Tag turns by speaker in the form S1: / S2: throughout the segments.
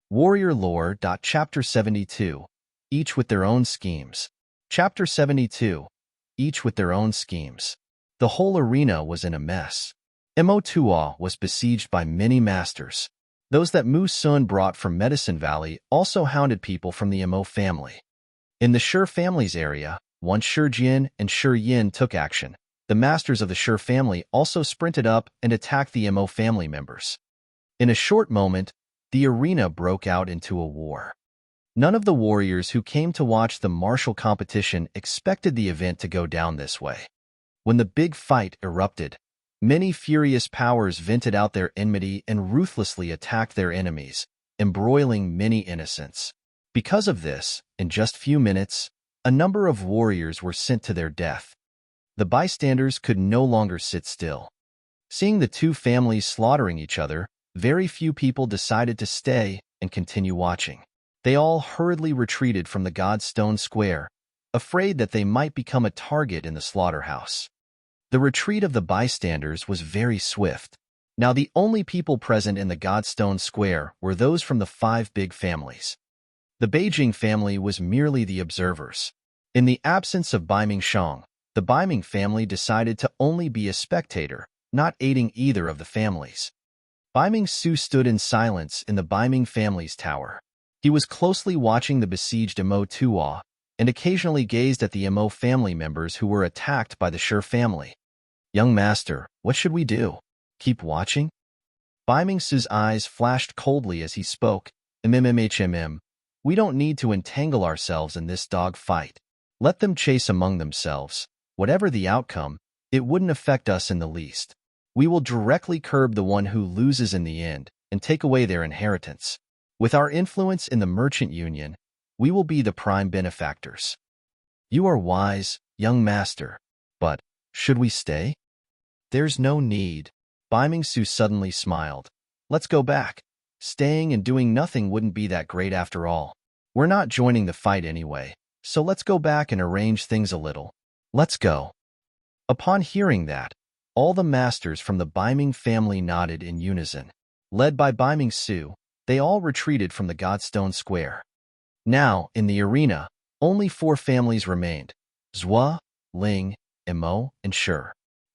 S1: Warrior Lore. Chapter 72. Each with their own schemes. Chapter 72. Each with their own schemes. The whole arena was in a mess. Mo2A was besieged by many masters. Those that Mu Sun brought from Medicine Valley also hounded people from the Mo family. In the Shi family's area, once Shi Jin and Shi Yin took action, the masters of the Shi family also sprinted up and attacked the Mo family members. In a short moment, the arena broke out into a war. None of the warriors who came to watch the martial competition expected the event to go down this way. When the big fight erupted, many furious powers vented out their enmity and ruthlessly attacked their enemies, embroiling many innocents. Because of this, in just few minutes, a number of warriors were sent to their death. The bystanders could no longer sit still. Seeing the two families slaughtering each other, very few people decided to stay and continue watching. They all hurriedly retreated from the God's Stone Square, afraid that they might become a target in the slaughterhouse. The retreat of the bystanders was very swift. Now the only people present in the Godstone Square were those from the 5 big families. The Beijing family was merely the observers. In the absence of Baiming Shang, the Baiming family decided to only be a spectator, not aiding either of the families. Baiming Su stood in silence in the Baiming family's tower. He was closely watching the besieged Mo2A and occasionally gazed at the Mo family members who were attacked by the Shi family. "Young master, what should we do? Keep watching?" Baiming Su's eyes flashed coldly as he spoke. We don't need to entangle ourselves in this dog fight. Let them chase among themselves. Whatever the outcome, it wouldn't affect us in the least. We will directly curb the one who loses in the end and take away their inheritance. With our influence in the merchant union, we will be the prime benefactors. You are wise, young master, but should we stay? There's no need. Baiming Su suddenly smiled. Let's go back. Staying and doing nothing wouldn't be that great after all. We're not joining the fight anyway, so let's go back and arrange things a little. Let's go. Upon hearing that, all the masters from the Baiming family nodded in unison. Led by Baiming Su, they all retreated from the Godstone Square. Now, in the arena, only 4 families remained: Zhua, Ling, Mo, and Shi.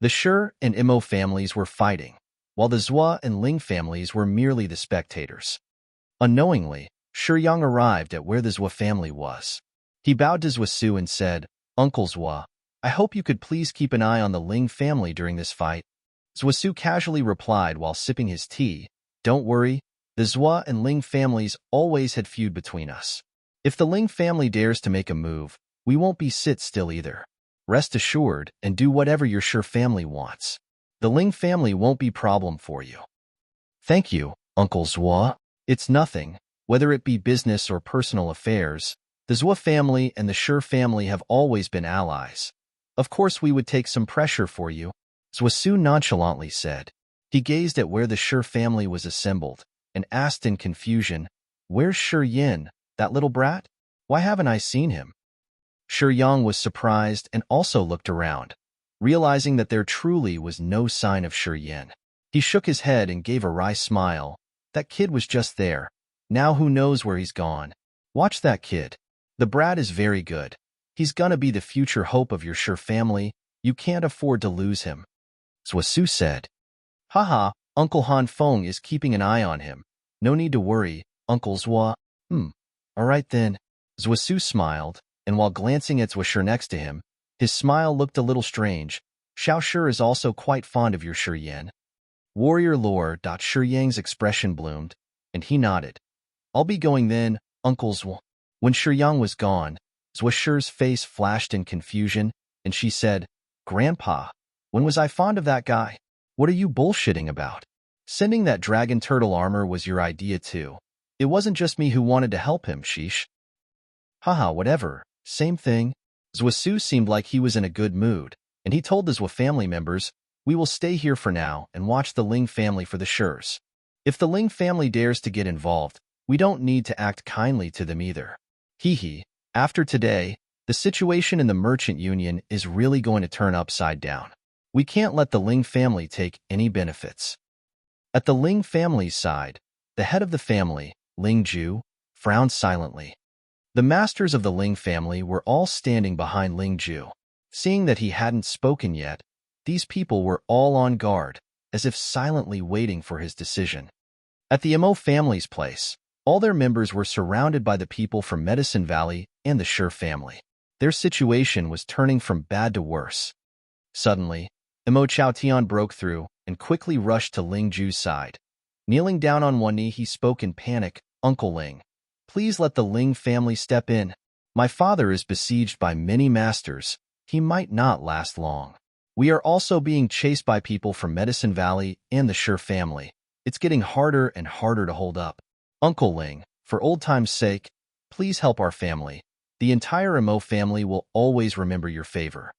S1: The Shi and Mo families were fighting, while the Zhua and Ling families were merely the spectators. Unknowingly, Shi Yang arrived at where the Zhua family was. He bowed to Zhua Su and said, "Uncle Zhua, I hope you could please keep an eye on the Ling family during this fight." Zhua Su casually replied while sipping his tea, "Don't worry, the Zhua and Ling families always had feud between us. If the Ling family dares to make a move, we won't be sit still either. Rest assured and do whatever your Shi family wants. The Ling family won't be problem for you." "Thank you, Uncle Zhua. It's nothing, whether it be business or personal affairs. The Zhua family and the Shi family have always been allies. Of course we would take some pressure for you," Zhua Su nonchalantly said. He gazed at where the Shi family was assembled and asked in confusion, "Where's Shi Yin, that little brat? Why haven't I seen him?" Shi Yang was surprised and also looked around, realizing that there truly was no sign of Shi Yin. He shook his head and gave a wry smile. "That kid was just there. Now who knows where he's gone? Watch that kid. The brat is very good. He's gonna be the future hope of your Shi family. You can't afford to lose him," Zhua Su said. "Haha, Uncle Han Feng is keeping an eye on him. No need to worry, Uncle Zhua." All right then." Zhua Su smiled, and while glancing at Zhua Shi next to him, his smile looked a little strange. "Xiao Shi is also quite fond of your Shi Yan." Warrior Lore. Shi Yang's expression bloomed, and he nodded. "I'll be going then, Uncle Zhua." When Shi Yang was gone, Zhua Shi's face flashed in confusion, and she said, "Grandpa, when was I fond of that guy? What are you bullshitting about? Sending that dragon turtle armor was your idea too. It wasn't just me who wanted to help him, sheesh." "Haha, whatever, same thing." Zhua Su seemed like he was in a good mood, and he told the Zhua family members, "We will stay here for now and watch the Ling family for the Shis. If the Ling family dares to get involved, we don't need to act kindly to them either. Hee. After today, the situation in the merchant union is really going to turn upside down. We can't let the Ling family take any benefits." At the Ling family's side, the head of the family, Ling Ju frowned silently. The masters of the Ling family were all standing behind Ling Ju. Seeing that he hadn't spoken yet, these people were all on guard, as if silently waiting for his decision. At the Mo family's place, all their members were surrounded by the people from Medicine Valley and the Shi family. Their situation was turning from bad to worse. Suddenly, Mo Chaotian broke through and quickly rushed to Ling Ju's side. Kneeling down on one knee, he spoke in panic, "Uncle Ling, please let the Ling family step in. My father is besieged by many masters. He might not last long. We are also being chased by people from Medicine Valley and the Shi family. It's getting harder and harder to hold up. Uncle Ling, for old time's sake, please help our family. The entire Mo family will always remember your favor."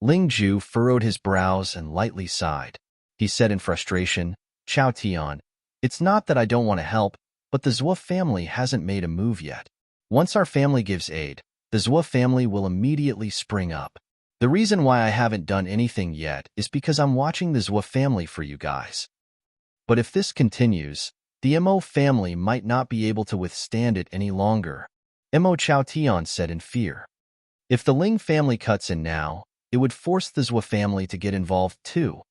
S1: Ling Ju furrowed his brows and lightly sighed. He said in frustration, "Chao Tian, it's not that I don't want to help, but the Zhou family hasn't made a move yet. Once our family gives aid, the Zhou family will immediately spring up. The reason why I haven't done anything yet is because I'm watching the Zhou family for you guys. But if this continues, the Mo family might not be able to withstand it any longer," Mo Chao Tian said in fear. "If the Ling family cuts in now, it would force the Zhou family to get involved too.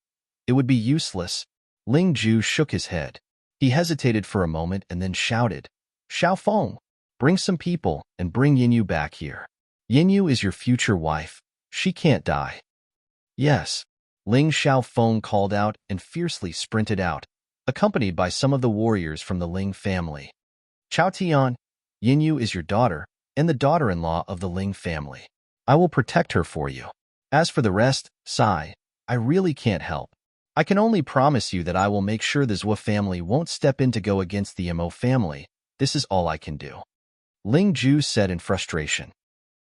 S1: It would be useless." Ling Ju shook his head. He hesitated for a moment and then shouted, "Xiaofeng, bring some people and bring Yinyu back here. Yinyu is your future wife. She can't die." "Yes," Ling Xiaofeng called out and fiercely sprinted out, accompanied by some of the warriors from the Ling family. "Chao Tian, Yinyu is your daughter and the daughter-in-law of the Ling family. I will protect her for you. As for the rest, Sai, I really can't help. I can only promise you that I will make sure the Zhou family won't step in to go against the Mo family. This is all I can do," Ling Ju said in frustration.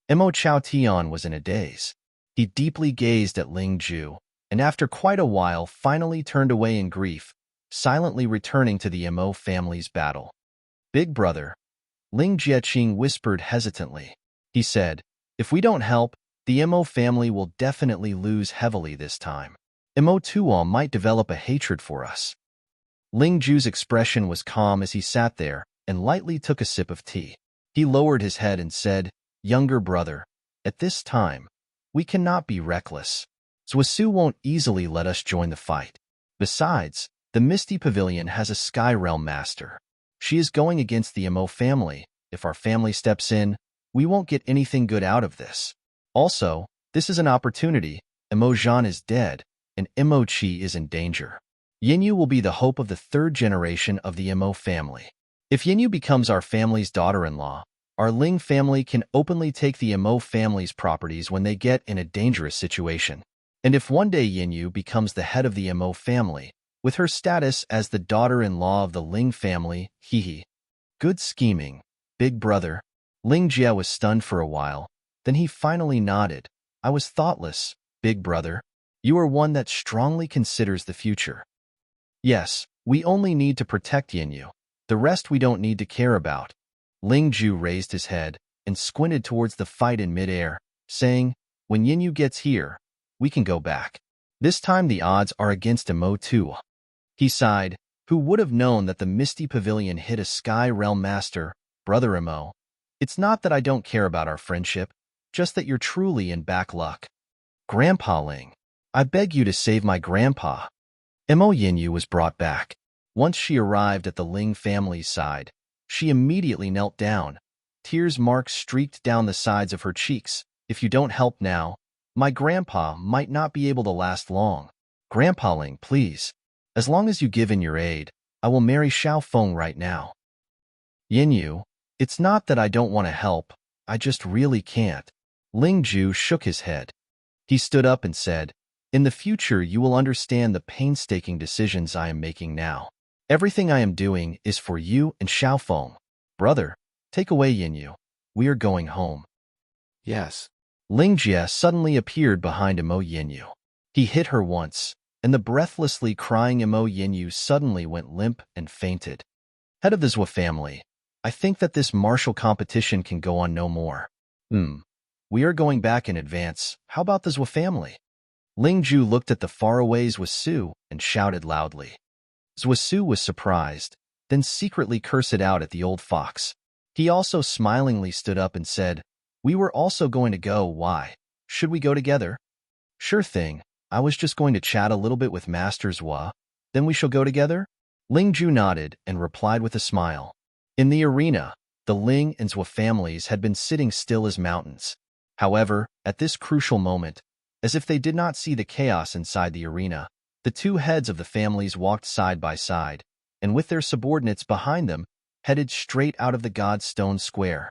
S1: Mo Chao Tian was in a daze. He deeply gazed at Ling Ju, and after quite a while finally turned away in grief, silently returning to the Mo family's battle. "Big brother," Ling Jieqing whispered hesitantly. He said, "If we don't help, the Mo family will definitely lose heavily this time. Mo Tuo might develop a hatred for us." Ling Ju's expression was calm as he sat there and lightly took a sip of tea. He lowered his head and said, "Younger brother, at this time, we cannot be reckless. Zhuosu won't easily let us join the fight. Besides, the Misty Pavilion has a Sky Realm master. She is going against the Mo family. If our family steps in, we won't get anything good out of this. Also, this is an opportunity. Mo Zhan is dead, and Mo Qi is in danger. Yinyu will be the hope of the third generation of the Mo family. If Yinyu becomes our family's daughter-in-law, our Ling family can openly take the Mo family's properties when they get in a dangerous situation. And if one day Yinyu becomes the head of the Mo family, with her status as the daughter-in-law of the Ling family, hee. Good scheming, big brother." Ling Jie was stunned for a while, then he finally nodded. "I was thoughtless, big brother. You are one that strongly considers the future. Yes, we only need to protect Yinyu. The rest we don't need to care about." Ling Ju raised his head and squinted towards the fight in midair, saying, "When Yinyu gets here, we can go back. This time the odds are against Mo Tuo." He sighed. Who would have known that the Misty Pavilion hit a Sky Realm master, brother Mo? It's not that I don't care about our friendship, just that you're truly in back luck. Grandpa Ling, I beg you to save my grandpa. Mo Yinyu was brought back. Once she arrived at the Ling family's side, she immediately knelt down. Tears marks streaked down the sides of her cheeks. "If you don't help now, my grandpa might not be able to last long. Grandpa Ling, please. As long as you give in your aid, I will marry Xiaofeng right now." "Yinyu, it's not that I don't want to help, I just really can't." Ling Ju shook his head. He stood up and said, "In the future you will understand the painstaking decisions I am making now. Everything I am doing is for you and Xiaofeng. Brother, take away Yinyu. We are going home."
S2: Yes.
S1: Ling Jie suddenly appeared behind Mo Yinyu. He hit her once, and the breathlessly crying Mo Yinyu suddenly went limp and fainted. "Head of the Zhou family, I think that this martial competition can go on no more. We are going back in advance. How about the Zhou family?" Ling Ju looked at the faraway Zhuosu and shouted loudly. Zhuosu was surprised. then secretly curse it out at the old fox. He also smilingly stood up and said, "We were also going to go, why? Should we go together?" "Sure thing, I was just going to chat a little bit with Master Zhua. Then we shall go together?" Ling Ju nodded and replied with a smile. In the arena, the Ling and Zhua families had been sitting still as mountains. However, at this crucial moment, as if they did not see the chaos inside the arena, the two heads of the families walked side by side, and with their subordinates behind them, headed straight out of the God's Stone Square.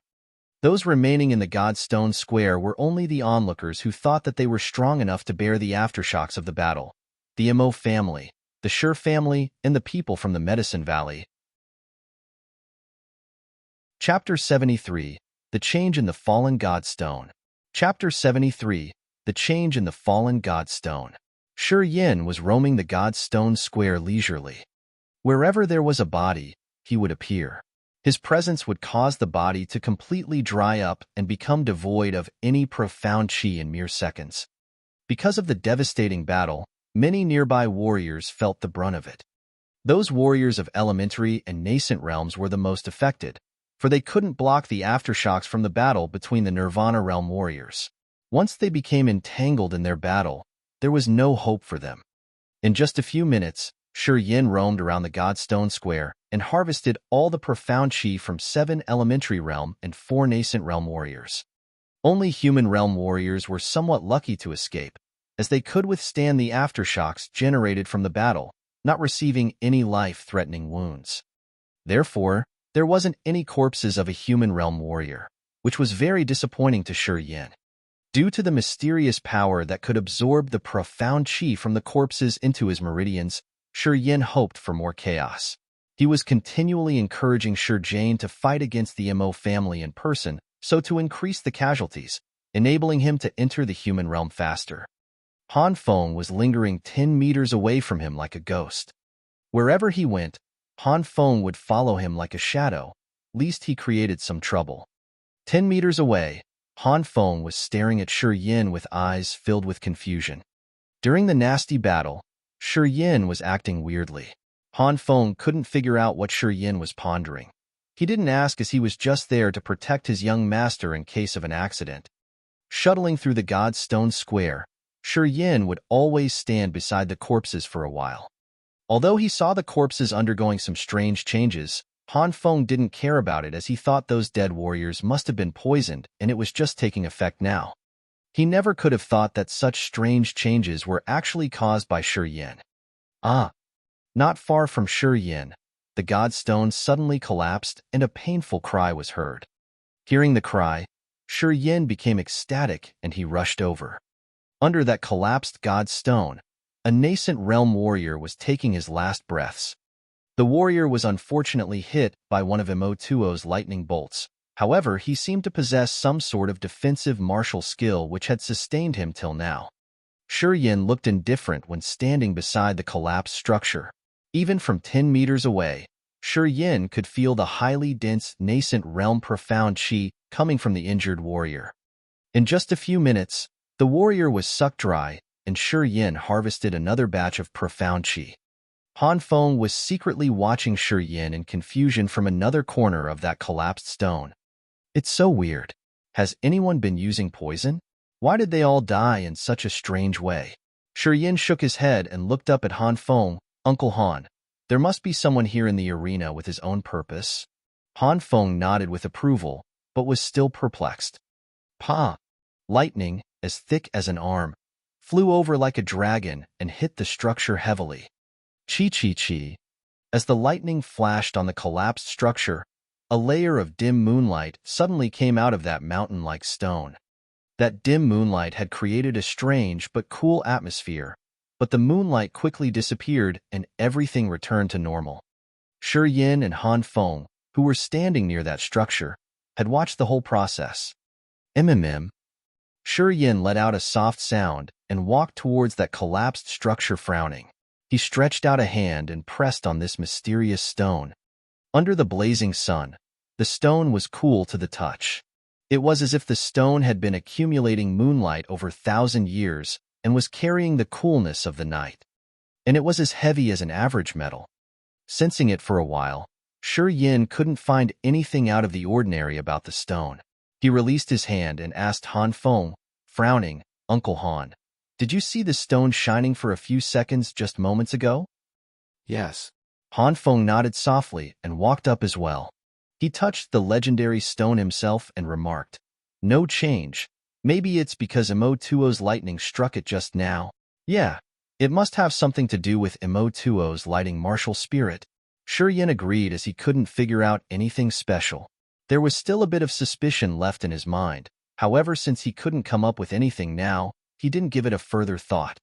S1: Those remaining in the God's Stone Square were only the onlookers who thought that they were strong enough to bear the aftershocks of the battle. The Mo family, the Shi family, and the people from the Medicine Valley. Chapter 73, The Change in the Fallen God Stone. Chapter 73, The Change in the Fallen God Stone. Shi Yin was roaming the God's Stone Square leisurely. Wherever there was a body, he would appear. His presence would cause the body to completely dry up and become devoid of any profound qi in mere seconds. Because of the devastating battle, many nearby warriors felt the brunt of it. Those warriors of elementary and nascent realms were the most affected, for they couldn't block the aftershocks from the battle between the Nirvana realm warriors. Once they became entangled in their battle, there was no hope for them. In just a few minutes, Shi Yin roamed around the Godstone Square and harvested all the profound qi from 7 elementary realm and 4 nascent realm warriors. Only human realm warriors were somewhat lucky to escape, as they could withstand the aftershocks generated from the battle, not receiving any life-threatening wounds. Therefore, there wasn't any corpses of a human realm warrior, which was very disappointing to Shi Yin. Due to the mysterious power that could absorb the profound qi from the corpses into his meridians, Shi Yin hoped for more chaos. He was continually encouraging Shi Jane to fight against the Mo family in person, so to increase the casualties, enabling him to enter the human realm faster. Han Feng was lingering 10 meters away from him like a ghost. Wherever he went, Han Feng would follow him like a shadow, lest he created some trouble. 10 meters away, Han Feng was staring at Shi Yin with eyes filled with confusion. During the nasty battle, Shi Yin was acting weirdly. Han Feng couldn't figure out what Shi Yin was pondering. He didn't ask, as he was just there to protect his young master in case of an accident. Shuttling through the God's Stone Square, Shi Yin would always stand beside the corpses for a while. Although he saw the corpses undergoing some strange changes, Han Feng didn't care about it, as he thought those dead warriors must have been poisoned and it was just taking effect now. He never could have thought that such strange changes were actually caused by Shi Yin. Not far from Shi Yin, the God Stone suddenly collapsed and a painful cry was heard. Hearing the cry, Shi Yin became ecstatic and he rushed over. Under that collapsed God Stone, a nascent realm warrior was taking his last breaths. The warrior was unfortunately hit by one of Mo2O's lightning bolts. However, he seemed to possess some sort of defensive martial skill which had sustained him till now. Shi Yin looked indifferent when standing beside the collapsed structure. Even from 10 meters away, Shi Yin could feel the highly dense nascent realm profound qi coming from the injured warrior. In just a few minutes, the warrior was sucked dry, and Shi Yin harvested another batch of profound qi. Han Feng was secretly watching Shi Yin in confusion from another corner of that collapsed stone. It's so weird. Has anyone been using poison? Why did they all die in such a strange way? Shi Yin shook his head and looked up at Han Feng. Uncle Han, there must be someone here in the arena with his own purpose. Han Feng nodded with approval, but was still perplexed. Lightning, as thick as an arm, flew over like a dragon and hit the structure heavily. Chi. As the lightning flashed on the collapsed structure, a layer of dim moonlight suddenly came out of that mountain-like stone. That dim moonlight had created a strange but cool atmosphere, but the moonlight quickly disappeared and everything returned to normal. Shi Yin and Han Feng, who were standing near that structure, had watched the whole process. Shi Yin let out a soft sound and walked towards that collapsed structure frowning. He stretched out a hand and pressed on this mysterious stone. Under the blazing sun, the stone was cool to the touch. It was as if the stone had been accumulating moonlight over 1,000 years and was carrying the coolness of the night. And it was as heavy as an average metal. Sensing it for a while, Shi Yin couldn't find anything out of the ordinary about the stone. He released his hand and asked Han Feng, frowning, "Uncle Han, did you see the stone shining for a few seconds just moments ago?"
S2: Yes.
S1: Han Feng nodded softly and walked up as well. He touched the legendary stone himself and remarked, "No change. Maybe it's because Imo-Tuo's lightning struck it just now. Yeah, it must have something to do with Imo-Tuo's lighting martial spirit." Shi Yin agreed as he couldn't figure out anything special. There was still a bit of suspicion left in his mind. However, since he couldn't come up with anything now, he didn't give it a further thought.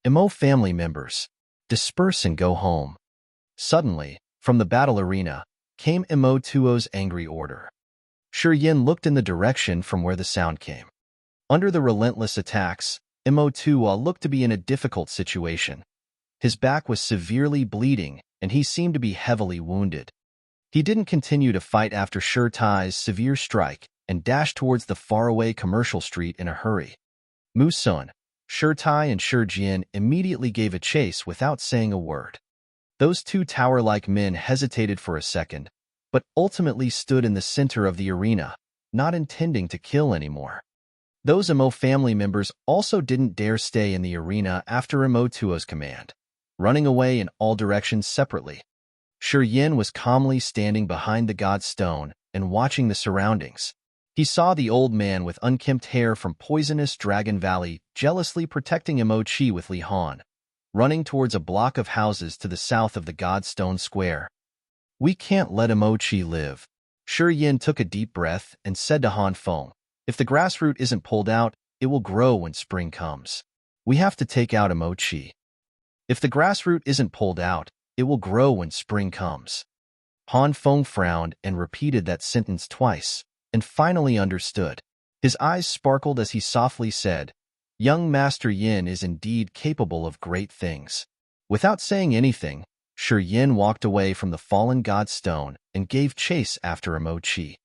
S1: Imo family members, disperse and go home. Suddenly, from the battle arena, came Imo-Tuo's angry order. Shi Yin looked in the direction from where the sound came. Under the relentless attacks, Imo-Tuo looked to be in a difficult situation. His back was severely bleeding, and he seemed to be heavily wounded. He didn't continue to fight after Shi Tai's severe strike and dashed towards the faraway commercial street in a hurry. Mu Sun, Shi Tai and Shi Jian immediately gave a chase without saying a word. Those two tower-like men hesitated for a second, but ultimately stood in the center of the arena, not intending to kill anymore. Those Imo family members also didn't dare stay in the arena after Imo-Tuo's command, running away in all directions separately. Shi Yin was calmly standing behind the god stone and watching the surroundings. He saw the old man with unkempt hair from poisonous Dragon Valley jealously protecting Imo-Chi with Li Han, running towards a block of houses to the south of the god stone square. "We can't let Imo-Chi live." Shi Yin took a deep breath and said to Han Feng, "If the grassroot isn't pulled out, it will grow when spring comes. We have to take out Imo-Chi. If the grassroot isn't pulled out, it will grow when spring comes." Han Feng frowned and repeated that sentence twice, and finally understood. His eyes sparkled as he softly said, "Young Master Yin is indeed capable of great things." Without saying anything, Shi Yin walked away from the fallen god stone and gave chase after Imo-Chi.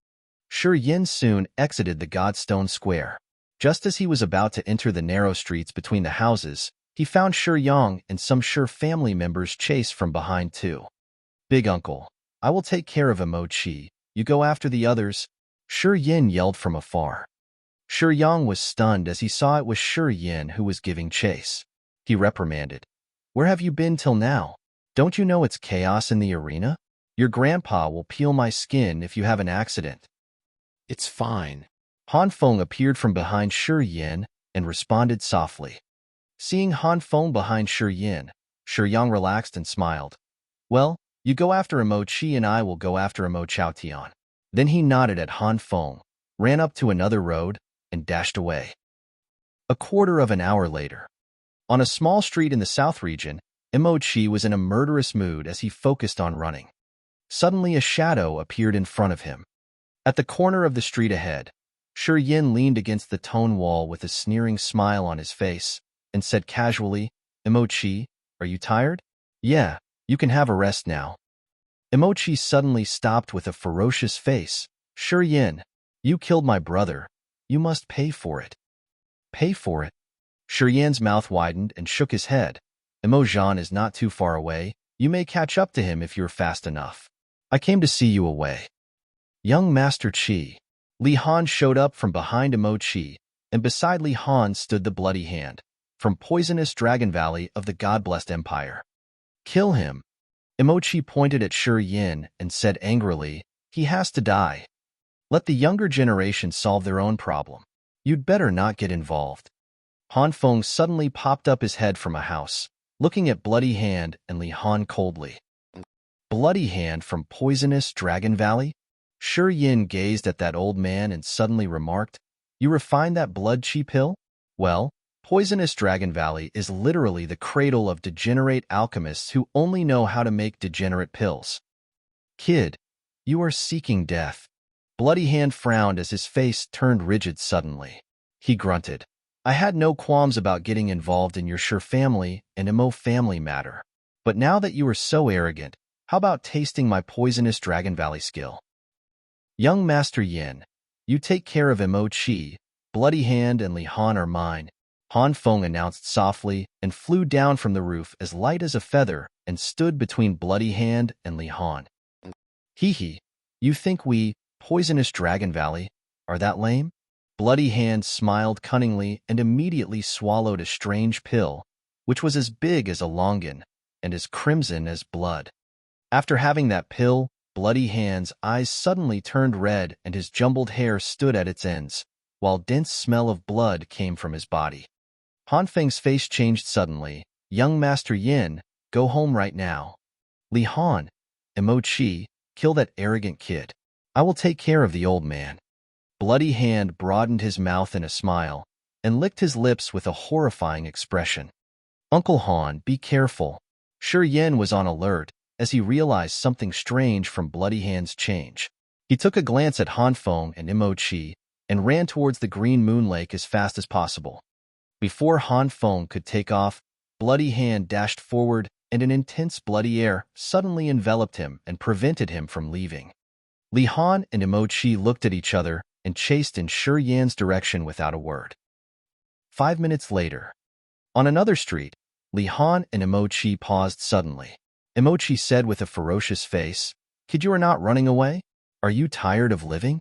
S1: Shi Yin soon exited the god stone square. Just as he was about to enter the narrow streets between the houses, he found Shi Yang and some Shi family members chased from behind too. "Big Uncle, I will take care of Imo-Chi. You go after the others," Shi Yin yelled from afar. Shi Yang was stunned as he saw it was Shi Yin who was giving chase. He reprimanded, "Where have you been till now? Don't you know it's chaos in the arena? Your grandpa will peel my skin if you have an accident."
S2: It's fine.
S1: Han Feng appeared from behind Shi Yin and responded softly. Seeing Han Feng behind Shi Yin, Shi Yang relaxed and smiled. "Well, you go after Imo-Chi and I will go after Imo-Chao-Tian." Then he nodded at Han Feng, ran up to another road, and dashed away. A quarter of an hour later, on a small street in the south region, Imo-Chi was in a murderous mood as he focused on running. Suddenly a shadow appeared in front of him. At the corner of the street ahead, Shi Yin leaned against the stone wall with a sneering smile on his face and said casually, "Imo-Chi, are you tired? Yeah, you can have a rest now." Imo-Chi suddenly stopped with a ferocious face. "Shi Yin, you killed my brother. You must pay for it." "Pay for it?" Shi Yin's mouth widened and shook his head. "Imo-Zhan is not too far away. You may catch up to him if you're fast enough. I came to see you away." "Young Master Chi." Li Han showed up from behind Imo-Chi, and beside Li Han stood the Bloody Hand, from poisonous Dragon Valley of the God-blessed Empire. "Kill him." Imo-Chi pointed at Shi Yin and said angrily, "He has to die. Let the younger generation solve their own problem. You'd better not get involved." Han Feng suddenly popped up his head from a house, looking at Bloody Hand and Li Han coldly. "Bloody Hand from poisonous Dragon Valley?" Shi Yin gazed at that old man and suddenly remarked, "You refined that blood chi pill? Well, poisonous Dragon Valley is literally the cradle of degenerate alchemists who only know how to make degenerate pills. Kid, you are seeking death." Bloody Hand frowned as his face turned rigid suddenly. He grunted, "I had no qualms about getting involved in your Shi family and Imo family matter. But now that you are so arrogant, how about tasting my poisonous Dragon Valley skill? Young Master Yin, you take care of Imo-Chi, Bloody Hand and Li Han are mine." Han Feng announced softly and flew down from the roof as light as a feather and stood between Bloody Hand and Li Han. Hee hee, you think we, poisonous Dragon Valley, are that lame? Bloody Hand smiled cunningly and immediately swallowed a strange pill, which was as big as a longan and as crimson as blood. After having that pill, Bloody Hand's eyes suddenly turned red and his jumbled hair stood at its ends, while dense smell of blood came from his body. Han Feng's face changed suddenly. Young Master Yin, go home right now. Li Han, Emo Chi, kill that arrogant kid. I will take care of the old man. Bloody Hand broadened his mouth in a smile and licked his lips with a horrifying expression. Uncle Han, be careful. Shi Yin was on alert as he realized something strange from Bloody Hand's change. He took a glance at Han Feng and Emo Chi and ran towards the Green Moon Lake as fast as possible. Before Han Feng could take off, Bloody Hand dashed forward and an intense bloody air suddenly enveloped him and prevented him from leaving. Li Han and Emo Chi looked at each other and chased in Shi Yan's direction without a word. 5 minutes later, on another street, Li Han and Emo Chi paused suddenly. Emo Chi said with a ferocious face, "Kid, you are not running away? Are you tired of living?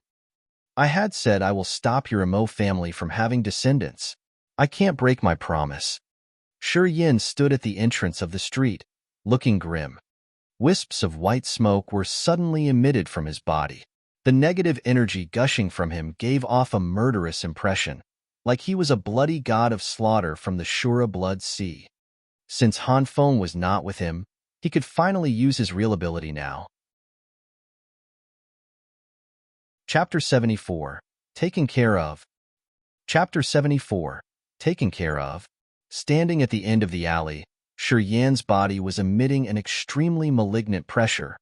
S1: I had said I will stop your Emo family from having descendants. I can't break my promise." Shi Yin stood at the entrance of the street, looking grim. Wisps of white smoke were suddenly emitted from his body. The negative energy gushing from him gave off a murderous impression, like he was a bloody god of slaughter from the Shura Blood Sea. Since Han Feng was not with him, he could finally use his real ability now. Chapter 74. Taken Care of. Chapter 74. Taken Care of. Standing at the end of the alley, Shi Yan's body was emitting an extremely malignant pressure,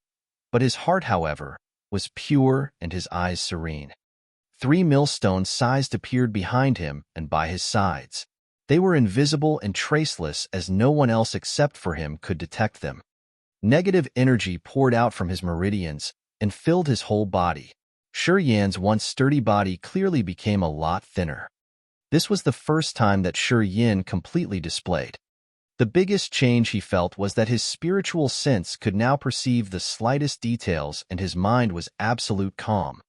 S1: but his heart, however, was pure and his eyes serene. 3 millstones sized appeared behind him and by his sides. They were invisible and traceless as no one else except for him could detect them. Negative energy poured out from his meridians and filled his whole body. Shi Yan's once sturdy body clearly became a lot thinner. This was the first time that Shi Yin completely displayed. The biggest change he felt was that his spiritual sense could now perceive the slightest details and his mind was absolute calm.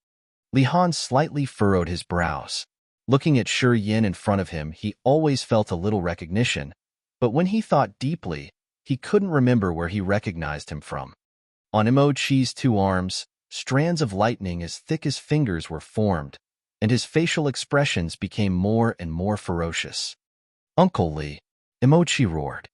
S1: Li Han slightly furrowed his brows. Looking at Shi Yin in front of him, he always felt a little recognition, but when he thought deeply, he couldn't remember where he recognized him from. On Emo Chi's 2 arms, strands of lightning as thick as fingers were formed, and his facial expressions became more and more ferocious. "Uncle Li," Emo Chi roared.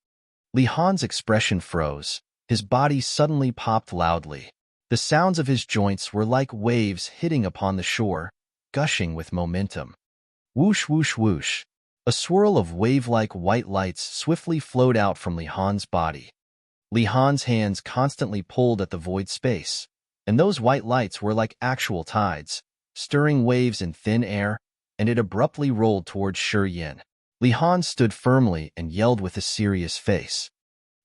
S1: Li Han's expression froze. His body suddenly popped loudly. The sounds of his joints were like waves hitting upon the shore, gushing with momentum. Whoosh, whoosh, whoosh. A swirl of wave-like white lights swiftly flowed out from Li Han's body. Li Han's hands constantly pulled at the void space, and those white lights were like actual tides, stirring waves in thin air, and it abruptly rolled towards Shi Yin. Li Han stood firmly and yelled with a serious face.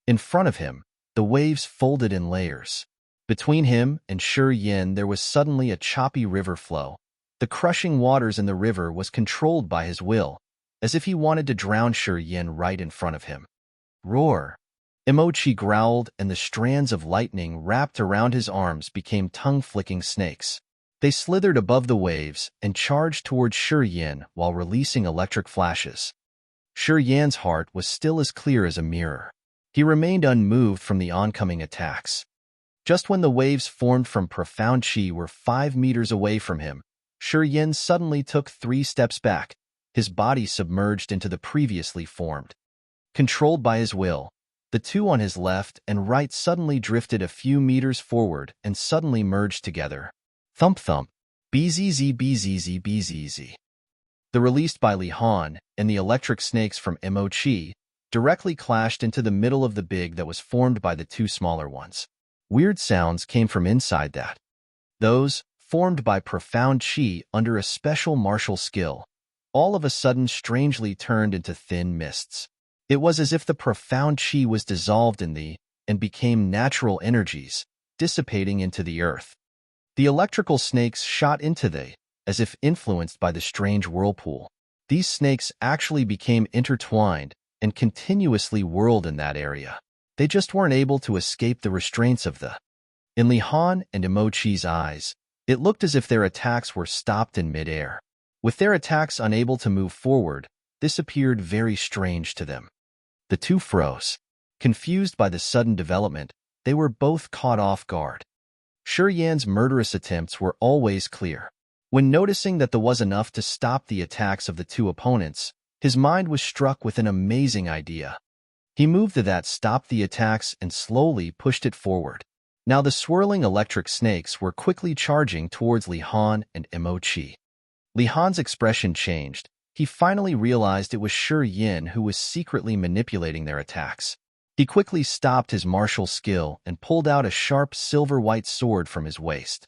S1: In front of him, the waves folded in layers. Between him and Shi Yin there was suddenly a choppy river flow. The crushing waters in the river was controlled by his will, as if he wanted to drown Shi Yin right in front of him. Roar! Emo Chi growled, and the strands of lightning wrapped around his arms became tongue-flicking snakes. They slithered above the waves and charged towards Shi Yin while releasing electric flashes. Shi Yan's heart was still as clear as a mirror. He remained unmoved from the oncoming attacks. Just when the waves formed from profound chi were 5 meters away from him, Shi Yin suddenly took 3 steps back, his body submerged into the previously formed. Controlled by his will, the 2 on his left and right suddenly drifted a few meters forward and suddenly merged together. Thump thump, bzz bzz bzz. The released by Li Han and the electric snakes from Emo Chi directly clashed into the middle of the big that was formed by the 2 smaller ones. Weird sounds came from inside that. Those, formed by profound chi under a special martial skill, all of a sudden strangely turned into thin mists. It was as if the profound chi was dissolved in the and became natural energies, dissipating into the earth. The electrical snakes shot into the, as if influenced by the strange whirlpool. These snakes actually became intertwined and continuously whirled in that area. They just weren't able to escape the restraints of the In Li Han and Imochi's eyes, it looked as if their attacks were stopped in midair. With their attacks unable to move forward, this appeared very strange to them. The two froze. Confused by the sudden development, they were both caught off guard. Shi Yan's murderous attempts were always clear. When noticing that there was enough to stop the attacks of the two opponents, his mind was struck with an amazing idea. He moved to that stopped the attacks and slowly pushed it forward. Now the swirling electric snakes were quickly charging towards Li Han and Imochi. Li Han's expression changed. He finally realized it was Shi Yan who was secretly manipulating their attacks. He quickly stopped his martial skill and pulled out a sharp silver-white sword from his waist.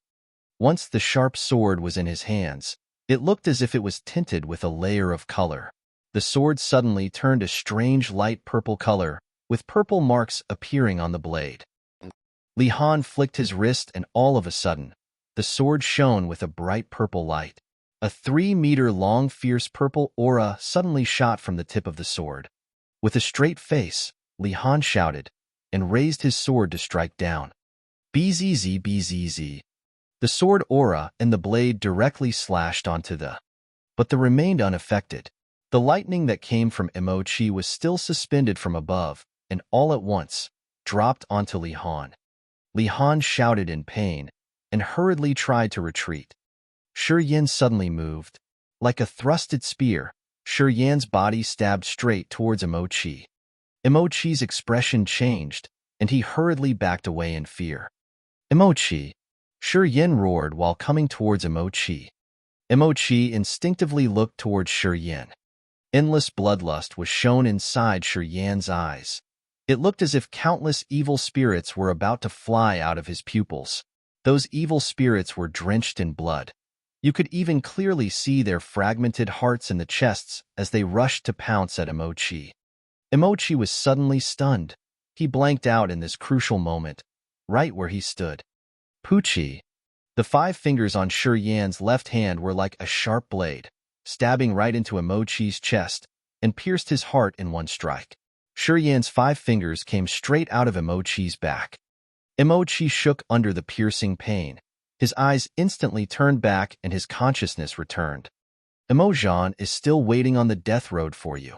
S1: Once the sharp sword was in his hands, it looked as if it was tinted with a layer of color. The sword suddenly turned a strange light purple color, with purple marks appearing on the blade. Li Han flicked his wrist and all of a sudden, the sword shone with a bright purple light. A 3-meter-long fierce purple aura suddenly shot from the tip of the sword. With a straight face, Li Han shouted, and raised his sword to strike down. Bzz bzz. The sword aura and the blade directly slashed onto but they remained unaffected. The lightning that came from Imochi was still suspended from above, and all at once, dropped onto Li Han. Li Han shouted in pain, and hurriedly tried to retreat. Shi Yan suddenly moved. Like a thrusted spear, Shi Yan's body stabbed straight towards Imochi. Imochi's expression changed, and he hurriedly backed away in fear. Imochi! Shi Yan roared while coming towards Imochi. Imochi instinctively looked towards Shi Yan. Endless bloodlust was shown inside Shi Yan's eyes. It looked as if countless evil spirits were about to fly out of his pupils. Those evil spirits were drenched in blood. You could even clearly see their fragmented hearts in the chests as they rushed to pounce at Imochi. Imochi was suddenly stunned. He blanked out in this crucial moment, right where he stood. Pucci. The 5 fingers on Shi Yan's left hand were like a sharp blade, stabbing right into Imochi's chest, and pierced his heart in one strike. Shi Yan's 5 fingers came straight out of Imochi's back. Imochi shook under the piercing pain. His eyes instantly turned back and his consciousness returned. Imojan is still waiting on the death road for you.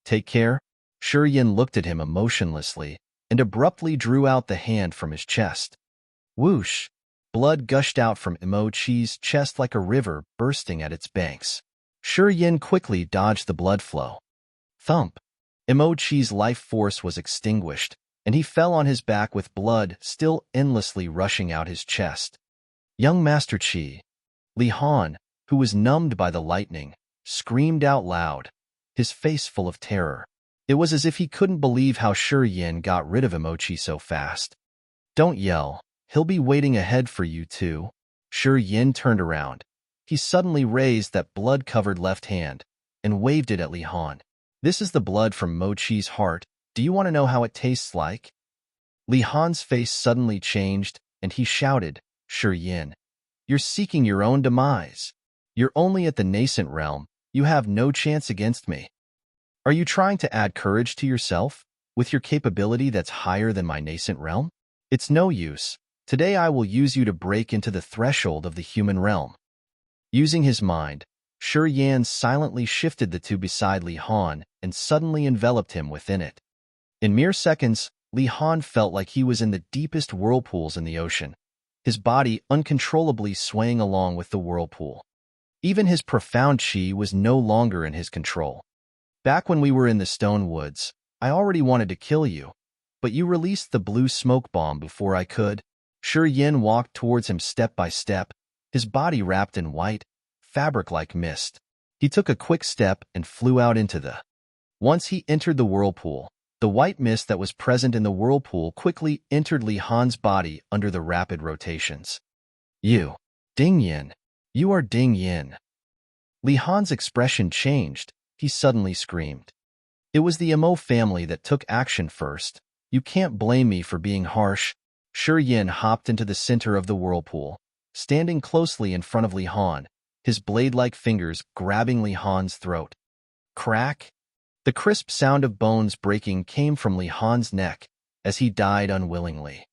S1: Take care. Shi Yan looked at him emotionlessly and abruptly drew out the hand from his chest. Whoosh! Blood gushed out from Imochi's chest like a river bursting at its banks. Shi Yan quickly dodged the blood flow. Thump! Imochi's life force was extinguished, and he fell on his back with blood still endlessly rushing out his chest. Young Master Qi. Li Han, who was numbed by the lightning, screamed out loud, his face full of terror. It was as if he couldn't believe how Shi Yan got rid of Imochi so fast. Don't yell. He'll be waiting ahead for you too. Shi Yan turned around. He suddenly raised that blood-covered left hand and waved it at Li Han. This is the blood from Mochi's heart. Do you want to know how it tastes like? Li Han's face suddenly changed, and he shouted, Shi Yan, you're seeking your own demise. You're only at the nascent realm. You have no chance against me. Are you trying to add courage to yourself, with your capability that's higher than my nascent realm? It's no use. Today I will use you to break into the threshold of the human realm. Using his mind, Shi Yan silently shifted the two beside Li Han and suddenly enveloped him within it. In mere seconds, Li Han felt like he was in the deepest whirlpools in the ocean, his body uncontrollably swaying along with the whirlpool. Even his profound qi was no longer in his control. Back when we were in the stone woods, I already wanted to kill you, but you released the blue smoke bomb before I could. Shi Yan walked towards him step by step, his body wrapped in white, fabric-like mist. He took a quick step and flew out into the. Once he entered the whirlpool, the white mist that was present in the whirlpool quickly entered Li Han's body under the rapid rotations. You, Ding Yin. You are Ding Yin. Li Han's expression changed. He suddenly screamed. It was the Imo family that took action first. You can't blame me for being harsh. Shi Yan hopped into the center of the whirlpool, standing closely in front of Li Han, his blade-like fingers grabbing Li Han's throat. Crack! The crisp sound of bones breaking came from Li Han's neck as he died unwillingly.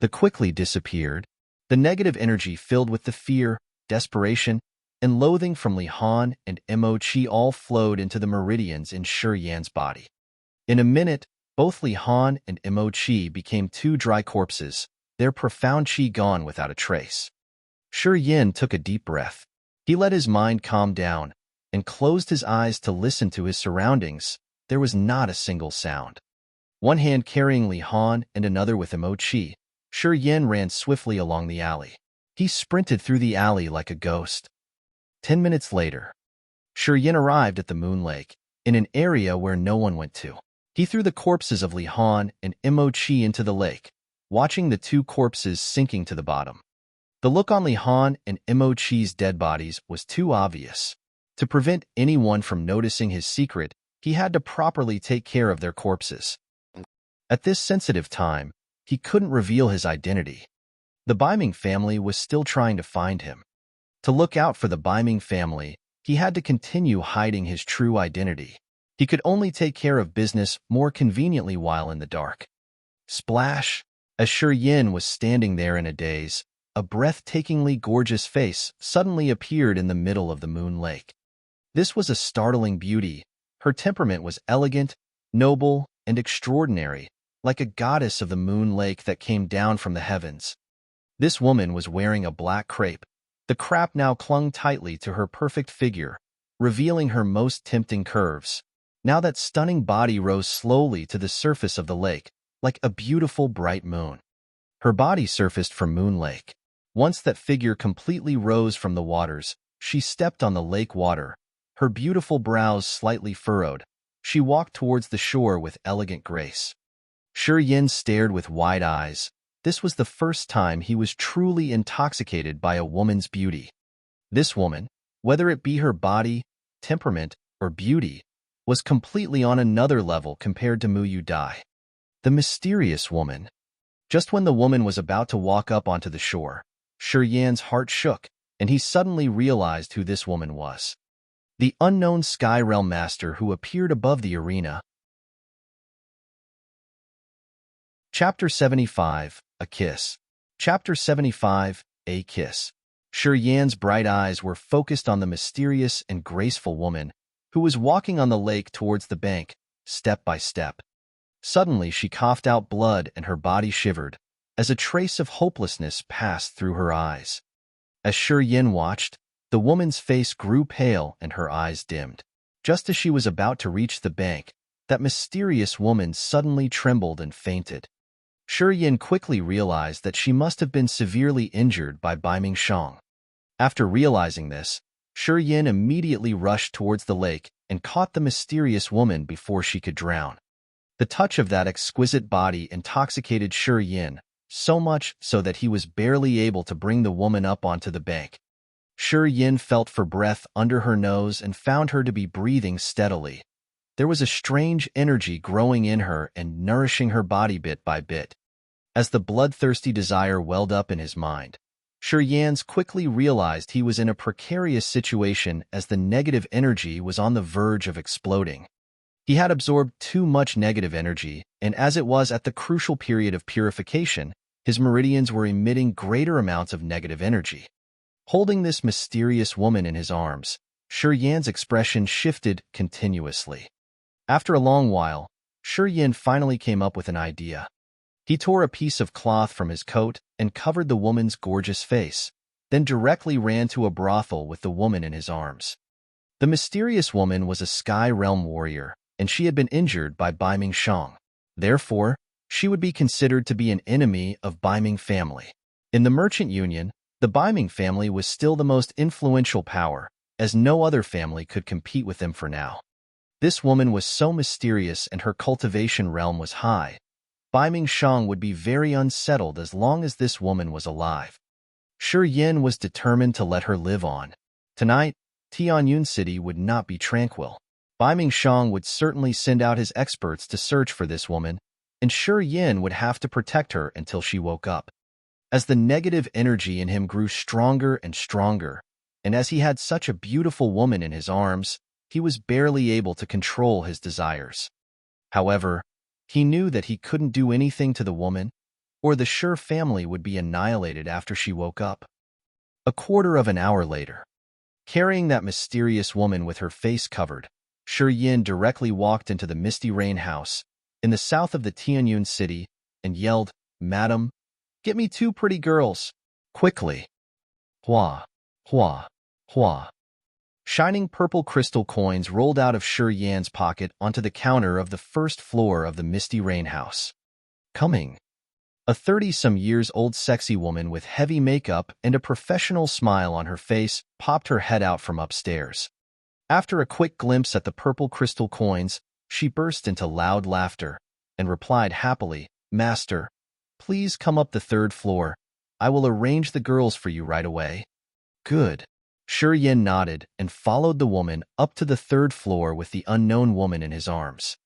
S1: The quickly disappeared. The negative energy filled with the fear, desperation, and loathing from Li Han and Mo Qi all flowed into the meridians in Shi Yan's body. In a minute, both Li Han and Mo Qi became two dry corpses, their profound qi gone without a trace. Shi Yan took a deep breath. He let his mind calm down and closed his eyes to listen to his surroundings. There was not a single sound. One hand carrying Li Han and another with Mo Qi, Shi Yan ran swiftly along the alley. He sprinted through the alley like a ghost. 10 minutes later, Shi Yan arrived at the Moon Lake, in an area where no one went to. He threw the corpses of Li Han and Mo Qi into the lake, watching the two corpses sinking to the bottom. The look on Li Han and Mo Qi's dead bodies was too obvious. To prevent anyone from noticing his secret, he had to properly take care of their corpses. At this sensitive time, he couldn't reveal his identity. The Biming family was still trying to find him. To look out for the Biming family, he had to continue hiding his true identity. He could only take care of business more conveniently while in the dark. Splash! As Shi Yan was standing there in a daze, a breathtakingly gorgeous face suddenly appeared in the middle of the Moon Lake. This was a startling beauty. Her temperament was elegant, noble, and extraordinary, like a goddess of the Moon Lake that came down from the heavens. This woman was wearing a black crepe. The crepe now clung tightly to her perfect figure, revealing her most tempting curves. Now that stunning body rose slowly to the surface of the lake, like a beautiful bright moon. Her body surfaced from Moon Lake. Once that figure completely rose from the waters, she stepped on the lake water, her beautiful brows slightly furrowed. She walked towards the shore with elegant grace. Shi Yan stared with wide eyes. This was the first time he was truly intoxicated by a woman's beauty. This woman, whether it be her body, temperament, or beauty, was completely on another level compared to Mu Yu Dai. The mysterious woman. Just when the woman was about to walk up onto the shore, Shi Yan's heart shook, and he suddenly realized who this woman was. The unknown Sky Realm Master who appeared above the arena. Chapter 75, A Kiss. Chapter 75, A Kiss. Shi Yan's bright eyes were focused on the mysterious and graceful woman who was walking on the lake towards the bank, step by step. Suddenly she coughed out blood and her body shivered, as a trace of hopelessness passed through her eyes. As Shi Yan watched, the woman's face grew pale and her eyes dimmed. Just as she was about to reach the bank, that mysterious woman suddenly trembled and fainted. Shi Yan quickly realized that she must have been severely injured by Biming Shang. After realizing this, Shi Yan immediately rushed towards the lake and caught the mysterious woman before she could drown. The touch of that exquisite body intoxicated Shi Yan, so much so that he was barely able to bring the woman up onto the bank. Shi Yan felt for breath under her nose and found her to be breathing steadily. There was a strange energy growing in her and nourishing her body bit by bit. As the bloodthirsty desire welled up in his mind, Shi Yan quickly realized he was in a precarious situation as the negative energy was on the verge of exploding. He had absorbed too much negative energy, and as it was at the crucial period of purification, his meridians were emitting greater amounts of negative energy. Holding this mysterious woman in his arms, Shi Yan's expression shifted continuously. After a long while, Shi Yan finally came up with an idea. He tore a piece of cloth from his coat and covered the woman's gorgeous face, then directly ran to a brothel with the woman in his arms. The mysterious woman was a Sky Realm warrior, and she had been injured by Biming Shang. Therefore, she would be considered to be an enemy of Biming family. In the Merchant Union, the Biming family was still the most influential power, as no other family could compete with them for now. This woman was so mysterious and her cultivation realm was high. Biming Shang would be very unsettled as long as this woman was alive. Shi Yan was determined to let her live on. Tonight, Tianyun City would not be tranquil. Biming Shang would certainly send out his experts to search for this woman, and Shi Yan would have to protect her until she woke up. As the negative energy in him grew stronger and stronger, and as he had such a beautiful woman in his arms, he was barely able to control his desires. However, he knew that he couldn't do anything to the woman. or the Shi family would be annihilated after she woke up. A quarter of an hour later, carrying that mysterious woman with her face covered, Shi Yin directly walked into the Misty Rain house in the south of the Tianyun city and yelled, "Madam, get me 2 pretty girls, quickly." Hua, hua, hua. Shining purple crystal coins rolled out of Shi Yan's pocket onto the counter of the first floor of the Misty Rain house. Coming. A 30-some-years-old sexy woman with heavy makeup and a professional smile on her face popped her head out from upstairs. After a quick glimpse at the purple crystal coins, she burst into loud laughter and replied happily, "Master, please come up the 3rd floor. I will arrange the girls for you right away." "Good." Shi Yin nodded and followed the woman up to the 3rd floor with the unknown woman in his arms.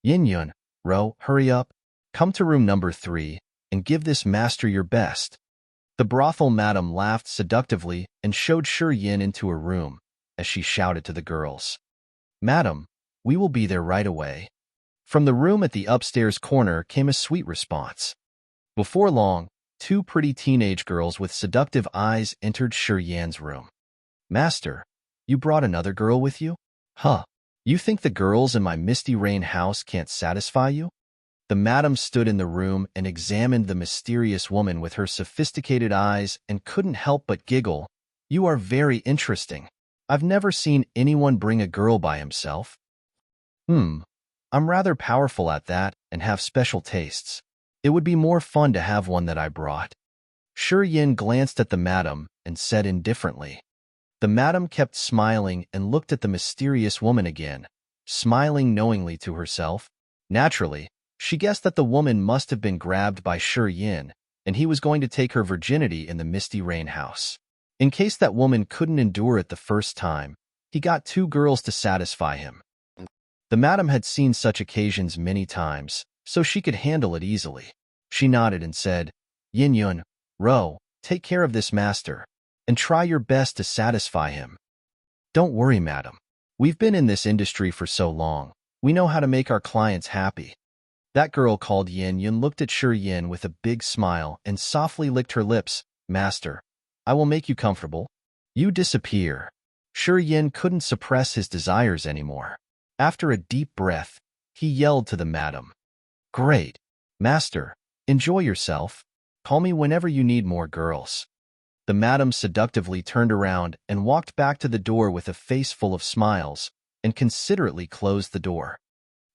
S1: "Yin Yun, Ro, hurry up. Come to room number 3 and give this master your best." The brothel madam laughed seductively and showed Shi Yin into a room as she shouted to the girls, "Madam, we will be there right away." From the room at the upstairs corner came a sweet response. Before long, 2 pretty teenage girls with seductive eyes entered Shi Yan's room. "Master, you brought another girl with you? Huh, you think the girls in my Misty Rain house can't satisfy you?" The madam stood in the room and examined the mysterious woman with her sophisticated eyes and couldn't help but giggle. "You are very interesting. I've never seen anyone bring a girl by himself." I'm rather powerful at that and have special tastes. It would be more fun to have one that I brought." Shi Yin glanced at the madam and said indifferently. The madam kept smiling and looked at the mysterious woman again, smiling knowingly to herself. Naturally, she guessed that the woman must have been grabbed by Shi Yin, and he was going to take her virginity in the Misty Rain house. In case that woman couldn't endure it the first time, he got 2 girls to satisfy him. The madam had seen such occasions many times, so she could handle it easily. She nodded and said, "Yin Yun, Ro, take care of this master, and try your best to satisfy him." "Don't worry, madam. We've been in this industry for so long. We know how to make our clients happy." That girl called Yin Yun looked at Shi Yin with a big smile and softly licked her lips. "Master, I will make you comfortable. You disappear." Shi Yin couldn't suppress his desires anymore. After a deep breath, he yelled to the madam, "Great. Master, enjoy yourself. Call me whenever you need more girls." The madam seductively turned around and walked back to the door with a face full of smiles and considerately closed the door.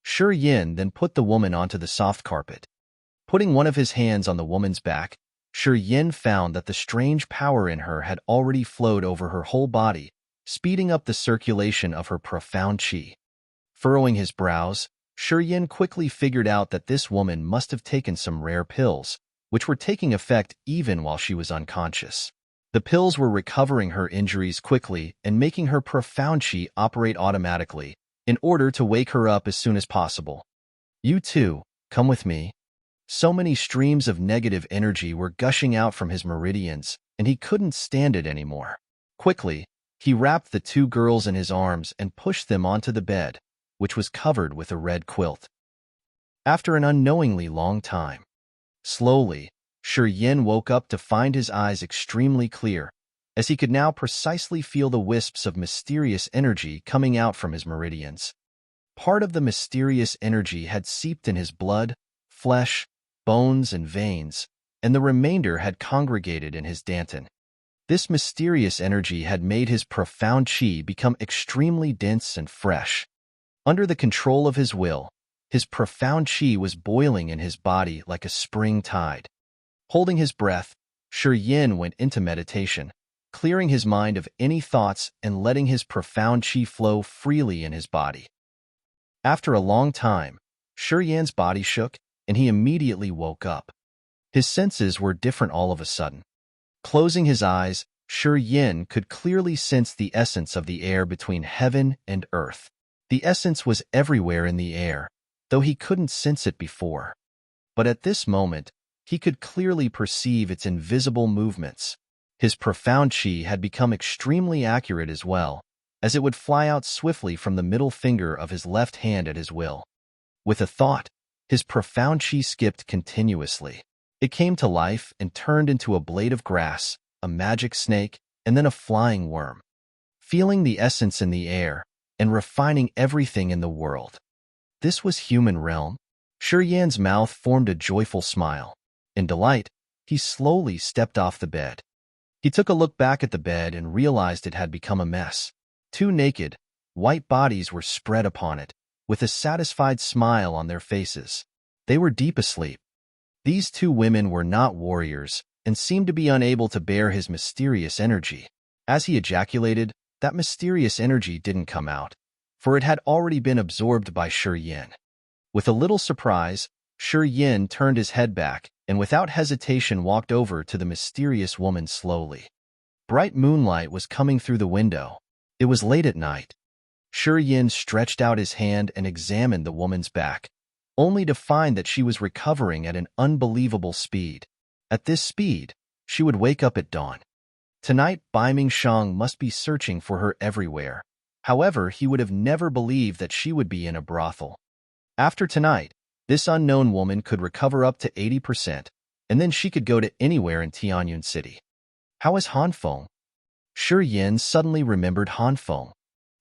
S1: Shi Yin then put the woman onto the soft carpet. Putting one of his hands on the woman's back, Shi Yin found that the strange power in her had already flowed over her whole body, speeding up the circulation of her profound qi. Furrowing his brows, Shi Yin quickly figured out that this woman must have taken some rare pills, which were taking effect even while she was unconscious. The pills were recovering her injuries quickly and making her profound qi operate automatically, in order to wake her up as soon as possible. "You too, come with me." So many streams of negative energy were gushing out from his meridians, and he couldn't stand it anymore. Quickly, he wrapped the 2 girls in his arms and pushed them onto the bed, which was covered with a red quilt. After an unknowingly long time, slowly, Shi Yin woke up to find his eyes extremely clear, as he could now precisely feel the wisps of mysterious energy coming out from his meridians. Part of the mysterious energy had seeped in his blood, flesh, bones, and veins, and the remainder had congregated in his dantian. This mysterious energy had made his profound qi become extremely dense and fresh. Under the control of his will, his profound qi was boiling in his body like a spring tide. Holding his breath, Shi Yin went into meditation, clearing his mind of any thoughts and letting his profound qi flow freely in his body. After a long time, Shi Yin's body shook, and he immediately woke up. His senses were different all of a sudden. Closing his eyes, Shi Yin could clearly sense the essence of the air between heaven and earth. The essence was everywhere in the air, though he couldn't sense it before. But at this moment, he could clearly perceive its invisible movements. His profound qi had become extremely accurate as well, as it would fly out swiftly from the middle finger of his left hand at his will. With a thought, his profound qi skipped continuously. It came to life and turned into a blade of grass, a magic snake, and then a flying worm, feeling the essence in the air and refining everything in the world. This was human realm. Shi Yan's mouth formed a joyful smile. In delight, he slowly stepped off the bed. He took a look back at the bed and realized it had become a mess. Two naked, white bodies were spread upon it, with a satisfied smile on their faces. They were deep asleep. These two women were not warriors and seemed to be unable to bear his mysterious energy. As he ejaculated, that mysterious energy didn't come out, for it had already been absorbed by Shi Yan. With a little surprise, Shi Yan turned his head back and without hesitation walked over to the mysterious woman slowly. Bright moonlight was coming through the window. It was late at night. Shi Yan stretched out his hand and examined the woman's back, only to find that she was recovering at an unbelievable speed. At this speed, she would wake up at dawn. Tonight, Bai Mingshang must be searching for her everywhere. However, he would have never believed that she would be in a brothel. After tonight, this unknown woman could recover up to 80%, and then she could go to anywhere in Tianyun City. How is Han Feng? Shi Yan suddenly remembered Han Feng.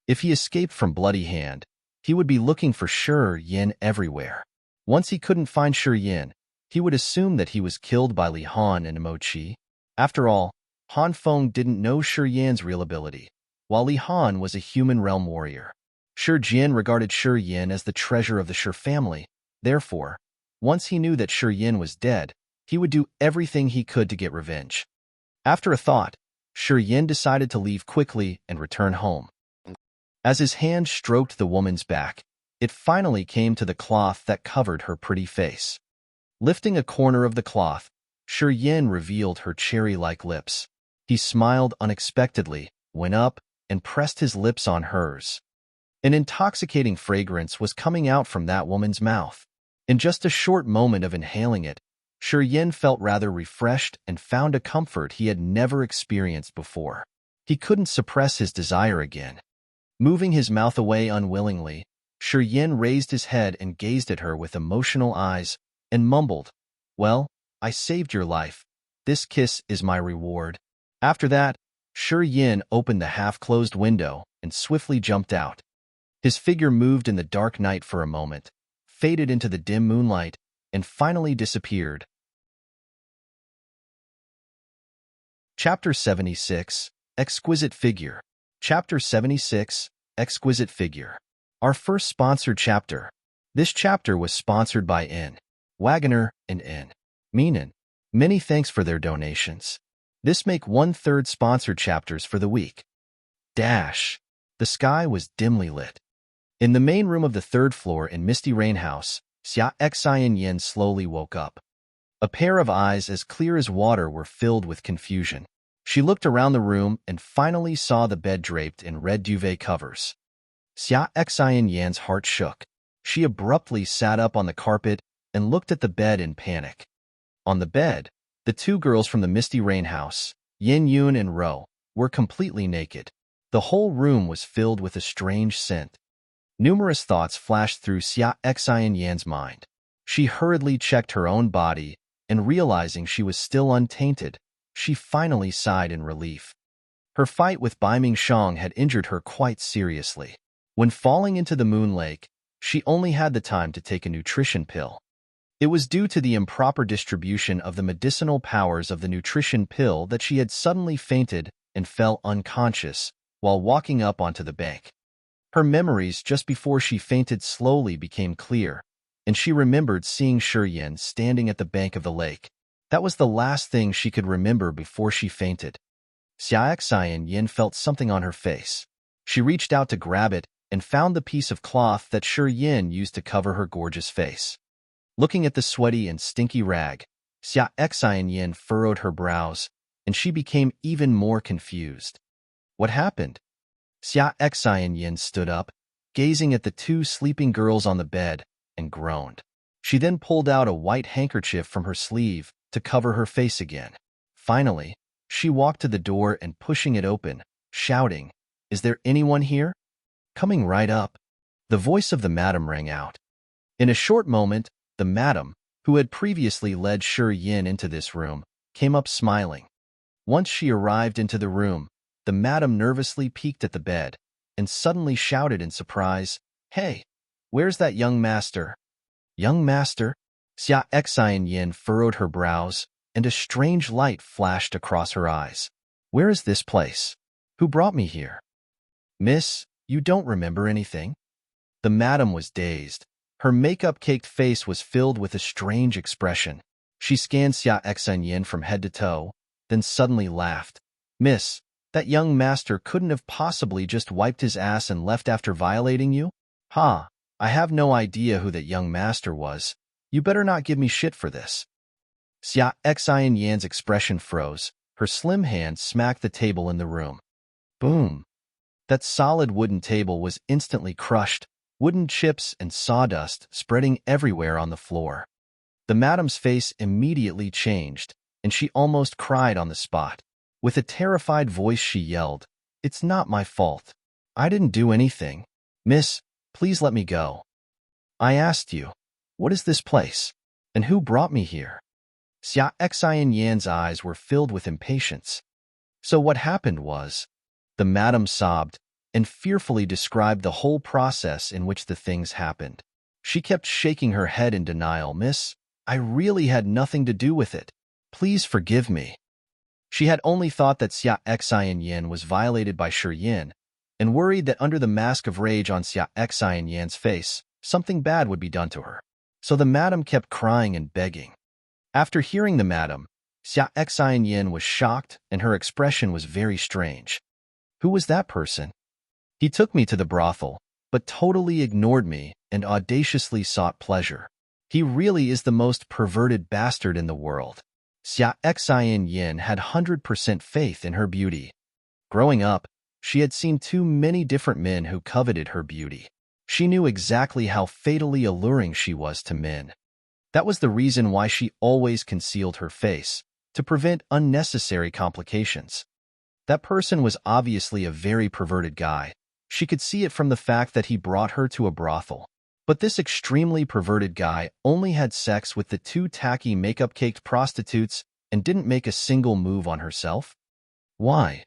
S1: If he escaped from Bloody Hand, he would be looking for Shi Yan everywhere. Once he couldn't find Shi Yan, he would assume that he was killed by Li Han and Mo Qi. After all, Han Feng didn't know Shi Yan's real ability, while Li Han was a human realm warrior. Shi Jian regarded Shi Yan as the treasure of the Shi family. Therefore, once he knew that Shi Yan was dead, he would do everything he could to get revenge. After a thought, Shi Yan decided to leave quickly and return home. As his hand stroked the woman's back, it finally came to the cloth that covered her pretty face. Lifting a corner of the cloth, Shi Yan revealed her cherry-like lips. He smiled unexpectedly, went up, and pressed his lips on hers. An intoxicating fragrance was coming out from that woman's mouth. In just a short moment of inhaling it, Shi Yan felt rather refreshed and found a comfort he had never experienced before. He couldn't suppress his desire again. Moving his mouth away unwillingly, Shi Yan raised his head and gazed at her with emotional eyes and mumbled, "Well, I saved your life. This kiss is my reward." After that, Shi Yan opened the half-closed window and swiftly jumped out. His figure moved in the dark night for a moment, faded into the dim moonlight, and finally disappeared. Chapter 76, Exquisite Figure. Chapter 76, Exquisite Figure. Our first sponsored chapter. This chapter was sponsored by N. Wagoner and N. Meenan. Many thanks for their donations. This make 1/3 sponsored chapters for the week. The sky was dimly lit. In the main room of the 3rd floor in Misty Rain House, Xia Xian slowly woke up. A pair of eyes as clear as water were filled with confusion. She looked around the room and finally saw the bed draped in red duvet covers. Xia Xian's heart shook. She abruptly sat up on the carpet and looked at the bed in panic. On the bed, the two girls from the Misty Rain House, Yin Yun and Ro, were completely naked. The whole room was filled with a strange scent. Numerous thoughts flashed through Xia Xian's mind. She hurriedly checked her own body, and realizing she was still untainted, she finally sighed in relief. Her fight with Bai Mingshang had injured her quite seriously. When falling into the moon lake, she only had the time to take a nutrition pill. It was due to the improper distribution of the medicinal powers of the nutrition pill that she had suddenly fainted and fell unconscious while walking up onto the bank. Her memories just before she fainted slowly became clear, and she remembered seeing Shi Yan standing at the bank of the lake. That was the last thing she could remember before she fainted. Xia Xian felt something on her face. She reached out to grab it and found the piece of cloth that Shi Yan used to cover her gorgeous face. Looking at the sweaty and stinky rag, Xia Xian furrowed her brows, and she became even more confused. What happened? Xia Xian stood up, gazing at the two sleeping girls on the bed, and groaned. She then pulled out a white handkerchief from her sleeve to cover her face again. Finally, she walked to the door and pushing it open, shouting, "Is there anyone here?" Coming right up, the voice of the madam rang out. In a short moment, the madam, who had previously led Shi Yin into this room, came up smiling. Once she arrived into the room, the madam nervously peeked at the bed and suddenly shouted in surprise, "Hey, where's that young master?" "Young master?" Xia Exquisite Yin furrowed her brows, and a strange light flashed across her eyes. "Where is this place? Who brought me here?" "Miss, you don't remember anything?" The madam was dazed. Her makeup-caked face was filled with a strange expression. She scanned Xia Exquisite Yin from head to toe, then suddenly laughed. "Miss, that young master couldn't have possibly just wiped his ass and left after violating you? Ha, I have no idea who that young master was. You better not give me shit for this." Xia Exquisite Yin's expression froze. Her slim hand smacked the table in the room. Boom. That solid wooden table was instantly crushed, wooden chips and sawdust spreading everywhere on the floor. The madam's face immediately changed, and she almost cried on the spot. With a terrified voice she yelled, "It's not my fault. I didn't do anything. Miss, please let me go. I asked you, what is this place? And who brought me here?" Xia Exquisite Yan's eyes were filled with impatience. "So what happened was," the madam sobbed, and fearfully described the whole process in which the things happened. She kept shaking her head in denial. "Miss, I really had nothing to do with it. Please forgive me." She had only thought that Xia Exquisite Yin was violated by Shi Yin, and worried that under the mask of rage on Xia Exquisite Yan's face, something bad would be done to her. So the madam kept crying and begging. After hearing the madam, Xia Exquisite Yin was shocked, and her expression was very strange. "Who was that person? He took me to the brothel, but totally ignored me and audaciously sought pleasure. He really is the most perverted bastard in the world." Xia Exquisite Yin had 100% faith in her beauty. Growing up, she had seen too many different men who coveted her beauty. She knew exactly how fatally alluring she was to men. That was the reason why she always concealed her face, to prevent unnecessary complications. That person was obviously a very perverted guy. She could see it from the fact that he brought her to a brothel. But this extremely perverted guy only had sex with the two tacky makeup-caked prostitutes and didn't make a single move on herself. Why?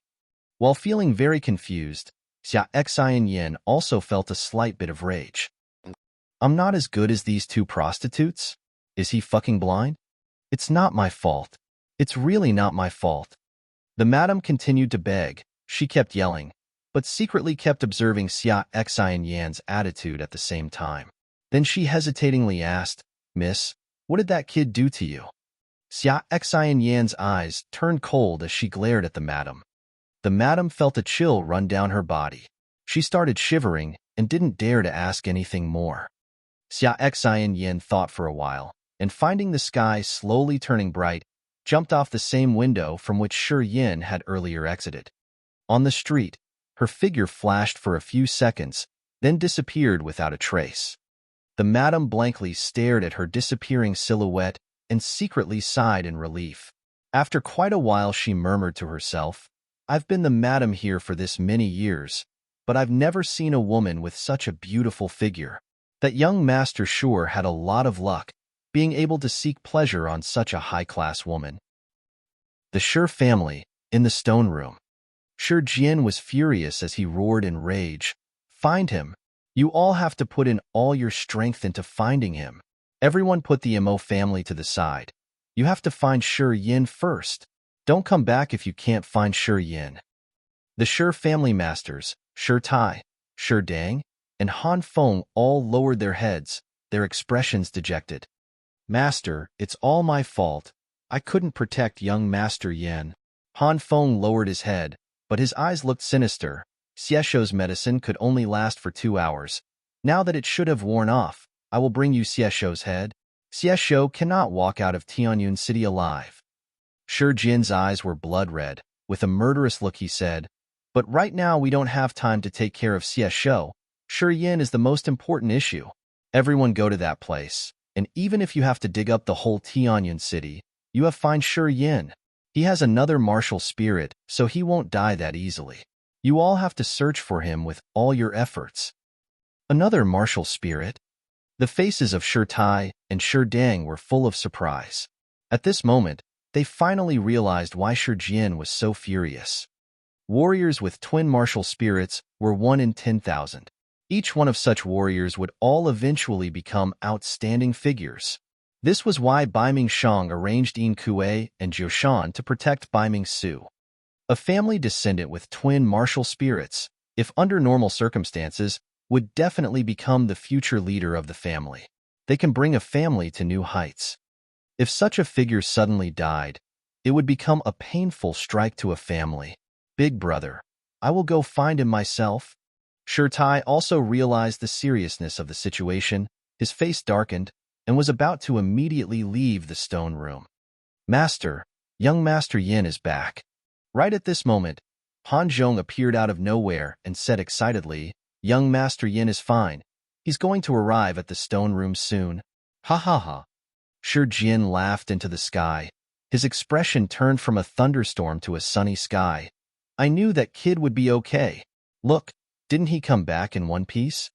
S1: While feeling very confused, Xia Exquisite Yin also felt a slight bit of rage. "I'm not as good as these two prostitutes? Is he fucking blind? It's not my fault. It's really not my fault." The madam continued to beg. She kept yelling, but secretly kept observing Xia Exquisite Yan's attitude at the same time. Then she hesitatingly asked, "Miss, what did that kid do to you?" Xia Exquisite Yan's eyes turned cold as she glared at the madam. The madam felt a chill run down her body. She started shivering and didn't dare to ask anything more. Xia Exquisite Yin thought for a while, and finding the sky slowly turning bright, jumped off the same window from which Shi Yin had earlier exited. On the street, her figure flashed for a few seconds, then disappeared without a trace. The madam blankly stared at her disappearing silhouette and secretly sighed in relief. After quite a while she murmured to herself, "I've been the madam here for this many years, but I've never seen a woman with such a beautiful figure. That young master sure had a lot of luck, being able to seek pleasure on such a high-class woman." The Shi family, in the stone room. Shi Jian was furious as he roared in rage. "Find him. You all have to put in all your strength into finding him. Everyone put the Mo family to the side. You have to find Shi Yin first. Don't come back if you can't find Shi Yin." The Shi family masters, Shi Tai, Shi Dang, and Han Feng all lowered their heads, their expressions dejected. "Master, it's all my fault. I couldn't protect young Master Yin." Han Feng lowered his head, but his eyes looked sinister. "Xieshou's medicine could only last for 2 hours. Now that it should have worn off, I will bring you Xieshou's head. Xieshou cannot walk out of Tianyun City alive." Shi Jin's eyes were blood red. With a murderous look he said, "But right now we don't have time to take care of Xieshou. Shi Yin is the most important issue. Everyone go to that place, and even if you have to dig up the whole Tianyun City, you have find Shi Yin. He has another martial spirit, so he won't die that easily. You all have to search for him with all your efforts." "Another martial spirit?" The faces of Shi Tai and Shi Dang were full of surprise. At this moment, they finally realized why Shi Jian was so furious. Warriors with twin martial spirits were 1 in 10,000. Each one of such warriors would all eventually become outstanding figures. This was why Baiming Shang arranged Yin Kuei and Jiu Shan to protect Baiming Su. A family descendant with twin martial spirits, if under normal circumstances, would definitely become the future leader of the family. They can bring a family to new heights. If such a figure suddenly died, it would become a painful strike to a family. Big brother, I will go find him myself. Shi Tai also realized the seriousness of the situation. His face darkened and was about to immediately leave the stone room. Master, young Master Yin is back. Right at this moment, Han Zhong appeared out of nowhere and said excitedly, young Master Yin is fine. He's going to arrive at the stone room soon. Ha ha ha. Shi Jian laughed into the sky. His expression turned from a thunderstorm to a sunny sky. I knew that kid would be okay. Look, didn't he come back in one piece?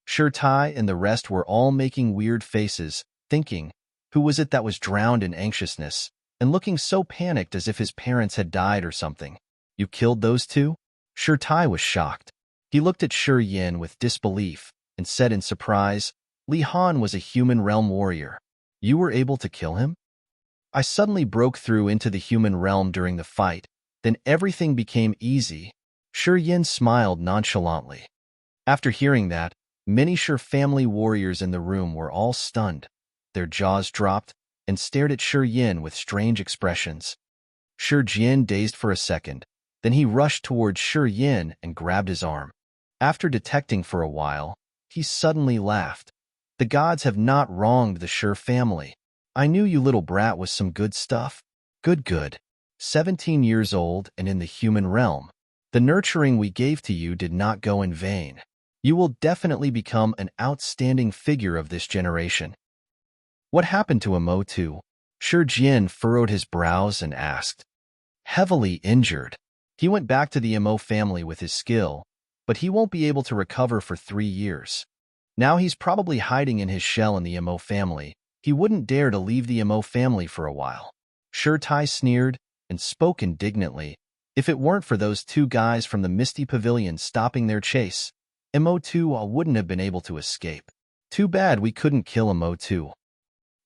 S1: Shi Tai and the rest were all making weird faces, thinking, who was it that was drowned in anxiousness, and looking so panicked as if his parents had died or something? You killed those two? Shi Tai was shocked. He looked at Shi Yin with disbelief and said in surprise, Li Han was a human realm warrior. You were able to kill him? I suddenly broke through into the human realm during the fight. Then everything became easy. Shi Yin smiled nonchalantly. After hearing that, many Shi family warriors in the room were all stunned. Their jaws dropped and stared at Shi Yin with strange expressions. Shi Jian dazed for a second. Then he rushed towards Shi Yin and grabbed his arm. After detecting for a while, he suddenly laughed. The gods have not wronged the Shi family. I knew you little brat was some good stuff. Good. 17 years old and in the human realm. The nurturing we gave to you did not go in vain. You will definitely become an outstanding figure of this generation. What happened to Mo too? Shi Jian furrowed his brows and asked. Heavily injured. He went back to the Mo family with his skill, but he won't be able to recover for 3 years. Now he's probably hiding in his shell in the Mo family. He wouldn't dare to leave the Mo family for a while. Shi Tai sneered and spoke indignantly. If it weren't for those 2 guys from the Misty Pavilion stopping their chase, Mo2 wouldn't have been able to escape. Too bad we couldn't kill Mo2.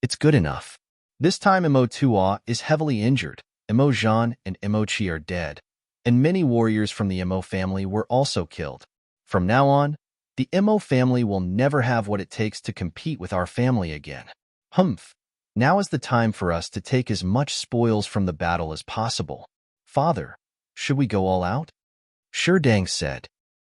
S1: It's good enough. This time Mo2 is heavily injured. Mo Zhan and Mo Qi are dead, and many warriors from the Mo family were also killed. From now on, the Mo family will never have what it takes to compete with our family again. Humph. Now is the time for us to take as much spoils from the battle as possible. Father, should we go all out? Shi Dang said.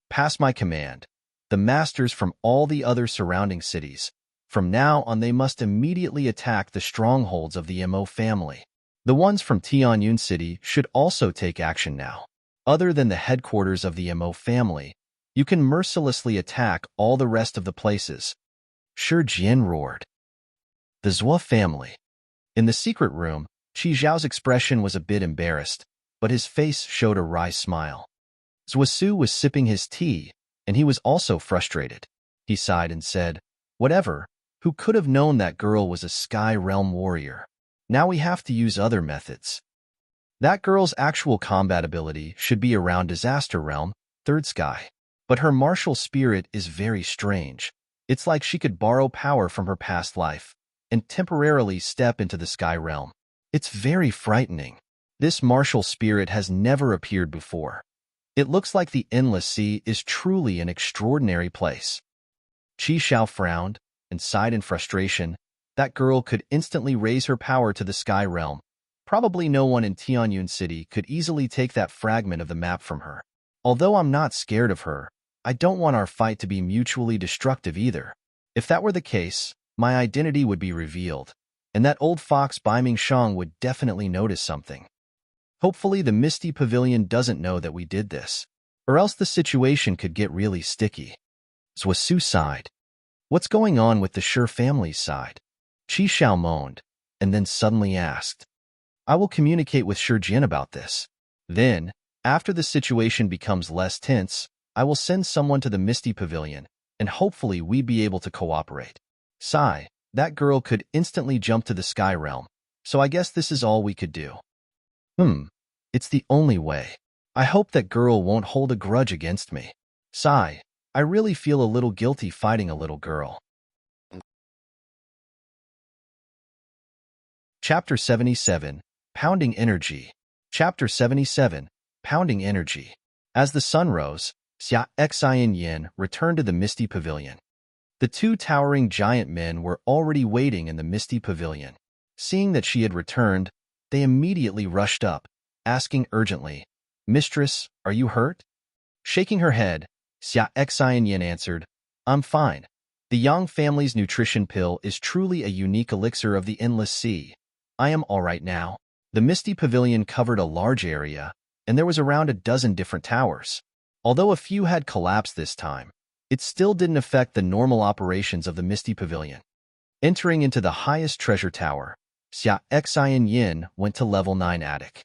S1: Pass my command. The masters from all the other surrounding cities. From now on they must immediately attack the strongholds of the Mo family. The ones from Tianyun City should also take action now. Other than the headquarters of the Mo family, you can mercilessly attack all the rest of the places. Shi Jian roared. The Zhua family. In the secret room, Qi Zhao's expression was a bit embarrassed, but his face showed a wry smile. Zhua Su was sipping his tea, and he was also frustrated. He sighed and said, Whatever, who could have known that girl was a Sky Realm warrior? Now we have to use other methods. That girl's actual combat ability should be around Disaster Realm, Third Sky. But her martial spirit is very strange. It's like she could borrow power from her past life and temporarily step into the Sky Realm. It's very frightening. This martial spirit has never appeared before. It looks like the Endless Sea is truly an extraordinary place. Qi Xiao frowned and sighed in frustration. That girl could instantly raise her power to the Sky Realm. Probably no one in Tianyun City could easily take that fragment of the map from her. Although I'm not scared of her, I don't want our fight to be mutually destructive either. If that were the case, my identity would be revealed, and that old fox Baiming Shang would definitely notice something. Hopefully the Misty Pavilion doesn't know that we did this, or else the situation could get really sticky. Zhua Su sighed. What's going on with the Shi family's side? Qi Xiao moaned, and then suddenly asked. I will communicate with Shi Jian about this. Then, after the situation becomes less tense, I will send someone to the Misty Pavilion and hopefully we be able to cooperate. Sigh, that girl could instantly jump to the sky realm, so I guess this is all we could do. It's the only way. I hope that girl won't hold a grudge against me. Sigh, I really feel a little guilty fighting a little girl. Chapter 77, Pounding Energy. Chapter 77, Pounding Energy. As the sun rose, Exquisite and Yin returned to the Misty Pavilion. The two towering giant men were already waiting in the Misty Pavilion. Seeing that she had returned, they immediately rushed up, asking urgently, "Mistress, are you hurt?" Shaking her head, Exquisite and Yin answered, "I'm fine. The Yang family's nutrition pill is truly a unique elixir of the endless sea. I am all right now." The Misty Pavilion covered a large area, and there was around a dozen different towers. Although a few had collapsed this time, it still didn't affect the normal operations of the Misty Pavilion. Entering into the highest treasure tower, Exquisite and Yin went to level 9 attic.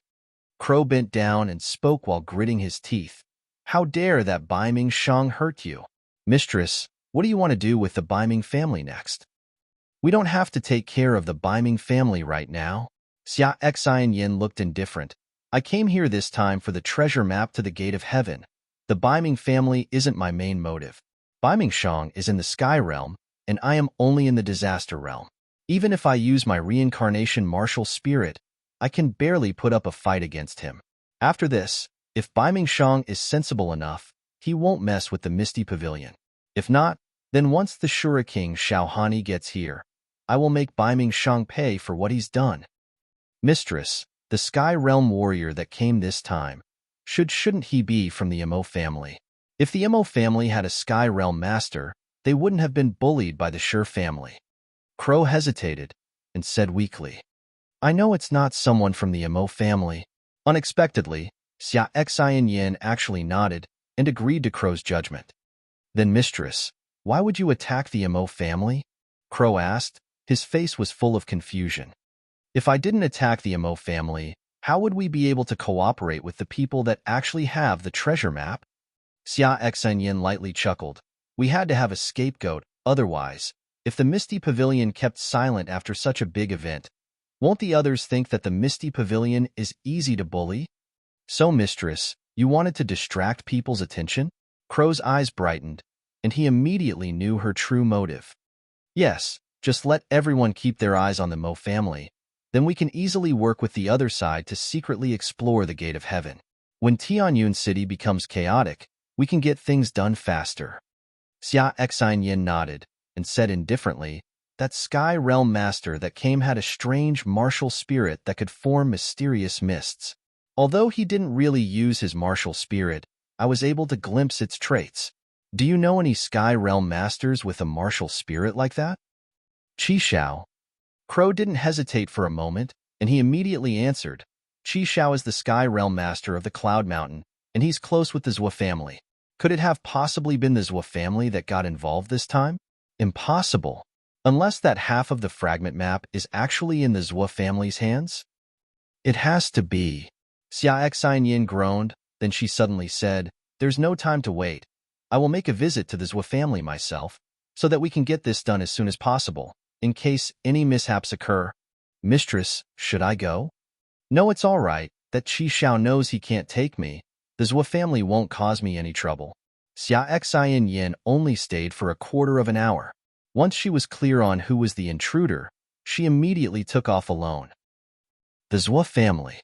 S1: Crow bent down and spoke while gritting his teeth. "How dare that Baiming Shang hurt you? Mistress, what do you want to do with the Baiming family next?" "We don't have to take care of the Baiming family right now." Exquisite and Yin looked indifferent. "I came here this time for the treasure map to the Gate of Heaven. The Baiming family isn't my main motive. Baiming Shang is in the Sky Realm, and I am only in the Disaster Realm. Even if I use my reincarnation martial spirit, I can barely put up a fight against him. After this, if Baiming Shang is sensible enough, he won't mess with the Misty Pavilion. If not, then once the Shura King Xiaohani gets here, I will make Baiming Shang pay for what he's done." "Mistress, the Sky Realm warrior that came this time, shouldn't he be from the Mo family? If the Mo family had a Sky Realm master, they wouldn't have been bullied by the Shur family." Crow hesitated and said weakly, "I know it's not someone from the Mo family." Unexpectedly, Exquisite and Yin actually nodded and agreed to Crow's judgment. "Then, mistress, why would you attack the Mo family?" Crow asked. His face was full of confusion. "If I didn't attack the Mo family, how would we be able to cooperate with the people that actually have the treasure map?" Exquisite and Yin lightly chuckled. "We had to have a scapegoat, otherwise, if the Misty Pavilion kept silent after such a big event, won't the others think that the Misty Pavilion is easy to bully?" "So, mistress, you wanted to distract people's attention?" Crow's eyes brightened, and he immediately knew her true motive. "Yes, just let everyone keep their eyes on the Mo family. Then we can easily work with the other side to secretly explore the Gate of Heaven. When Tianyun City becomes chaotic, we can get things done faster." Exquisite Yin nodded and said indifferently, "That Sky Realm master that came had a strange martial spirit that could form mysterious mists. Although he didn't really use his martial spirit, I was able to glimpse its traits. Do you know any Sky Realm masters with a martial spirit like that?" "Qi Xiao." Crow didn't hesitate for a moment, and he immediately answered, "Qi Xiao is the Sky Realm master of the Cloud Mountain, and he's close with the Zhua family. Could it have possibly been the Zhua family that got involved this time?" "Impossible. Unless that half of the fragment map is actually in the Zhua family's hands?" "It has to be." Exquisite Yin groaned, then she suddenly said, "There's no time to wait. I will make a visit to the Zhua family myself, so that we can get this done as soon as possible, in case any mishaps occur." "Mistress, should I go?" "No, it's all right. That Qi Xiao knows he can't take me. The Zhua family won't cause me any trouble." Exquisite Yin only stayed for a quarter of an hour. Once she was clear on who was the intruder, she immediately took off alone. The Zhua family.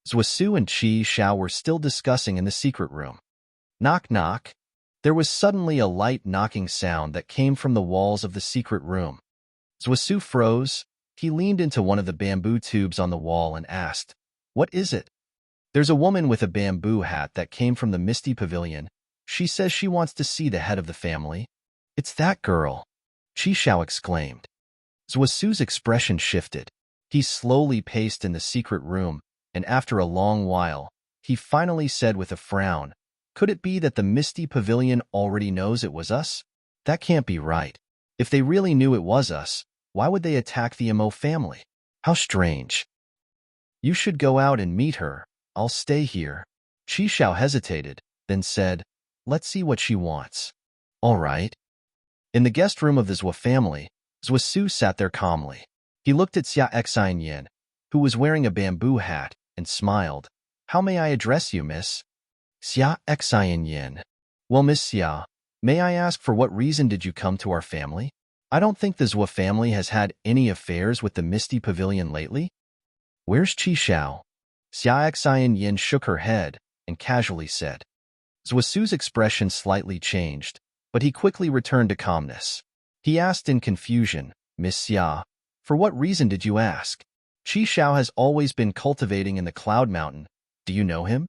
S1: Zhua Su and Qi Xiao were still discussing in the secret room. Knock, knock. There was suddenly a light knocking sound that came from the walls of the secret room. Zhua Su froze. He leaned into one of the bamboo tubes on the wall and asked, "What is it?" "There's a woman with a bamboo hat that came from the Misty Pavilion. She says she wants to see the head of the family." "It's that girl," Qi Xiao exclaimed. Zhua Su's expression shifted. He slowly paced in the secret room, and after a long while, he finally said with a frown, "Could it be that the Misty Pavilion already knows it was us? That can't be right. If they really knew it was us, why would they attack the Mo family? How strange." "You should go out and meet her. I'll stay here." Qi Xiao hesitated, then said, "Let's see what she wants." "All right." In the guest room of the Zhua family, Zhuasu sat there calmly. He looked at Xia Exine, who was wearing a bamboo hat, and smiled. "How may I address you, miss?" "Xia Exine." "Well, Miss Xia, may I ask for what reason did you come to our family? I don't think the Zhua family has had any affairs with the Misty Pavilion lately." "Where's Qi Xiao?" Xia Exine shook her head and casually said. Zhuasu's expression slightly changed, but he quickly returned to calmness. He asked in confusion, "Miss Xia, for what reason did you ask? Qi Xiao has always been cultivating in the Cloud Mountain. Do you know him?"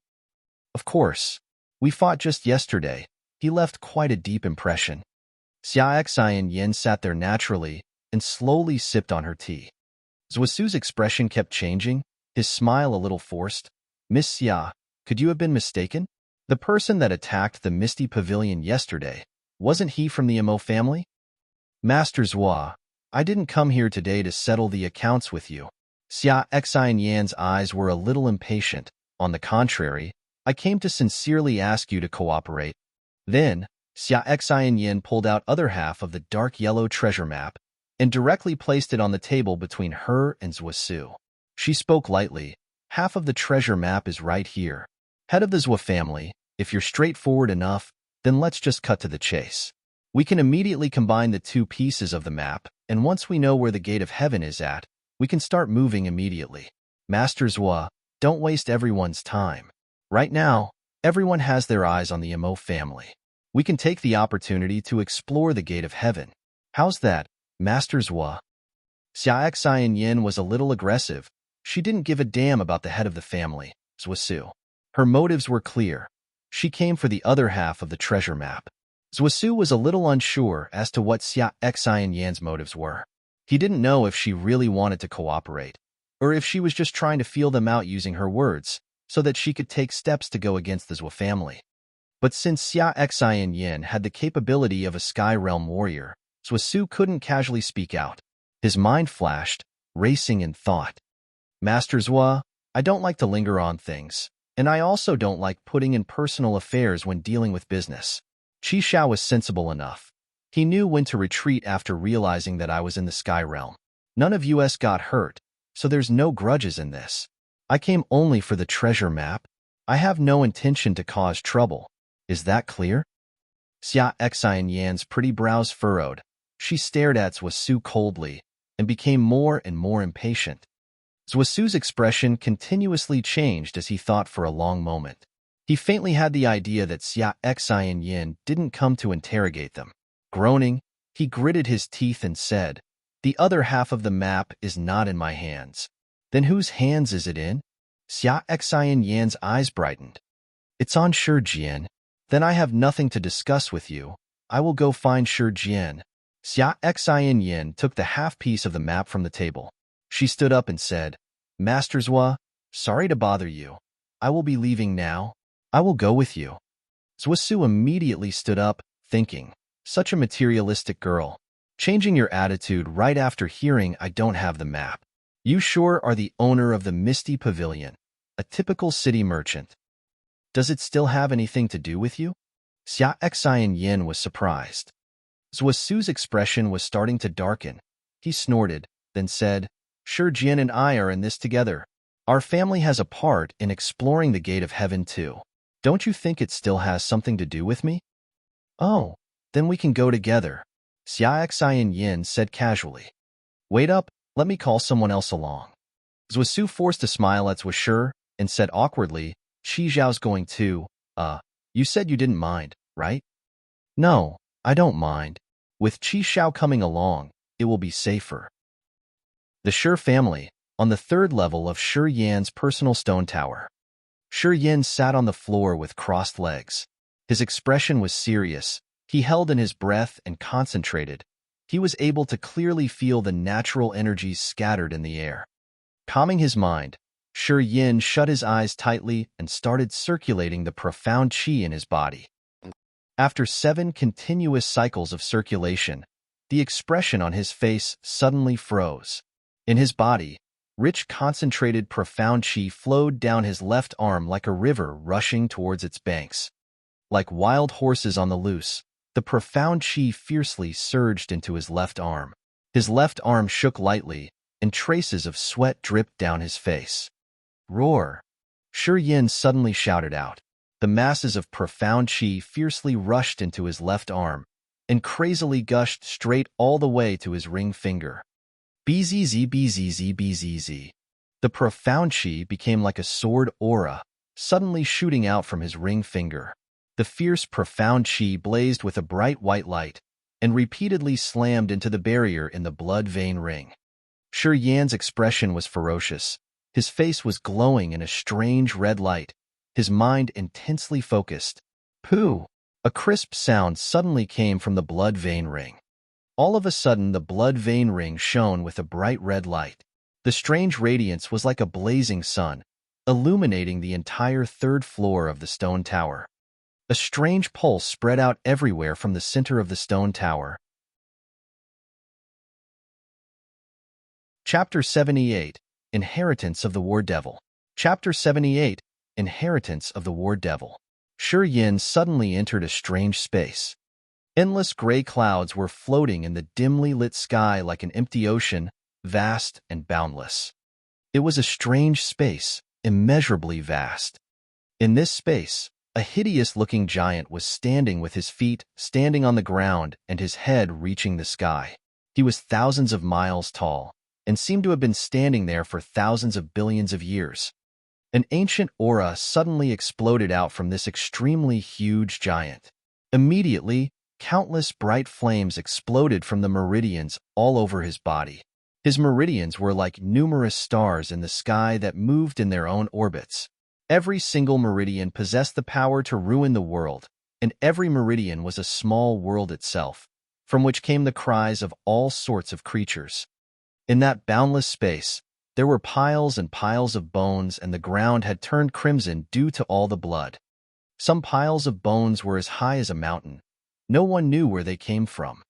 S1: "Of course. We fought just yesterday. He left quite a deep impression." Xia Exine sat there naturally and slowly sipped on her tea. Zhuasu's expression kept changing, his smile a little forced. "Miss Xia, could you have been mistaken? The person that attacked the Misty Pavilion yesterday, wasn't he from the Mo family?" "Master Zhua, I didn't come here today to settle the accounts with you." Xia Exine eyes were a little impatient. "On the contrary, I came to sincerely ask you to cooperate." Then, Xia Exine pulled out other half of the dark yellow treasure map and directly placed it on the table between her and Zhuasu. She spoke lightly. "Half of the treasure map is right here. Head of the Zhua family, if you're straightforward enough, then let's just cut to the chase. We can immediately combine the two pieces of the map, and once we know where the gate of heaven is at, we can start moving immediately. Master Zhua, don't waste everyone's time. Right now, everyone has their eyes on the Mo family. We can take the opportunity to explore the gate of heaven. How's that, Master Zhua?" Xia Exine was a little aggressive. She didn't give a damn about the head of the family, Zhuasu. Her motives were clear. She came for the other half of the treasure map. Zhuasu was a little unsure as to what Xia Exine's motives were. He didn't know if she really wanted to cooperate, or if she was just trying to feel them out using her words, so that she could take steps to go against the Zhua family. But since Xia Exine had the capability of a Sky Realm warrior, Zhuasu couldn't casually speak out. His mind flashed, racing in thought. "Master Zhua, I don't like to linger on things, and I also don't like putting in personal affairs when dealing with business." Qi Xiao was sensible enough. He knew when to retreat after realizing that I was in the Sky Realm. None of us got hurt, so there's no grudges in this. I came only for the treasure map. I have no intention to cause trouble. Is that clear? Xia Exine's pretty brows furrowed. She stared at Zhuasu coldly and became more and more impatient. Zhuasu's expression continuously changed as he thought for a long moment. He faintly had the idea that Xia Exine didn't come to interrogate them. Groaning, he gritted his teeth and said, "The other half of the map is not in my hands." "Then whose hands is it in?" Xia Exine's eyes brightened. "It's on Shi Jian." "Then I have nothing to discuss with you. I will go find Shi Jian." Xia Exine took the half-piece of the map from the table. She stood up and said, "Master Zhua, sorry to bother you. I will be leaving now. I will go with you." Zhuasu immediately stood up, thinking, such a materialistic girl. Changing your attitude right after hearing I don't have the map. You sure are the owner of the Misty Pavilion, a typical city merchant. Does it still have anything to do with you? Xia Exine was surprised. Zhuasu's expression was starting to darken. He snorted, then said, "Shi Jian and I are in this together. Our family has a part in exploring the gate of heaven too. Don't you think it still has something to do with me?" "Oh, then we can go together," Xia Exine said casually. "Wait up, let me call someone else along." Zhuasu forced a smile at Zhuashi and said awkwardly, "Qi Zhao's going too. You said you didn't mind, right?" "No, I don't mind. With Qi Xiao coming along, it will be safer." The Shi family, on the third level of Shi Yan's personal stone tower. Shi Yan sat on the floor with crossed legs. His expression was serious. He held in his breath and concentrated. He was able to clearly feel the natural energies scattered in the air. Calming his mind, Shi Yan shut his eyes tightly and started circulating the profound qi in his body. After 7 continuous cycles of circulation, the expression on his face suddenly froze. In his body, rich concentrated profound qi flowed down his left arm like a river rushing towards its banks. Like wild horses on the loose, The profound qi fiercely surged into his left arm. His left arm shook lightly, and traces of sweat dripped down his face. Roar! Shi Yin suddenly shouted out. The masses of profound qi fiercely rushed into his left arm, and crazily gushed straight all the way to his ring finger. Bzz bzz bzz. The profound qi became like a sword aura, suddenly shooting out from his ring finger. The fierce profound qi blazed with a bright white light, and repeatedly slammed into the barrier in the blood vein ring. Shi Yan's expression was ferocious. His face was glowing in a strange red light, his mind intensely focused. Pooh! A crisp sound suddenly came from the blood vein ring. All of a sudden, the blood vein ring shone with a bright red light. The strange radiance was like a blazing sun, illuminating the entire third floor of the stone tower. A strange pulse spread out everywhere from the center of the stone tower. Chapter 78, Inheritance of the War Devil. Chapter 78, Inheritance of the War Devil. Shi Yin suddenly entered a strange space. Endless gray clouds were floating in the dimly lit sky like an empty ocean, vast and boundless. It was a strange space, immeasurably vast. In this space, a hideous-looking giant was standing with his feet standing on the ground and his head reaching the sky. He was thousands of miles tall, and seemed to have been standing there for thousands of billions of years. An ancient aura suddenly exploded out from this extremely huge giant. Immediately, countless bright flames exploded from the meridians all over his body. His meridians were like numerous stars in the sky that moved in their own orbits. Every single meridian possessed the power to ruin the world, and every meridian was a small world itself, from which came the cries of all sorts of creatures. In that boundless space, there were piles and piles of bones, and the ground had turned crimson due to all the blood. Some piles of bones were as high as a mountain. No one knew where they came from.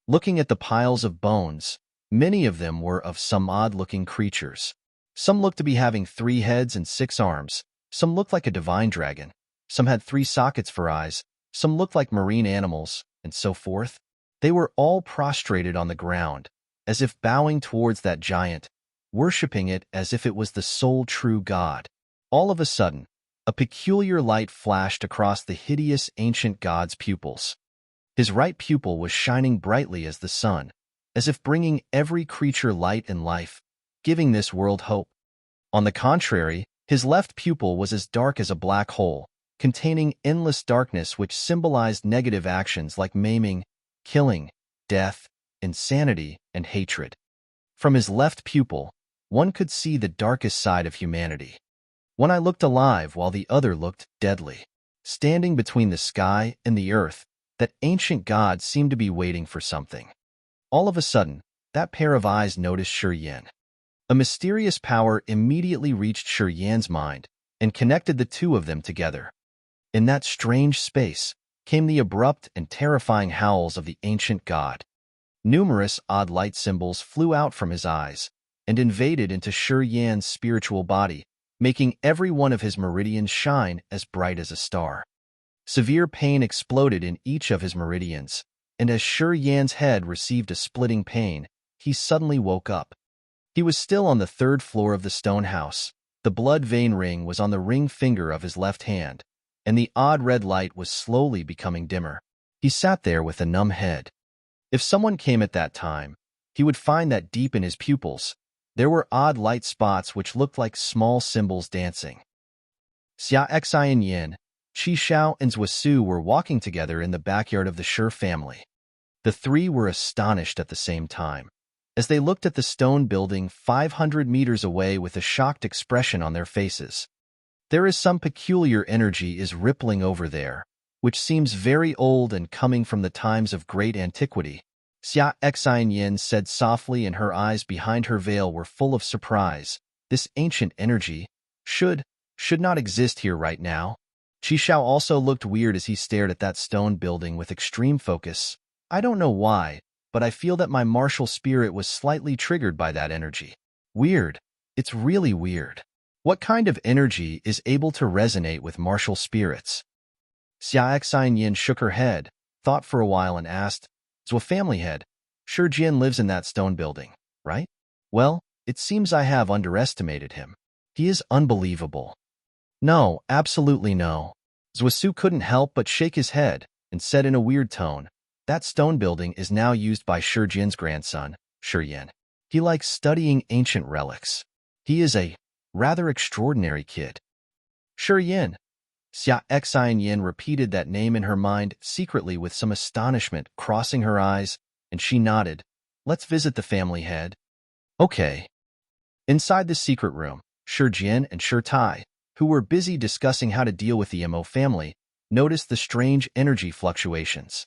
S1: Looking at the piles of bones, many of them were of some odd-looking creatures. Some looked to be having 3 heads and 6 arms. Some looked like a divine dragon. Some had 3 sockets for eyes. Some looked like marine animals, and so forth. They were all prostrated on the ground, as if bowing towards that giant, worshipping it as if it was the sole true God. All of a sudden, a peculiar light flashed across the hideous ancient god's pupils. His right pupil was shining brightly as the sun, as if bringing every creature light and life, giving this world hope. On the contrary, his left pupil was as dark as a black hole, containing endless darkness which symbolized negative actions like maiming, killing, death, insanity, and hatred. From his left pupil, one could see the darkest side of humanity. One eye looked alive while the other looked deadly. Standing between the sky and the earth, that ancient god seemed to be waiting for something. All of a sudden, that pair of eyes noticed Shi Yin. A mysterious power immediately reached Shi Yan's mind and connected the two of them together. In that strange space came the abrupt and terrifying howls of the ancient god. Numerous odd light symbols flew out from his eyes and invaded into Shi Yan's spiritual body, making every one of his meridians shine as bright as a star. Severe pain exploded in each of his meridians, and as Shi Yan's head received a splitting pain, he suddenly woke up. He was still on the 3rd floor of the stone house. The blood vein ring was on the ring finger of his left hand, and the odd red light was slowly becoming dimmer. He sat there with a numb head. If someone came at that time, he would find that deep in his pupils, there were odd light spots which looked like small symbols dancing. Xia Xian Yin, Qi Xiao, and Zhuo Su were walking together in the backyard of the Shi family. The 3 were astonished at the same time, as they looked at the stone building 500 meters away with a shocked expression on their faces. There is some peculiar energy is rippling over there, which seems very old and coming from the times of great antiquity, Xia Xian Yin said softly, and her eyes behind her veil were full of surprise. This ancient energy should not exist here right now. Qi Xiao also looked weird as he stared at that stone building with extreme focus. I don't know why, but I feel that my martial spirit was slightly triggered by that energy. Weird. It's really weird. What kind of energy is able to resonate with martial spirits? Xia Xian Yin shook her head, thought for a while and asked, "So a family head, sure Jian lives in that stone building, right?" "Well, it seems I have underestimated him. He is unbelievable." "No, absolutely no." Zhuasu couldn't help but shake his head and said in a weird tone, "That stone building is now used by Shi Jian's grandson, Shi Yan. He likes studying ancient relics. He is a rather extraordinary kid." "Shi Yan." Xia Xian repeated that name in her mind secretly with some astonishment crossing her eyes, and she nodded. "Let's visit the family head." "Okay." Inside the secret room, Shi Jian and Shi Tai, who were busy discussing how to deal with the Mo family, noticed the strange energy fluctuations.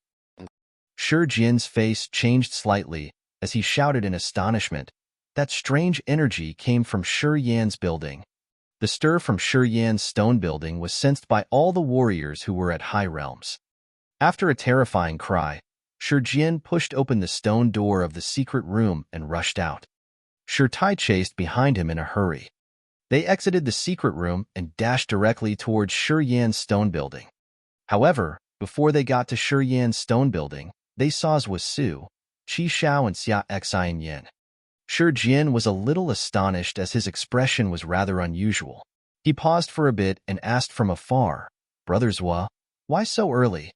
S1: Shi Jian's face changed slightly as he shouted in astonishment. That strange energy came from Shi Yan's building. The stir from Shi Yan's stone building was sensed by all the warriors who were at high realms. After a terrifying cry, Shi Jian pushed open the stone door of the secret room and rushed out. Shi Tai chased behind him in a hurry. They exited the secret room and dashed directly towards Shi Yan's stone building. However, before they got to Shi Yan's stone building, they saw Zhuasu, Qi Xiao, and Xia Xian. Shi Jian was a little astonished as his expression was rather unusual. He paused for a bit and asked from afar, "Brother Zhua, why so early?"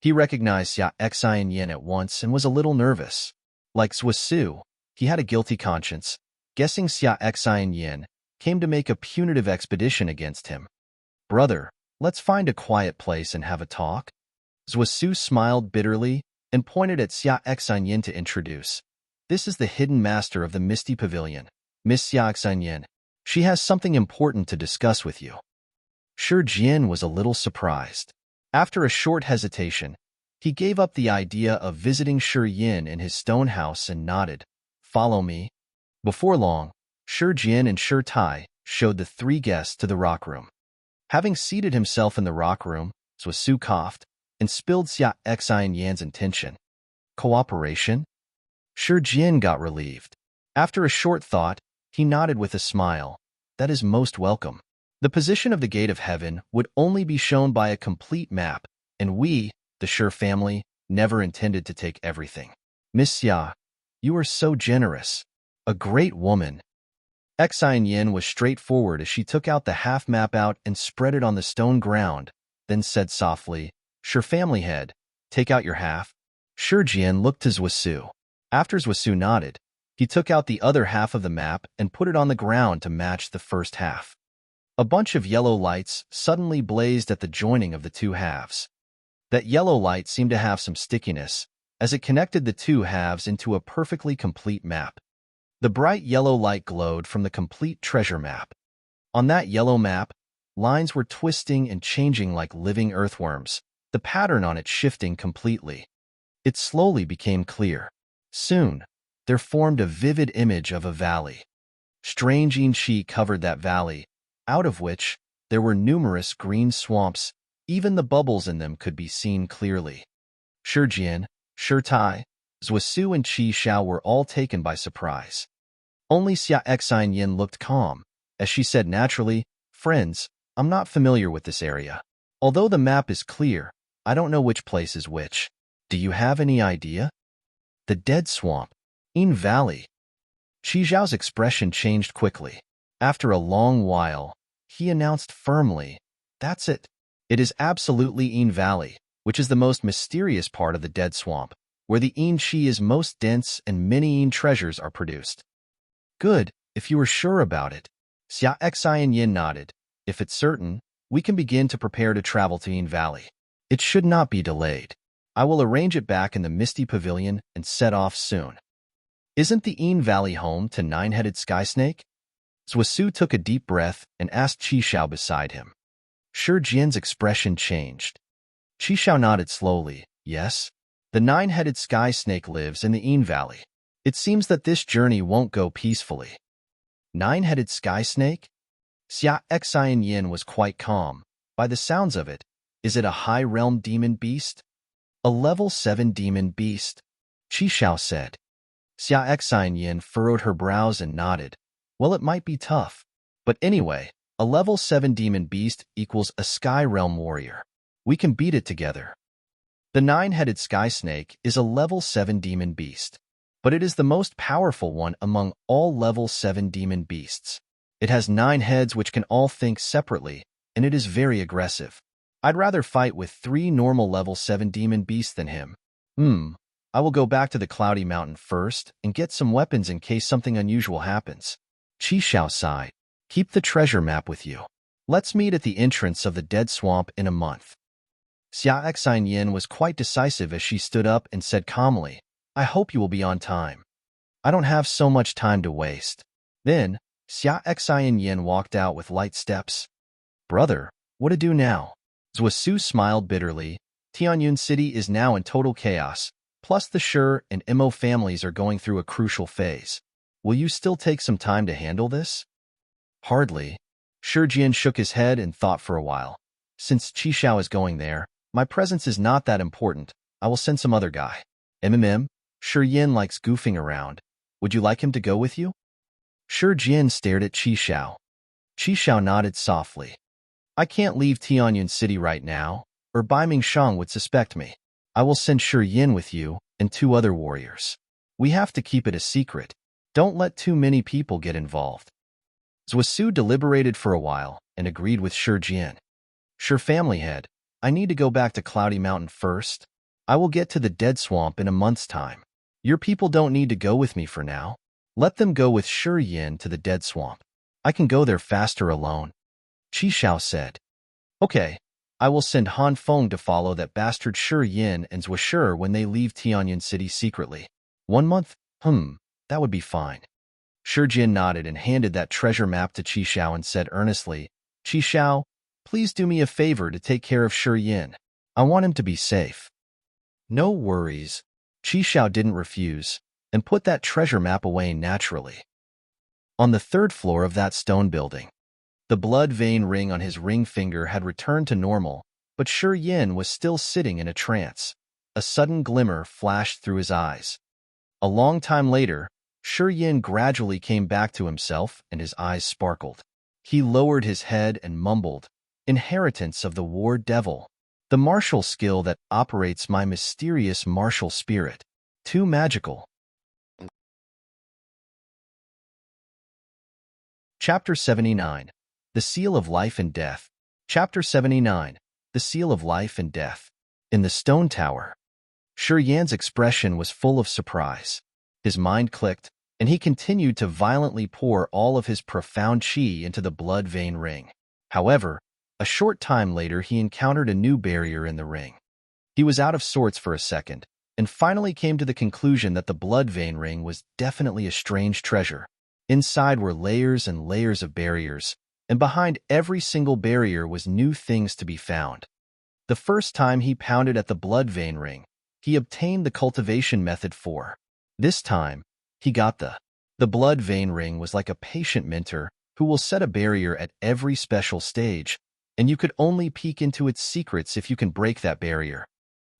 S1: He recognized Xia Xian at once and was a little nervous. Like Zhuasu, he had a guilty conscience, guessing Xia Xian came to make a punitive expedition against him. "Brother, let's find a quiet place and have a talk." Zhuasu smiled bitterly and pointed at Xia Xian to introduce. "This is the hidden master of the Misty Pavilion, Miss Xia Xian. She has something important to discuss with you." Shi Jian was a little surprised. After a short hesitation, he gave up the idea of visiting Shi Yin in his stone house and nodded. "Follow me." Before long, Shi Jian and Shi Tai showed the three guests to the rock room. Having seated himself in the rock room, Zhuasu coughed and spilled Xia Xian's intention. "Cooperation?" Shi Jian got relieved. After a short thought, he nodded with a smile. "That is most welcome. The position of the Gate of Heaven would only be shown by a complete map, and we, the Shi family, never intended to take everything." "Miss Xia, you are so generous. A great woman." Xian was straightforward as she took out the half map out and spread it on the stone ground, then said softly, "Shi family head, take out your half." Shi Jian looked to Zhuasu. After Zhuasu nodded, he took out the other half of the map and put it on the ground to match the first half. A bunch of yellow lights suddenly blazed at the joining of the two halves. That yellow light seemed to have some stickiness, as it connected the two halves into a perfectly complete map. The bright yellow light glowed from the complete treasure map. On that yellow map, lines were twisting and changing like living earthworms, the pattern on it shifting completely. It slowly became clear. Soon, there formed a vivid image of a valley. Strange yin qi covered that valley, out of which there were numerous green swamps. Even the bubbles in them could be seen clearly. Shi Jian, Shi Tai, Zhuasu, and Qi Xiao were all taken by surprise. Only Xia Xian looked calm, as she said naturally, "Friends, I'm not familiar with this area. Although the map is clear, I don't know which place is which. Do you have any idea?" "The Dead Swamp, Yin Valley." Qi Xiao's expression changed quickly. After a long while, he announced firmly, "That's it. It is absolutely Yin Valley, which is the most mysterious part of the Dead Swamp, where the Yin Qi is most dense and many Yin treasures are produced." "Good, if you are sure about it." Xia Xian nodded. "If it's certain, we can begin to prepare to travel to Yin Valley. It should not be delayed. I will arrange it back in the Misty Pavilion and set off soon." "Isn't the Yin Valley home to Nine-Headed Sky Snake?" Zhuasu took a deep breath and asked Qi Xiao beside him. Shi Jian's expression changed. Qi Xiao nodded slowly. "Yes, the Nine-Headed Sky Snake lives in the Yin Valley. It seems that this journey won't go peacefully." "Nine-Headed Sky Snake?" Xia Xian was quite calm. "By the sounds of it, is it a high-realm demon beast?" "A level 7 demon beast," Qi Xiao said. Xia Xian furrowed her brows and nodded. "Well, it might be tough. But anyway, a level 7 demon beast equals a sky realm warrior. We can beat it together." The nine-headed sky snake is a level 7 demon beast, but it is the most powerful one among all level 7 demon beasts. It has 9 heads which can all think separately, and it is very aggressive. I'd rather fight with 3 normal level 7 demon beasts than him. I will go back to the Cloudy Mountain first and get some weapons in case something unusual happens. Qi Xiao sighed. Keep the treasure map with you. Let's meet at the entrance of the Dead Swamp in a month. Xia Exquisite was quite decisive as she stood up and said calmly, I hope you will be on time. I don't have so much time to waste. Then, Xia Exquisite walked out with light steps. Brother, what to do now? Zhuasu smiled bitterly. Tianyun City is now in total chaos, plus the Shi and Mo families are going through a crucial phase. Will you still take some time to handle this? Hardly. Shi shook his head and thought for a while. Since Qi Xiao is going there, my presence is not that important. I will send some other guy. Shi likes goofing around. Would you like him to go with you? Shi stared at Qi Xiao. Qi Xiao nodded softly. I can't leave Tianyun City right now, or Bai Mingshang would suspect me. I will send Shi with you and 2 other warriors. We have to keep it a secret. Don't let too many people get involved. Zhuasu deliberated for a while and agreed with Shi. Shi family head, I need to go back to Cloudy Mountain first. I will get to the Dead Swamp in a month's time. Your people don't need to go with me for now. Let them go with Shi to the Dead Swamp. I can go there faster alone. Qi Xiao said. Okay, I will send Han Feng to follow that bastard Shi and Zhuashi when they leave Tianyun City secretly. 1 month? That would be fine. Shi nodded and handed that treasure map to Qi Xiao and said earnestly, Qi Xiao, please do me a favor to take care of Shi. I want him to be safe. No worries. Qi Xiao didn't refuse, and put that treasure map away naturally. On the 3rd floor of that stone building, the blood vein ring on his ring finger had returned to normal, but Shi was still sitting in a trance. A sudden glimmer flashed through his eyes. A long time later, Shi gradually came back to himself and his eyes sparkled. He lowered his head and mumbled, Inheritance of the War Devil. The martial skill that operates my mysterious martial spirit. Too magical. Chapter 79. The Seal of Life and Death. Chapter 79. The Seal of Life and Death. In the stone tower. Shi expression was full of surprise. His mind clicked, and he continued to violently pour all of his profound qi into the blood vein ring. However, a short time later he encountered a new barrier in the ring. He was out of sorts for a second, and finally came to the conclusion that the blood vein ring was definitely a strange treasure. Inside were layers and layers of barriers, and behind every single barrier was new things to be found. The first time he pounded at the blood vein ring, he obtained the cultivation method for. This time, he got the blood vein ring was like a patient mentor who will set a barrier at every special stage, and you could only peek into its secrets if you can break that barrier.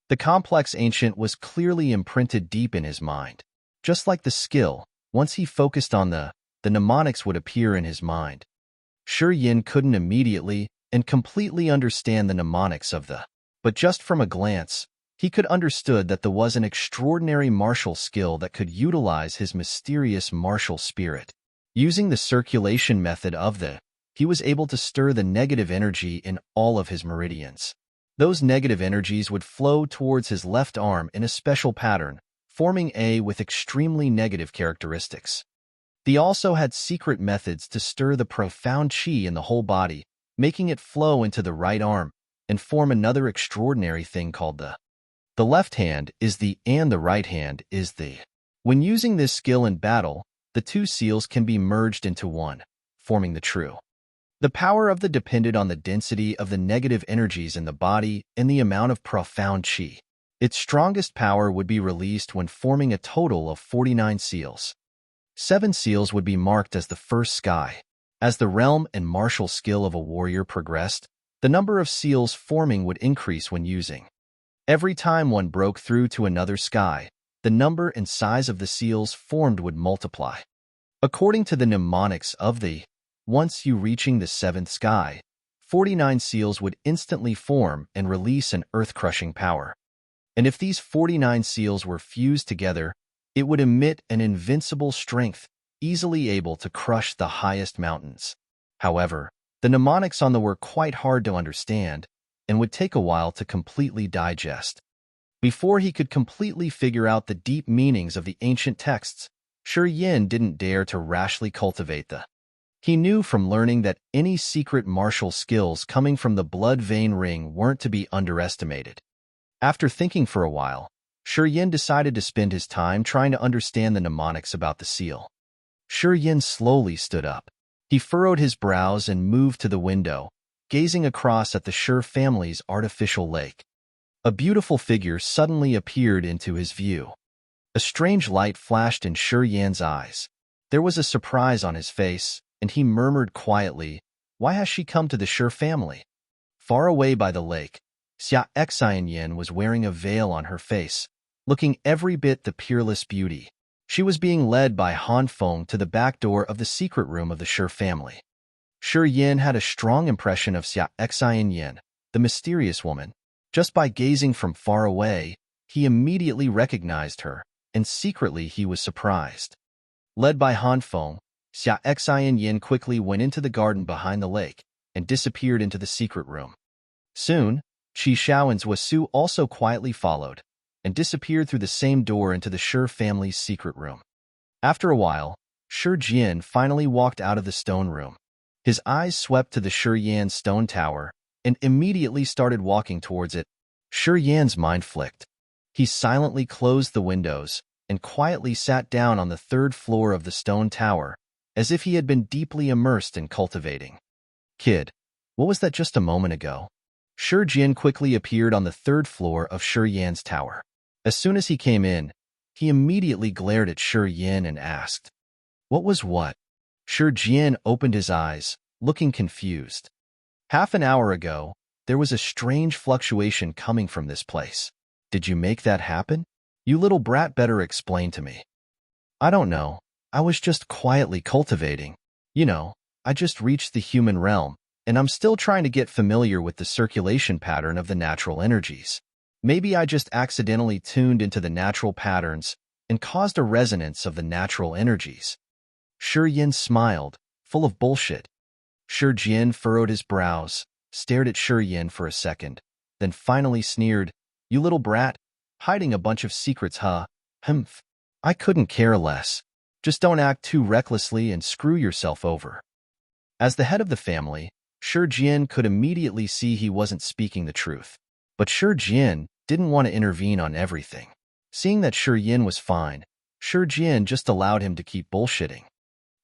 S1: The complex ancient was clearly imprinted deep in his mind. Just like the skill, once he focused on the mnemonics would appear in his mind. Shi couldn't immediately and completely understand the mnemonics of but just from a glance, he could understood that there was an extraordinary martial skill that could utilize his mysterious martial spirit. Using the circulation method of he was able to stir the negative energy in all of his meridians. Those negative energies would flow towards his left arm in a special pattern, forming a with extremely negative characteristics. He also had secret methods to stir the profound qi in the whole body, making it flow into the right arm, and form another extraordinary thing called the left hand is and the right hand is When using this skill in battle, the 2 seals can be merged into one, forming the true. The power of depended on the density of the negative energies in the body and the amount of profound qi. Its strongest power would be released when forming a total of 49 seals. 7 seals would be marked as the first sky. As the realm and martial skill of a warrior progressed, the number of seals forming would increase when using. Every time one broke through to another sky, the number and size of the seals formed would multiply. According to the mnemonics of once you reaching the 7th sky, 49 seals would instantly form and release an earth-crushing power. and if these 49 seals were fused together, it would emit an invincible strength, easily able to crush the highest mountains. However, the mnemonics on them were quite hard to understand and would take a while to completely digest. Before he could completely figure out the deep meanings of the ancient texts, Shi Yin didn't dare to rashly cultivate them. He knew from learning that any secret martial skills coming from the blood vein ring weren't to be underestimated. After thinking for a while, Shi Yin decided to spend his time trying to understand the mnemonics about the seal. Shi Yin slowly stood up. He furrowed his brows and moved to the window, gazing across at the Shi family's artificial lake. A beautiful figure suddenly appeared into his view. A strange light flashed in Shi Yan's eyes. There was a surprise on his face, and he murmured quietly, "Why has she come to the Shi family?" Far away by the lake, Exquisite Yin was wearing a veil on her face, looking every bit the peerless beauty. She was being led by Han Feng to the back door of the secret room of the Shi family. Shi Yin had a strong impression of Exquisite Yin, the mysterious woman. Just by gazing from far away, he immediately recognized her, and secretly he was surprised. Led by Han Feng, Exquisite Yin quickly went into the garden behind the lake and disappeared into the secret room. Soon, Qi Xiao and Zhuo Su also quietly followed and disappeared through the same door into the Shi family's secret room. After a while, Shi Jian finally walked out of the stone room. His eyes swept to the Shi Yan stone tower and immediately started walking towards it. Shi Yan's mind flicked. He silently closed the windows and quietly sat down on the third floor of the stone tower, as if he had been deeply immersed in cultivating. "Kid, what was that just a moment ago?" Shi Jian quickly appeared on the third floor of Shi Yan's tower. As soon as he came in, he immediately glared at Shi Yan and asked, "What was what?" Shi Jian opened his eyes, looking confused. "Half an hour ago, there was a strange fluctuation coming from this place. Did you make that happen? You little brat better explain to me." "I don't know. I was just quietly cultivating. I just reached the human realm, and I'm still trying to get familiar with the circulation pattern of the natural energies. Maybe I just accidentally tuned into the natural patterns and caused a resonance of the natural energies." Shi Yin smiled, full of bullshit. Shi Jian furrowed his brows, stared at Shi Yin for a second, then finally sneered, "You little brat, hiding a bunch of secrets, huh? Humph. I couldn't care less. Just don't act too recklessly and screw yourself over." As the head of the family, Shi Jian could immediately see he wasn't speaking the truth. But Shi Jian didn't want to intervene on everything. Seeing that Shi Yin was fine, Shi Jian just allowed him to keep bullshitting.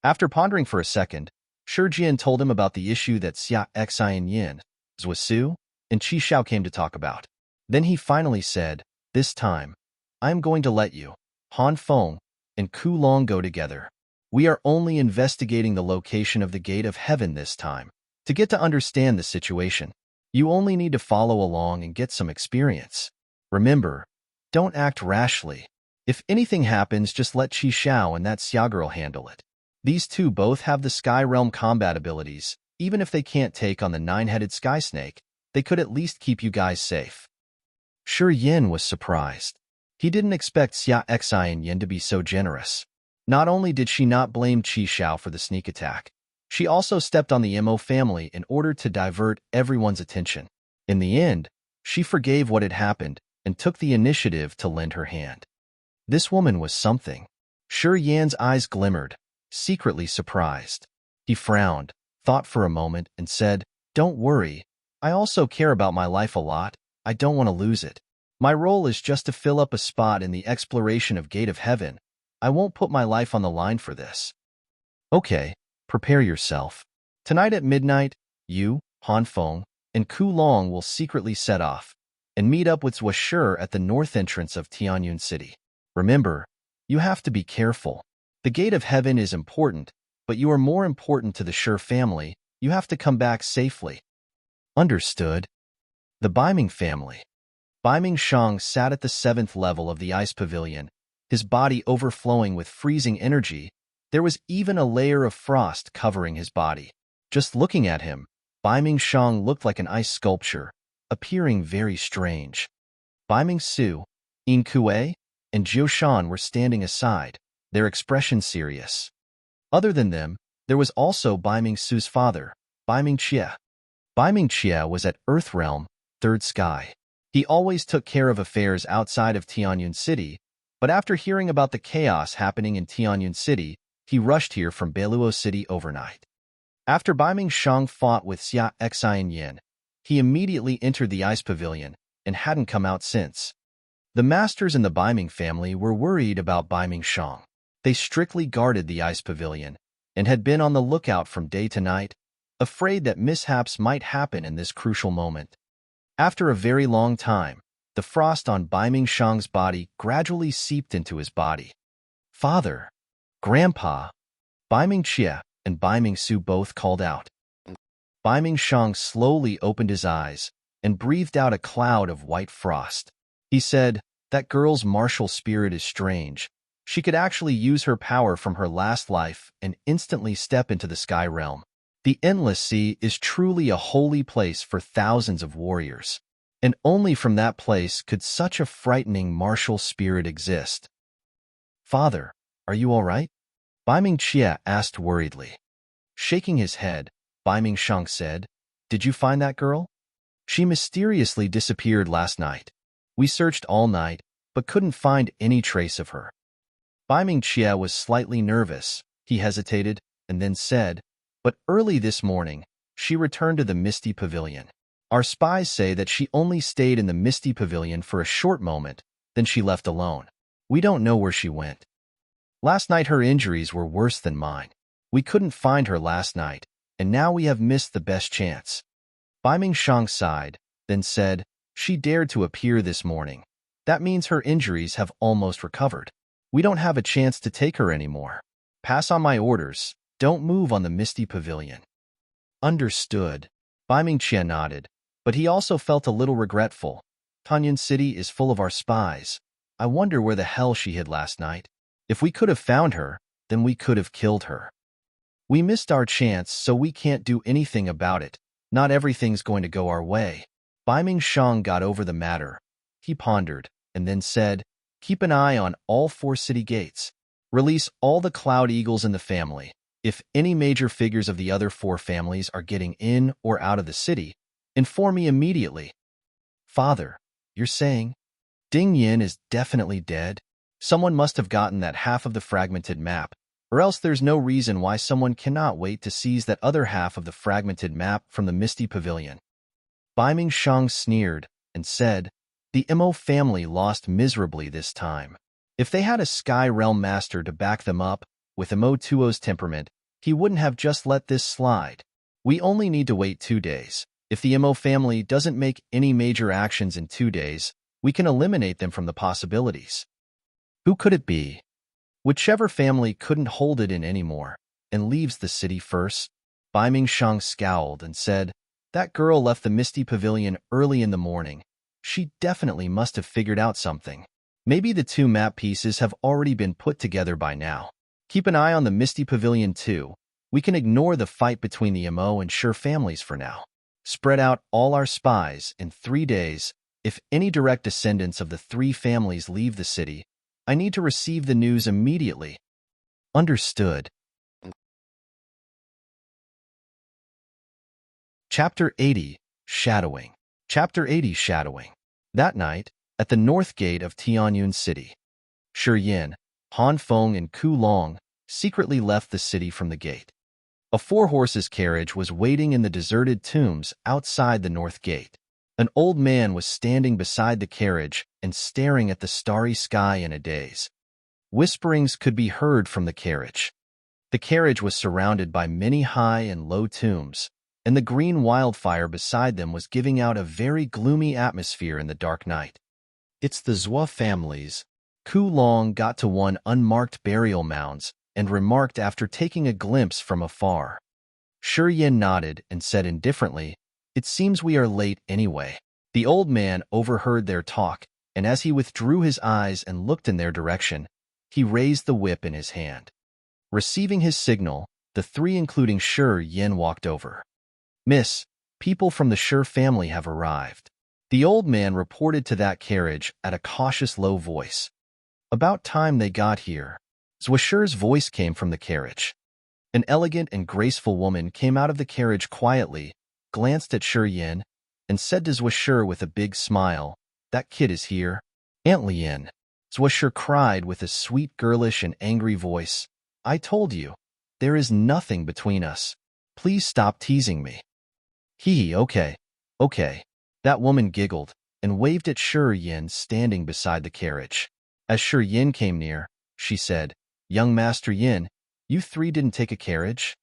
S1: After pondering for a second, Shi Jian told him about the issue that Exquisite Yin, Zhuo Su, and Qi Xiao came to talk about. Then he finally said, "This time, I am going to let you, Han Feng, and Ku Long go together. We are only investigating the location of the gate of heaven this time. To get to understand the situation, you only need to follow along and get some experience. Remember, don't act rashly. If anything happens, just let Qi Xiao and that Xia girl handle it. These two both have the Sky Realm combat abilities. Even if they can't take on the nine-headed Sky Snake, they could at least keep you guys safe." Shi Yin was surprised. He didn't expect Exquisite Yin to be so generous. Not only did she not blame Qi Xiao for the sneak attack, she also stepped on the Mo family in order to divert everyone's attention. In the end, she forgave what had happened and took the initiative to lend her hand. This woman was something. Shi Yan's eyes glimmered, secretly surprised. He frowned, thought for a moment, and said, "Don't worry. I also care about my life a lot. I don't want to lose it. My role is just to fill up a spot in the exploration of Gate of Heaven. I won't put my life on the line for this." "Okay, prepare yourself. Tonight at midnight, you, Han Feng, and Ku Long will secretly set off and meet up with Zhuo Shi at the north entrance of Tianyun City. Remember, you have to be careful. The Gate of Heaven is important, but you are more important to the Shi family. You have to come back safely." "Understood." The Baiming family. Baiming Shang sat at the 7th level of the ice pavilion, his body overflowing with freezing energy. There was even a layer of frost covering his body. Just looking at him, Baiming Shang looked like an ice sculpture, appearing very strange. Bai Su, Yin Kue, and Jiu Shan were standing aside, their expression serious. Other than them, there was also Bai Su's father, Bai Chia. Bai Chia was at Earthrealm, Third Sky. He always took care of affairs outside of Tianyun City, but after hearing about the chaos happening in Tianyun City, he rushed here from Beiluo City overnight. After Bai Shang fought with Xia Xian Yin, he immediately entered the ice pavilion and hadn't come out since. The masters in the Bai family were worried about Bai Shang. They strictly guarded the ice pavilion and had been on the lookout from day to night, afraid that mishaps might happen in this crucial moment. After a very long time, the frost on Bai Shang's body gradually seeped into his body. Father, Grandpa, Bai Chia, and Bai Su both called out. Bai Shang slowly opened his eyes and breathed out a cloud of white frost. He said, "That girl's martial spirit is strange. She could actually use her power from her last life and instantly step into the sky realm. The Endless Sea is truly a holy place for thousands of warriors, and only from that place could such a frightening martial spirit exist." "Father, are you all right?" Bai Chia asked worriedly. Shaking his head, Bai Shang said, "Did you find that girl? She mysteriously disappeared last night. We searched all night, but couldn't find any trace of her." Bai Chia was slightly nervous. He hesitated, and then said, "But early this morning, she returned to the Misty Pavilion. Our spies say that she only stayed in the Misty Pavilion for a short moment, then she left alone. We don't know where she went. Last night her injuries were worse than mine. We couldn't find her last night, and now we have missed the best chance." Bai Shang sighed, then said, "She dared to appear this morning. That means her injuries have almost recovered. We don't have a chance to take her anymore. Pass on my orders. Don't move on the Misty Pavilion." "Understood." Bai Chia nodded, but he also felt a little regretful. "Tianyun City is full of our spies. I wonder where the hell she hid last night. If we could have found her, then we could have killed her. We missed our chance, so we can't do anything about it. Not everything's going to go our way." Bai Shang got over the matter. He pondered, and then said, "Keep an eye on all 4 city gates. Release all the Cloud Eagles in the family. If any major figures of the other 4 families are getting in or out of the city, inform me immediately." "Father, you're saying Ding Yin is definitely dead? Someone must have gotten that half of the fragmented map, or else there's no reason why someone cannot wait to seize that other half of the fragmented map from the Misty Pavilion." Bai Shang sneered and said, "The Mo family lost miserably this time. If they had a Sky Realm Master to back them up, with Mo Tuo's temperament, he wouldn't have just let this slide. We only need to wait 2 days. If the Mo family doesn't make any major actions in 2 days, we can eliminate them from the possibilities." Who could it be? Whichever family couldn't hold it in anymore and leaves the city first. Bai Shang scowled and said, "That girl left the Misty Pavilion early in the morning. She definitely must have figured out something. Maybe the 2 map pieces have already been put together by now. Keep an eye on the Misty Pavilion too. We can ignore the fight between the Mo and Sure families for now. Spread out all our spies in 3 days. If any direct descendants of the 3 families leave the city, I need to receive the news immediately." Understood. Chapter 80, Shadowing. Chapter 80, Shadowing. That night, at the north gate of Tianyun City, Shi Yin, Han Feng, and Ku Long secretly left the city from the gate. A 4-horses carriage was waiting in the deserted tombs outside the north gate. An old man was standing beside the carriage and staring at the starry sky in a daze. Whisperings could be heard from the carriage. The carriage was surrounded by many high and low tombs, and the green wildfire beside them was giving out a very gloomy atmosphere in the dark night. "It's the Zhua families." Ku Long got to one unmarked burial mounds and remarked after taking a glimpse from afar. Shi Yin nodded and said indifferently, "It seems we are late anyway." The old man overheard their talk, and as he withdrew his eyes and looked in their direction, he raised the whip in his hand. Receiving his signal, the 3 including Shi Yin walked over. "Miss, people from the Shi family have arrived." The old man reported to that carriage at a cautious low voice. About time they got here. Zwasher's voice came from the carriage. An elegant and graceful woman came out of the carriage quietly, glanced at Shi Yin, and said to Zwasher with a big smile, "That kid is here." "Aunt Lien," Zwasher cried with a sweet, girlish, and angry voice, "I told you, there is nothing between us. Please stop teasing me." "Hee, okay, okay." That woman giggled and waved at Shi Yin standing beside the carriage. As Shi Yin came near, she said, "Young Master Yin, you three didn't take a carriage?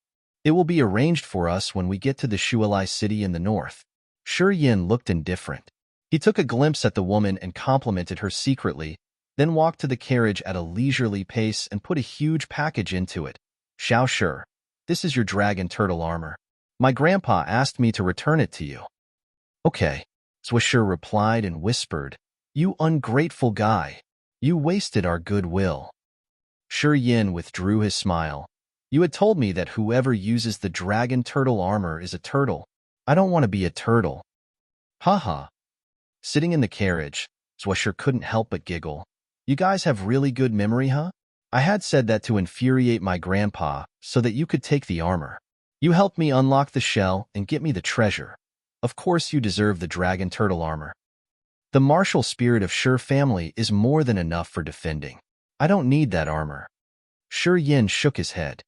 S1: It will be arranged for us when we get to the Shualai city in the north." Shi Yin looked indifferent. He took a glimpse at the woman and complimented her secretly, then walked to the carriage at a leisurely pace and put a huge package into it. "Xiao Shi, this is your dragon turtle armor. My grandpa asked me to return it to you." "Okay," Zwasher replied and whispered, "You ungrateful guy. You wasted our goodwill." Shi Yin withdrew his smile. "You had told me that whoever uses the dragon turtle armor is a turtle. I don't want to be a turtle." "Haha." Sitting in the carriage, Zwasher couldn't help but giggle. "You guys have really good memory, huh? I had said that to infuriate my grandpa so that you could take the armor. You helped me unlock the shell and get me the treasure. Of course you deserve the dragon turtle armor. The martial spirit of Shi family is more than enough for defending. I don't need that armor." Shi Yin shook his head.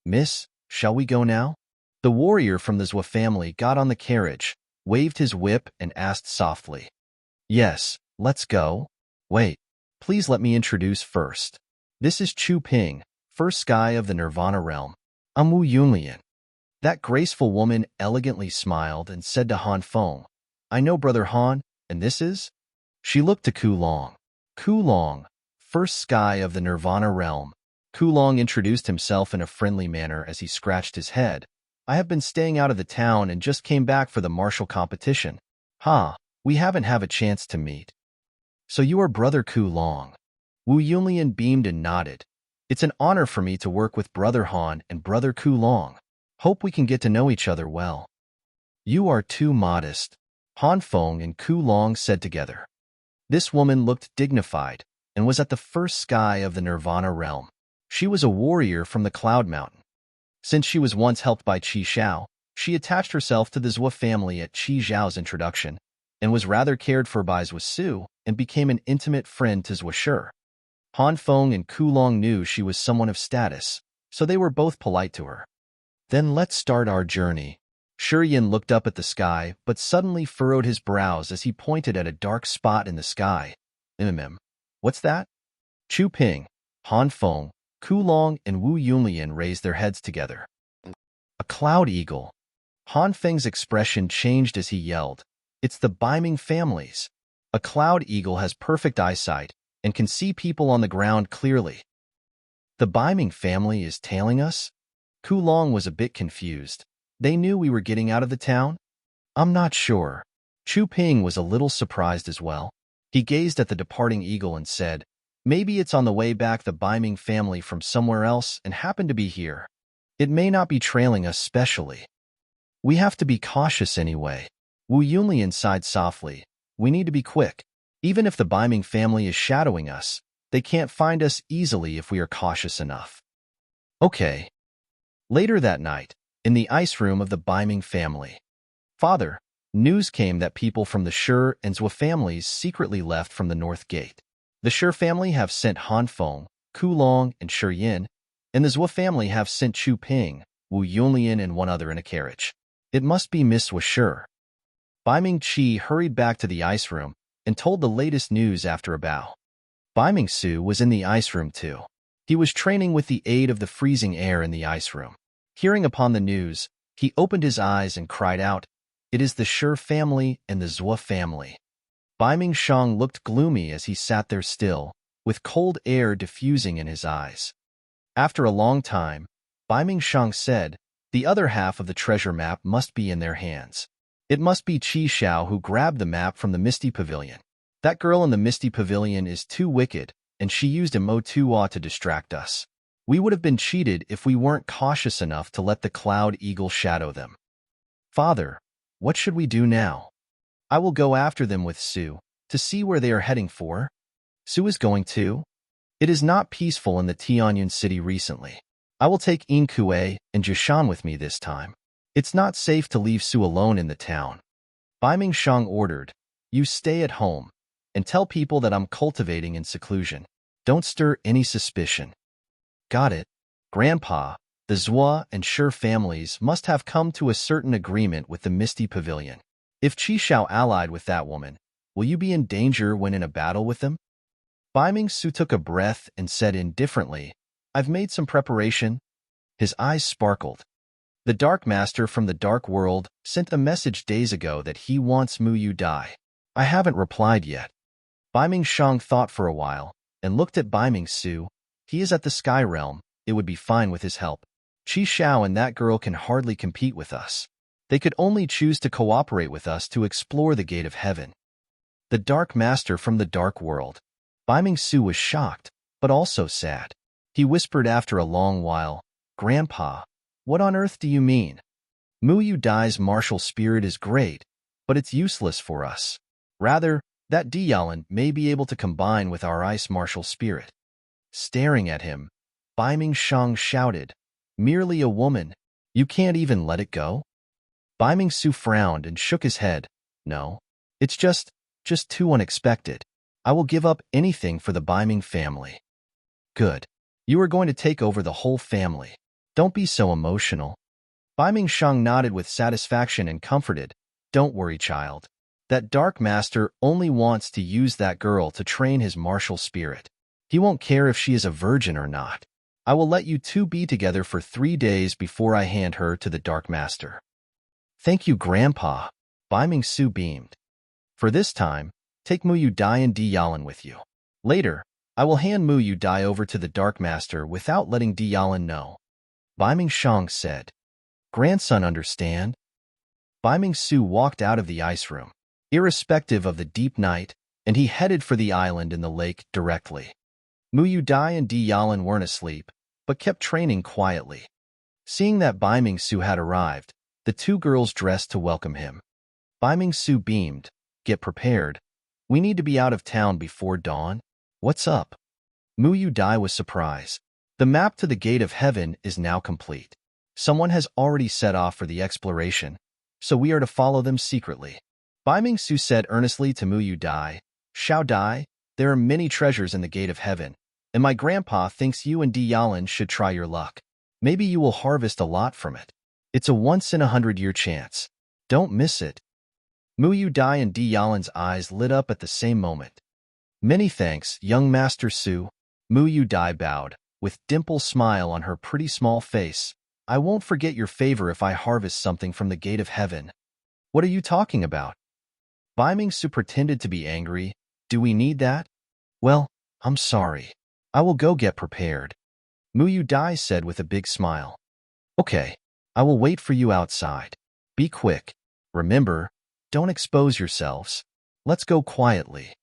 S1: "Miss, shall we go now?" The warrior from the Zhua family got on the carriage, waved his whip, and asked softly, "Yes, let's go." "Wait, please let me introduce first. This is Chu Ping, first sky of the Nirvana realm. I'm Wu Yunlian." That graceful woman elegantly smiled and said to Han Feng, "I know Brother Han, and this is?" She looked to Ku Long. "Ku Long, first sky of the Nirvana realm." Ku Long introduced himself in a friendly manner as he scratched his head. "I have been staying out of the town and just came back for the martial competition. We haven't have a chance to meet." "So you are Brother Ku Long." Wu Yunlian beamed and nodded. "It's an honor for me to work with Brother Han and Brother Ku Long. Hope we can get to know each other well." "You are too modest," Han Feng and Ku Long said together. This woman looked dignified and was at the first sky of the Nirvana realm. She was a warrior from the Cloud Mountain. Since she was once helped by Qi Xiao, she attached herself to the Zhua family at Qi Zhao's introduction and was rather cared for by Zhua Su and became an intimate friend to Zhua Shi. Han Feng and Ku Long knew she was someone of status, so they were both polite to her. "Then let's start our journey." Shi Yin looked up at the sky, but suddenly furrowed his brows as he pointed at a dark spot in the sky. What's that?" Chu Ping, Han Feng, Ku Long, and Wu Yunlian raised their heads together. "A cloud eagle." Han Feng's expression changed as he yelled, "It's the Biming families. A cloud eagle has perfect eyesight and can see people on the ground clearly." "The Biming family is tailing us?" Ku Long was a bit confused. "They knew we were getting out of the town?" "I'm not sure." Chu Ping was a little surprised as well. He gazed at the departing eagle and said, "Maybe it's on the way back the Biming family from somewhere else and happened to be here. It may not be trailing us specially. We have to be cautious anyway." Wu Yunlian sighed softly. "We need to be quick. Even if the Biming family is shadowing us, they can't find us easily if we are cautious enough." "Okay." Later that night, in the ice room of the Biming family. "Father, news came that people from the Shi and Zhua families secretly left from the North Gate. The Shi family have sent Han Feng, Ku Long, and Shi Yin, and the Zhua family have sent Chu Ping, Wu Yunlian, and one other in a carriage. It must be Miss Shi." Biming Qi hurried back to the ice room and told the latest news after a bow. Biming Su was in the ice room too. He was training with the aid of the freezing air in the ice room. Hearing upon the news, he opened his eyes and cried out, "It is the Shi family and the Zhua family." Biming Shang looked gloomy as he sat there still, with cold air diffusing in his eyes. After a long time, Biming Shang said, "The other half of the treasure map must be in their hands. It must be Qi Xiao who grabbed the map from the Misty Pavilion. That girl in the Misty Pavilion is too wicked, and she used a Mo-Tuo to distract us. We would have been cheated if we weren't cautious enough to let the Cloud Eagle shadow them. Father, what should we do now?" I will go after them with Su, to see where they are heading for. Su is going too? It is not peaceful in the Tianyun city recently. I will take Inkue and Jishan with me this time. It's not safe to leave Su alone in the town. Bai Mingshang ordered, you stay at home, and tell people that I'm cultivating in seclusion. Don't stir any suspicion. Got it. Grandpa, the Zhua and Shi families must have come to a certain agreement with the Misty Pavilion. If Qi Shao allied with that woman, will you be in danger when in a battle with them? Bai Mingsu took a breath and said indifferently, I've made some preparation. His eyes sparkled. The Dark Master from the Dark World sent a message days ago that he wants Mu Yu Dai. I haven't replied yet. Bai Mingshang thought for a while and looked at Bai Mingsu. He is at the Sky Realm. It would be fine with his help. Qi Shao and that girl can hardly compete with us. They could only choose to cooperate with us to explore the Gate of Heaven. The Dark Master from the Dark World. Bai Mingsu was shocked, but also sad. He whispered after a long while, Grandpa, what on earth do you mean? Mu Yu Dai's martial spirit is great, but it's useless for us. Rather, that Diyalan may be able to combine with our ice martial spirit. Staring at him, Bai Mingshang shouted, merely a woman. You can't even let it go? Bai Mingsu frowned and shook his head. No, it's just too unexpected. I will give up anything for the Bai Ming family. Good. You are going to take over the whole family. Don't be so emotional. Bai Mingshang nodded with satisfaction and comforted. Don't worry, child. That Dark Master only wants to use that girl to train his martial spirit. He won't care if she is a virgin or not. I will let you two be together for 3 days before I hand her to the Dark Master. Thank you, Grandpa. Bai Mingsu beamed. For this time, take Mu Yu Dai and Diyalan with you. Later, I will hand Mu Yu Dai over to the Dark Master without letting Diyalan know. Bai Mingshang said. Grandson understand? Bai Mingsu walked out of the ice room, irrespective of the deep night, and he headed for the island in the lake directly. Mu Yu Dai and Diyalan weren't asleep, but kept training quietly. Seeing that Bai Mingsu had arrived, the two girls dressed to welcome him. Bai Mingsu beamed. Get prepared. We need to be out of town before dawn. What's up? Mu Yu Dai was surprised. The map to the Gate of Heaven is now complete. Someone has already set off for the exploration, so we are to follow them secretly. Bai Mingsu said earnestly to Mu Yu Dai, Shao Dai, there are many treasures in the Gate of Heaven, and my grandpa thinks you and Diyalan should try your luck. Maybe you will harvest a lot from it. It's a once-in-a-100-year chance. Don't miss it. Mu Yu Dai and Diyalan's eyes lit up at the same moment. Many thanks, young Master Su. Mu Yu Dai bowed, with dimple smile on her pretty small face. I won't forget your favor if I harvest something from the Gate of Heaven. What are you talking about? Bai Mingsu pretended to be angry. Do we need that? Well, I'm sorry. I will go get prepared. Mu Yu Dai said with a big smile. Okay, I will wait for you outside. Be quick. Remember, don't expose yourselves. Let's go quietly.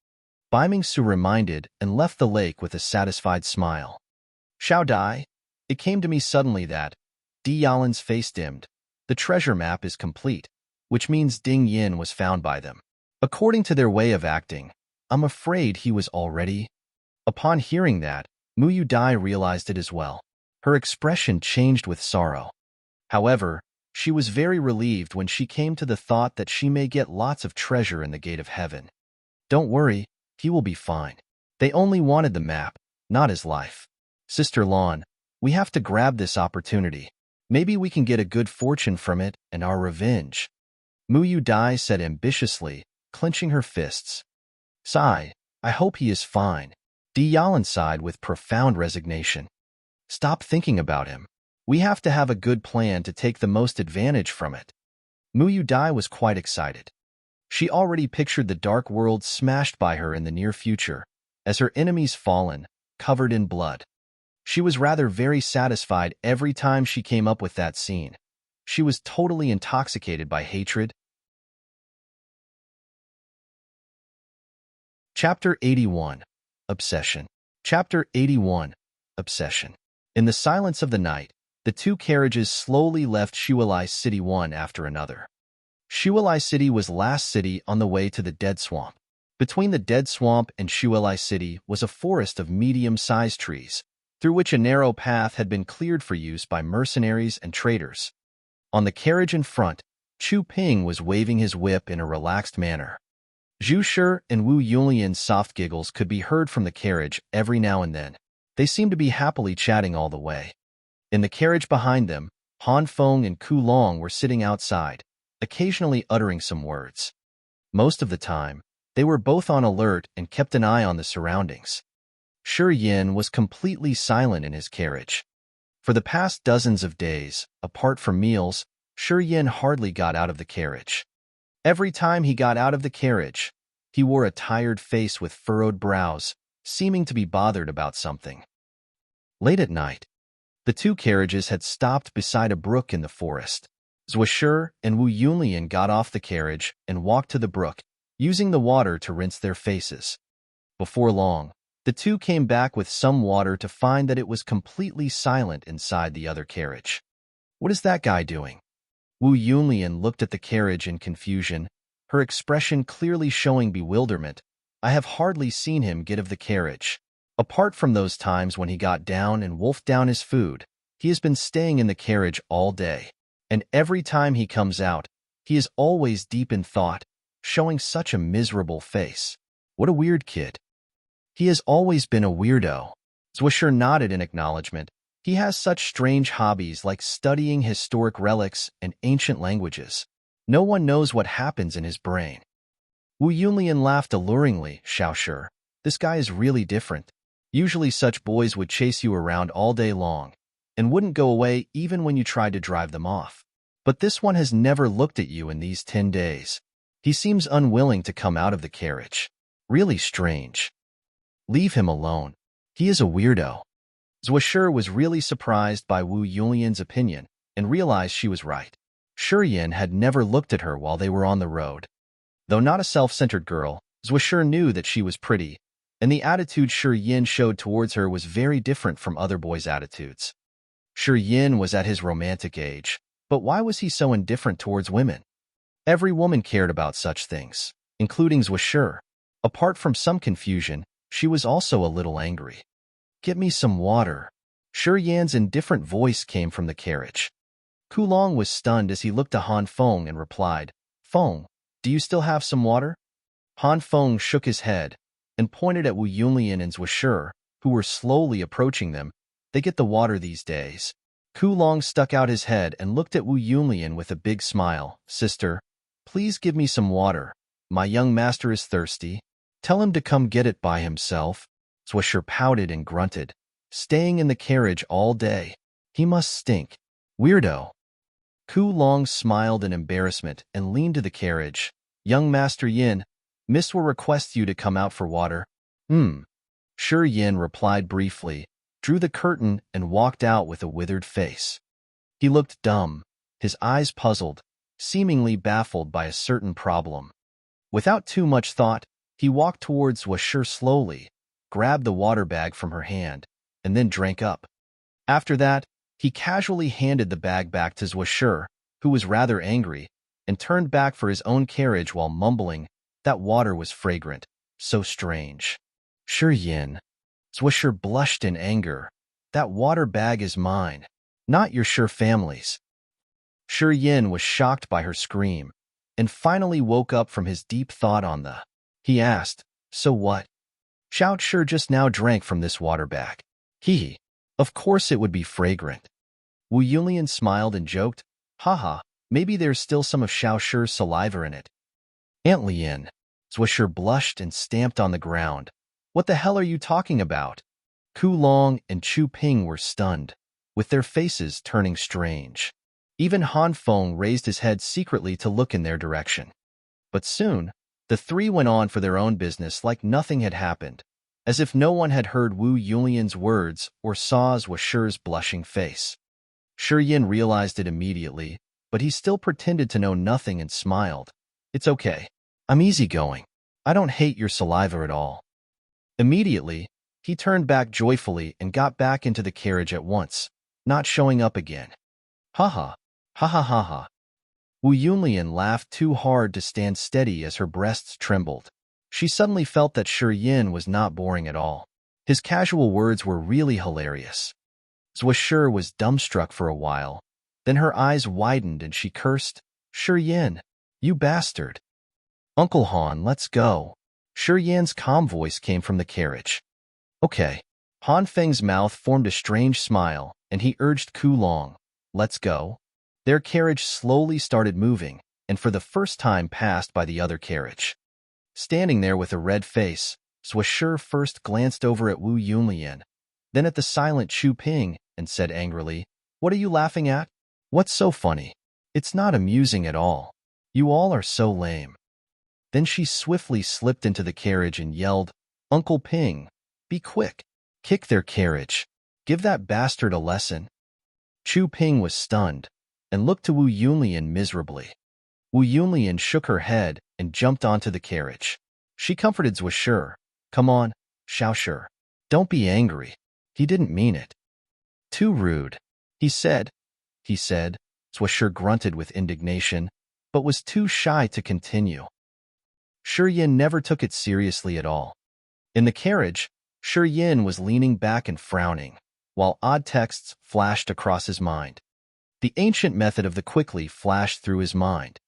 S1: Bai Mingsu reminded and left the lake with a satisfied smile. Shao Dai, it came to me suddenly that Diyalan's face dimmed. The treasure map is complete, which means Ding Yin was found by them. According to their way of acting, I'm afraid he was already. Upon hearing that, Mu Yu Dai realized it as well. Her expression changed with sorrow. However, she was very relieved when she came to the thought that she may get lots of treasure in the Gate of Heaven. Don't worry, he will be fine. They only wanted the map, not his life. Sister Lon, we have to grab this opportunity. Maybe we can get a good fortune from it and our revenge. Mu Yu Dai said ambitiously, clenching her fists. Sigh, I hope he is fine. Diyalan sighed with profound resignation. Stop thinking about him. We have to have a good plan to take the most advantage from it. Mu Yu Dai was quite excited. She already pictured the dark world smashed by her in the near future, as her enemies fallen, covered in blood. She was rather very satisfied every time she came up with that scene. She was totally intoxicated by hatred. Chapter 81. Obsession. Chapter 81. Obsession. In the silence of the night, the two carriages slowly left Shualai City one after another. Shuilai City was last city on the way to the Dead Swamp. Between the Dead Swamp and Shuilai City was a forest of medium-sized trees, through which a narrow path had been cleared for use by mercenaries and traders. On the carriage in front, Chu Ping was waving his whip in a relaxed manner. Zhu Shi and Wu Yulian's soft giggles could be heard from the carriage every now and then. They seemed to be happily chatting all the way. In the carriage behind them, Han Feng and Ku Long were sitting outside, occasionally uttering some words. Most of the time, they were both on alert and kept an eye on the surroundings. Shi Yin was completely silent in his carriage. For the past dozens of days, apart from meals, Shi Yin hardly got out of the carriage. Every time he got out of the carriage, he wore a tired face with furrowed brows, seeming to be bothered about something. Late at night, the two carriages had stopped beside a brook in the forest. Zhuo Shi and Wu Yunlian got off the carriage and walked to the brook, using the water to rinse their faces. Before long, the two came back with some water to find that it was completely silent inside the other carriage. What is that guy doing? Wu Yunlian looked at the carriage in confusion, her expression clearly showing bewilderment. I have hardly seen him get of the carriage. Apart from those times when he got down and wolfed down his food, he has been staying in the carriage all day. And every time he comes out, he is always deep in thought, showing such a miserable face. What a weird kid. He has always been a weirdo. Zhuo Shi nodded in acknowledgement. He has such strange hobbies like studying historic relics and ancient languages. No one knows what happens in his brain. Wu Yunlian laughed alluringly. Xiao Shi, this guy is really different. Usually such boys would chase you around all day long and wouldn't go away even when you tried to drive them off. But this one has never looked at you in these 10 days. He seems unwilling to come out of the carriage. Really strange. Leave him alone. He is a weirdo. Zhuo Shi was really surprised by Wu Yunlian's opinion and realized she was right. Shi Yin had never looked at her while they were on the road. Though not a self-centered girl, Zhuo Shi knew that she was pretty, and the attitude Shi Yin showed towards her was very different from other boys' attitudes. Shi Yin was at his romantic age, but why was he so indifferent towards women? Every woman cared about such things, including Zhuo Shi. Apart from some confusion, she was also a little angry. Get me some water. Shi Yan's indifferent voice came from the carriage. Ku Long was stunned as he looked to Han Feng and replied, Feng, do you still have some water? Han Feng shook his head and pointed at Wu Yunlian and Zhuo Shi, who were slowly approaching them. They get the water these days. Ku Long stuck out his head and looked at Wu Yunlian with a big smile. Sister, please give me some water. My young master is thirsty. Tell him to come get it by himself. Zhuo Shi pouted and grunted. Staying in the carriage all day. He must stink. Weirdo. Ku Long smiled in embarrassment and leaned to the carriage. Young Master Yin, Miss will request you to come out for water. Shi Yin replied briefly, drew the curtain and walked out with a withered face. He looked dumb, his eyes puzzled, seemingly baffled by a certain problem. Without too much thought, he walked towards Zhuo Shi slowly, grabbed the water bag from her hand, and then drank up. After that, he casually handed the bag back to Zhuo Shi, who was rather angry, and turned back for his own carriage while mumbling, that water was fragrant, so strange. Shi Yin. Zhuo Shi blushed in anger. That water bag is mine, not your Shi family's. Shi Yin was shocked by her scream, and finally woke up from his deep thought on the. He asked, so what? Xiao Shi just now drank from this water bag. Hee. Of course it would be fragrant. Wu Yunlian smiled and joked, haha, maybe there's still some of Xiao Shi's saliva in it. Aunt Lian. Zhuo Shi blushed and stamped on the ground. What the hell are you talking about? Ku Long and Chu Ping were stunned, with their faces turning strange. Even Han Feng raised his head secretly to look in their direction. But soon, the three went on for their own business like nothing had happened, as if no one had heard Wu Yunlian's words or saw Zhuo Shi's blushing face. Shi Yin realized it immediately, but he still pretended to know nothing and smiled. It's okay. I'm easygoing. I don't hate your saliva at all. Immediately, he turned back joyfully and got back into the carriage at once, not showing up again. Ha ha. Ha ha ha ha. Wu Yunlian laughed too hard to stand steady as her breasts trembled. She suddenly felt that Shi Yin was not boring at all. His casual words were really hilarious. Zhuo Shi was dumbstruck for a while. Then her eyes widened and she cursed, "Shi Yin, you bastard. Uncle Han, let's go." Shi Yan's calm voice came from the carriage. Okay. Han Feng's mouth formed a strange smile, and he urged Ku Long, "Let's go." Their carriage slowly started moving, and for the first time passed by the other carriage. Standing there with a red face, Zhuo Shi first glanced over at Wu Yunlian, then at the silent Chu Ping, and said angrily, "What are you laughing at? What's so funny? It's not amusing at all. You all are so lame." Then she swiftly slipped into the carriage and yelled, "Uncle Ping, be quick. Kick their carriage. Give that bastard a lesson." Chu Ping was stunned and looked to Wu Yunlian miserably. Wu Yunlian shook her head and jumped onto the carriage. She comforted Zhuo Shi. "Come on, Xiao Shi. Don't be angry. He didn't mean it." "Too rude," he said. Zhuo Shi grunted with indignation, but was too shy to continue. Shi Yin never took it seriously at all. In the carriage, Shi Yin was leaning back and frowning, while odd texts flashed across his mind. The ancient method of the quickly flashed through his mind.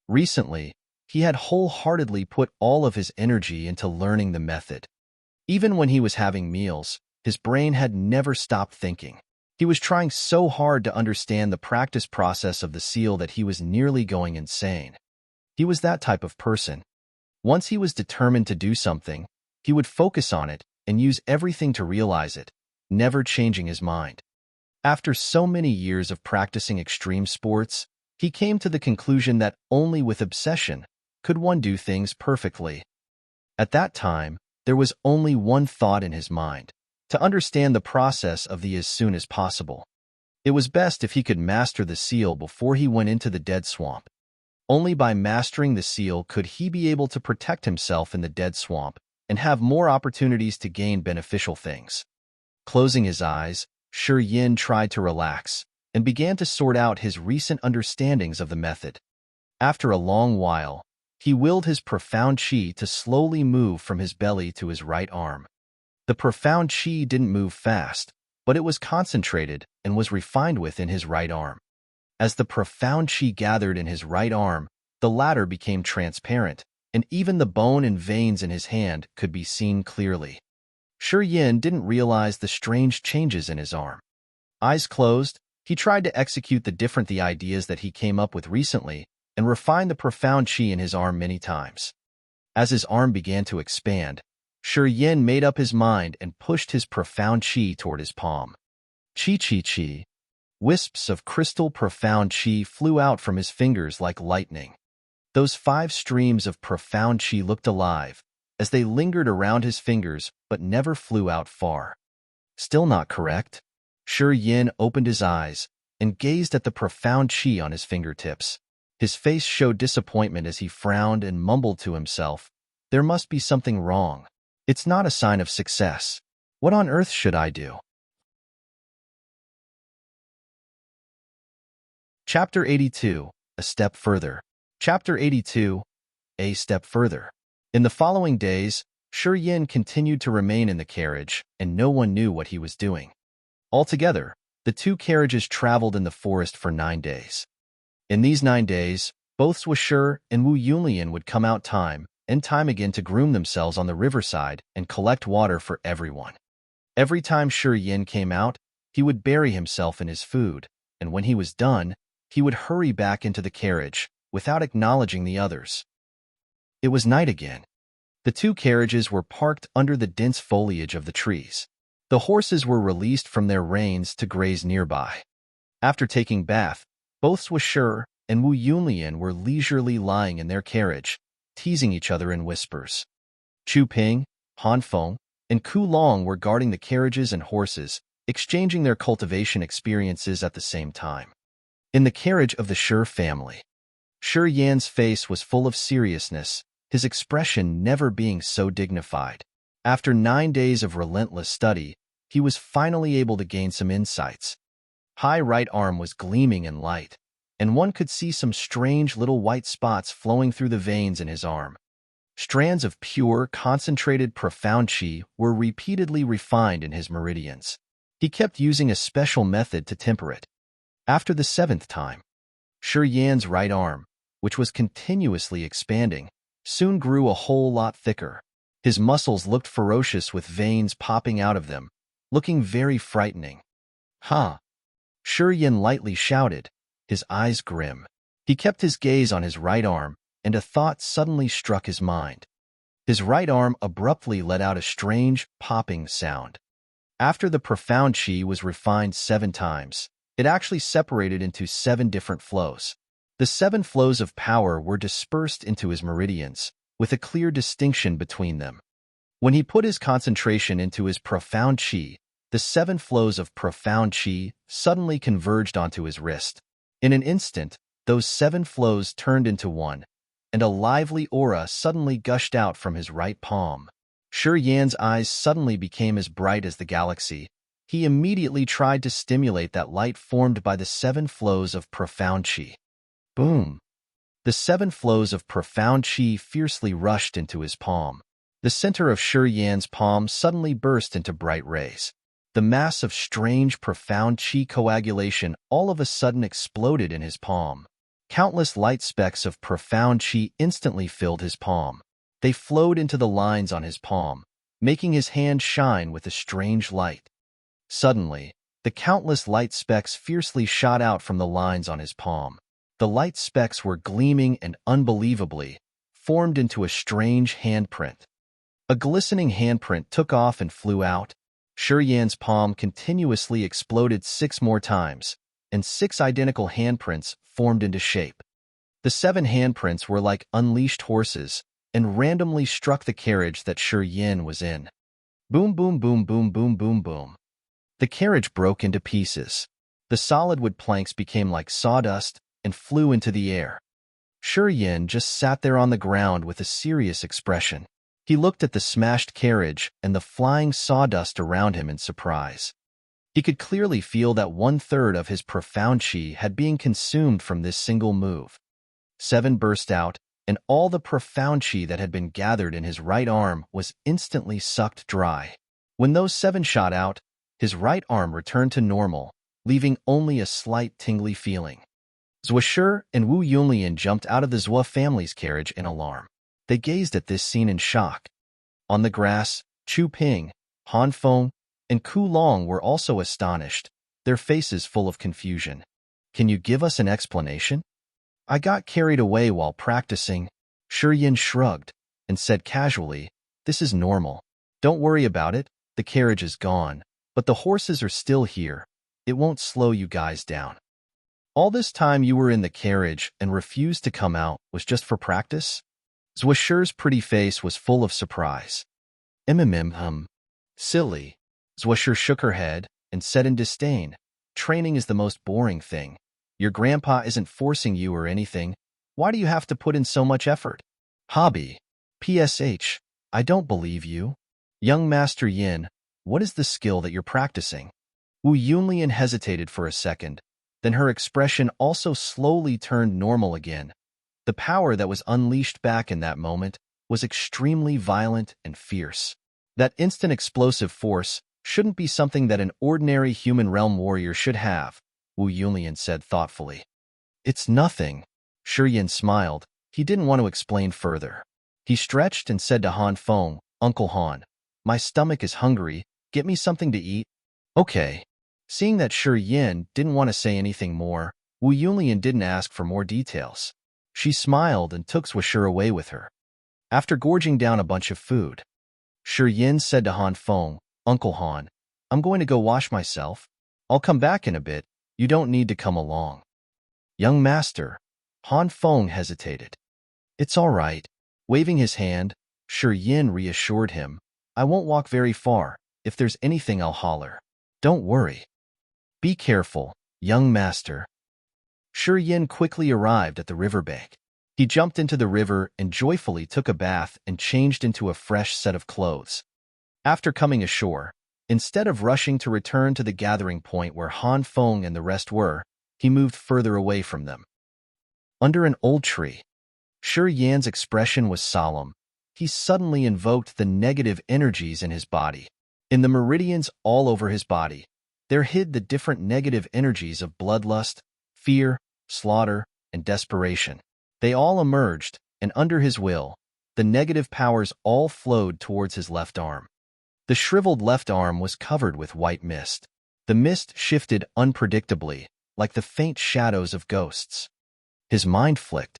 S1: Recently, he had wholeheartedly put all of his energy into learning the method. Even when he was having meals, his brain had never stopped thinking. He was trying so hard to understand the practice process of the seal that he was nearly going insane. He was that type of person. Once he was determined to do something, he would focus on it and use everything to realize it, never changing his mind. After so many years of practicing extreme sports, he came to the conclusion that only with obsession could one do things perfectly. At that time, there was only one thought in his mind: to understand the process of the as soon as possible. It was best if he could master the seal before he went into the dead swamp. Only by mastering the seal could he be able to protect himself in the dead swamp and have more opportunities to gain beneficial things. Closing his eyes, Shi Yin tried to relax and began to sort out his recent understandings of the method. After a long while, he willed his profound qi to slowly move from his belly to his right arm. The profound qi didn't move fast, but it was concentrated and was refined within his right arm. As the profound qi gathered in his right arm, the latter became transparent, and even the bone and veins in his hand could be seen clearly. Shi Yin didn't realize the strange changes in his arm. Eyes closed, he tried to execute the ideas that he came up with recently and refine the profound qi in his arm many times. As his arm began to expand, Shi Yin made up his mind and pushed his profound qi toward his palm. Qi. Wisps of crystal profound qi flew out from his fingers like lightning. Those 5 streams of profound qi looked alive as they lingered around his fingers but never flew out far. Still not correct. Shi Yin opened his eyes and gazed at the profound qi on his fingertips. His face showed disappointment as he frowned and mumbled to himself, "There must be something wrong. It's not a sign of success. What on earth should I do?" Chapter 82, A Step Further. Chapter 82, A Step Further. In the following days, Shi Yin continued to remain in the carriage, and no one knew what he was doing. Altogether, the 2 carriages traveled in the forest for 9 days. In these 9 days, both Zhuo Shi and Wu Yunlian would come out time and time again to groom themselves on the riverside and collect water for everyone. Every time Shi Yin came out, he would bury himself in his food, and when he was done, he would hurry back into the carriage without acknowledging the others. It was night again. The 2 carriages were parked under the dense foliage of the trees. The horses were released from their reins to graze nearby. After taking bath, both Zhuo Shi and Wu Yunlian were leisurely lying in their carriage, teasing each other in whispers. Chu Ping, Han Feng, and Ku Long were guarding the carriages and horses, exchanging their cultivation experiences at the same time. In the carriage of the Shi family, Shi Yan's face was full of seriousness, his expression never being so dignified. After 9 days of relentless study, he was finally able to gain some insights. High right arm was gleaming and light. and one could see some strange little white spots flowing through the veins in his arm. Strands of pure, concentrated, profound qi were repeatedly refined in his meridians. He kept using a special method to temper it. After the 7th time, Shi Yan's right arm, which was continuously expanding, soon grew a whole lot thicker. His muscles looked ferocious with veins popping out of them, looking very frightening. "Ha!" Shi Yan lightly shouted, his eyes grim. He kept his gaze on his right arm, and a thought suddenly struck his mind. His right arm abruptly let out a strange, popping sound. After the profound qi was refined 7 times, it actually separated into 7 different flows. The 7 flows of power were dispersed into his meridians, with a clear distinction between them. When he put his concentration into his profound qi, the 7 flows of profound qi suddenly converged onto his wrist. In an instant, those 7 flows turned into one, and a lively aura suddenly gushed out from his right palm. Shi Yan's eyes suddenly became as bright as the galaxy. He immediately tried to stimulate that light formed by the 7 flows of profound qi. Boom! The 7 flows of profound qi fiercely rushed into his palm. The center of Shi Yan's palm suddenly burst into bright rays. The mass of strange, profound qi coagulation all of a sudden exploded in his palm. Countless light specks of profound qi instantly filled his palm. They flowed into the lines on his palm, making his hand shine with a strange light. Suddenly, the countless light specks fiercely shot out from the lines on his palm. The light specks were gleaming and unbelievably formed into a strange handprint. A glistening handprint took off and flew out. Shi Yan's palm continuously exploded 6 more times, and 6 identical handprints formed into shape. The 7 handprints were like unleashed horses and randomly struck the carriage that Shi Yan was in. Boom, boom, boom, boom, boom, boom, boom. The carriage broke into pieces. The solid wood planks became like sawdust and flew into the air. Shi Yan just sat there on the ground with a serious expression. He looked at the smashed carriage and the flying sawdust around him in surprise. He could clearly feel that 1/3 of his profound qi had been consumed from this single move. 7 burst out, and all the profound qi that had been gathered in his right arm was instantly sucked dry. When those 7 shot out, his right arm returned to normal, leaving only a slight tingly feeling. Zhuoshi and Wu Yunlian jumped out of the Zhuo family's carriage in alarm. They gazed at this scene in shock. On the grass, Chu Ping, Han Feng, and Ku Long were also astonished, their faces full of confusion. "Can you give us an explanation?" "I got carried away while practicing." Shi Yan shrugged and said casually, "This is normal. Don't worry about it, the carriage is gone, but the horses are still here. It won't slow you guys down." "All this time you were in the carriage and refused to come out was just for practice?" Zhuoshi's pretty face was full of surprise. Silly." Zhuoshi shook her head and said in disdain, "Training is the most boring thing. Your grandpa isn't forcing you or anything. Why do you have to put in so much effort?" "Hobby. PSH, I don't believe you." "Young Master Yin, what is the skill that you're practicing?" Wu Yunlian hesitated for a second, then her expression also slowly turned normal again. The power that was unleashed back in that moment was extremely violent and fierce. That instant explosive force shouldn't be something that an ordinary human realm warrior should have, Wu Yunlian said thoughtfully. "It's nothing." Shi Yan smiled. He didn't want to explain further. He stretched and said to Han Feng, "Uncle Han, my stomach is hungry. Get me something to eat." "Okay." Seeing that Shi Yan didn't want to say anything more, Wu Yunlian didn't ask for more details. She smiled and took Zhuoshi away with her. After gorging down a bunch of food, Shi Yan said to Han Feng, "Uncle Han, I'm going to go wash myself. I'll come back in a bit. You don't need to come along." "Young master," Han Feng hesitated. "It's all right." Waving his hand, Shi Yan reassured him, "I won't walk very far. If there's anything, I'll holler. Don't worry." "Be careful, young master." Shi Yan quickly arrived at the riverbank. He jumped into the river and joyfully took a bath and changed into a fresh set of clothes. After coming ashore, instead of rushing to return to the gathering point where Han Feng and the rest were, he moved further away from them. Under an old tree, Shi Yan's expression was solemn. He suddenly invoked the negative energies in his body. In the meridians all over his body, there hid the different negative energies of bloodlust, fear, slaughter, and desperation. They all emerged, and under his will, the negative powers all flowed towards his left arm. The shriveled left arm was covered with white mist. The mist shifted unpredictably, like the faint shadows of ghosts. His mind flicked.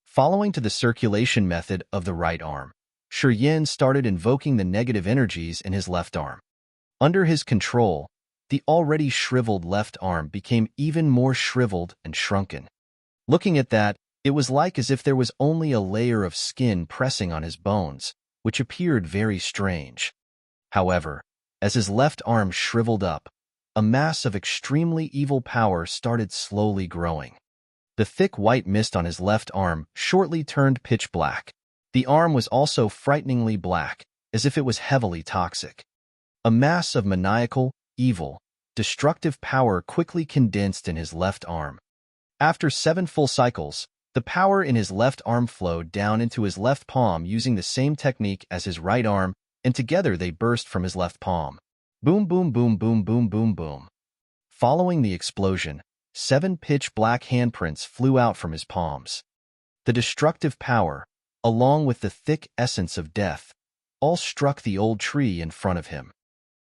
S1: Following to the circulation method of the right arm, Shi Yan started invoking the negative energies in his left arm. Under his control, the already shriveled left arm became even more shriveled and shrunken. Looking at that, it was like as if there was only a layer of skin pressing on his bones, which appeared very strange. However, as his left arm shriveled up, a mass of extremely evil power started slowly growing. The thick white mist on his left arm shortly turned pitch black. The arm was also frighteningly black, as if it was heavily toxic. A mass of maniacal, evil, destructive power quickly condensed in his left arm. After 7 full cycles, the power in his left arm flowed down into his left palm using the same technique as his right arm, and together they burst from his left palm. Boom, boom, boom, boom, boom, boom, boom. Following the explosion, 7 pitch-black handprints flew out from his palms. The destructive power, along with the thick essence of death, all struck the old tree in front of him.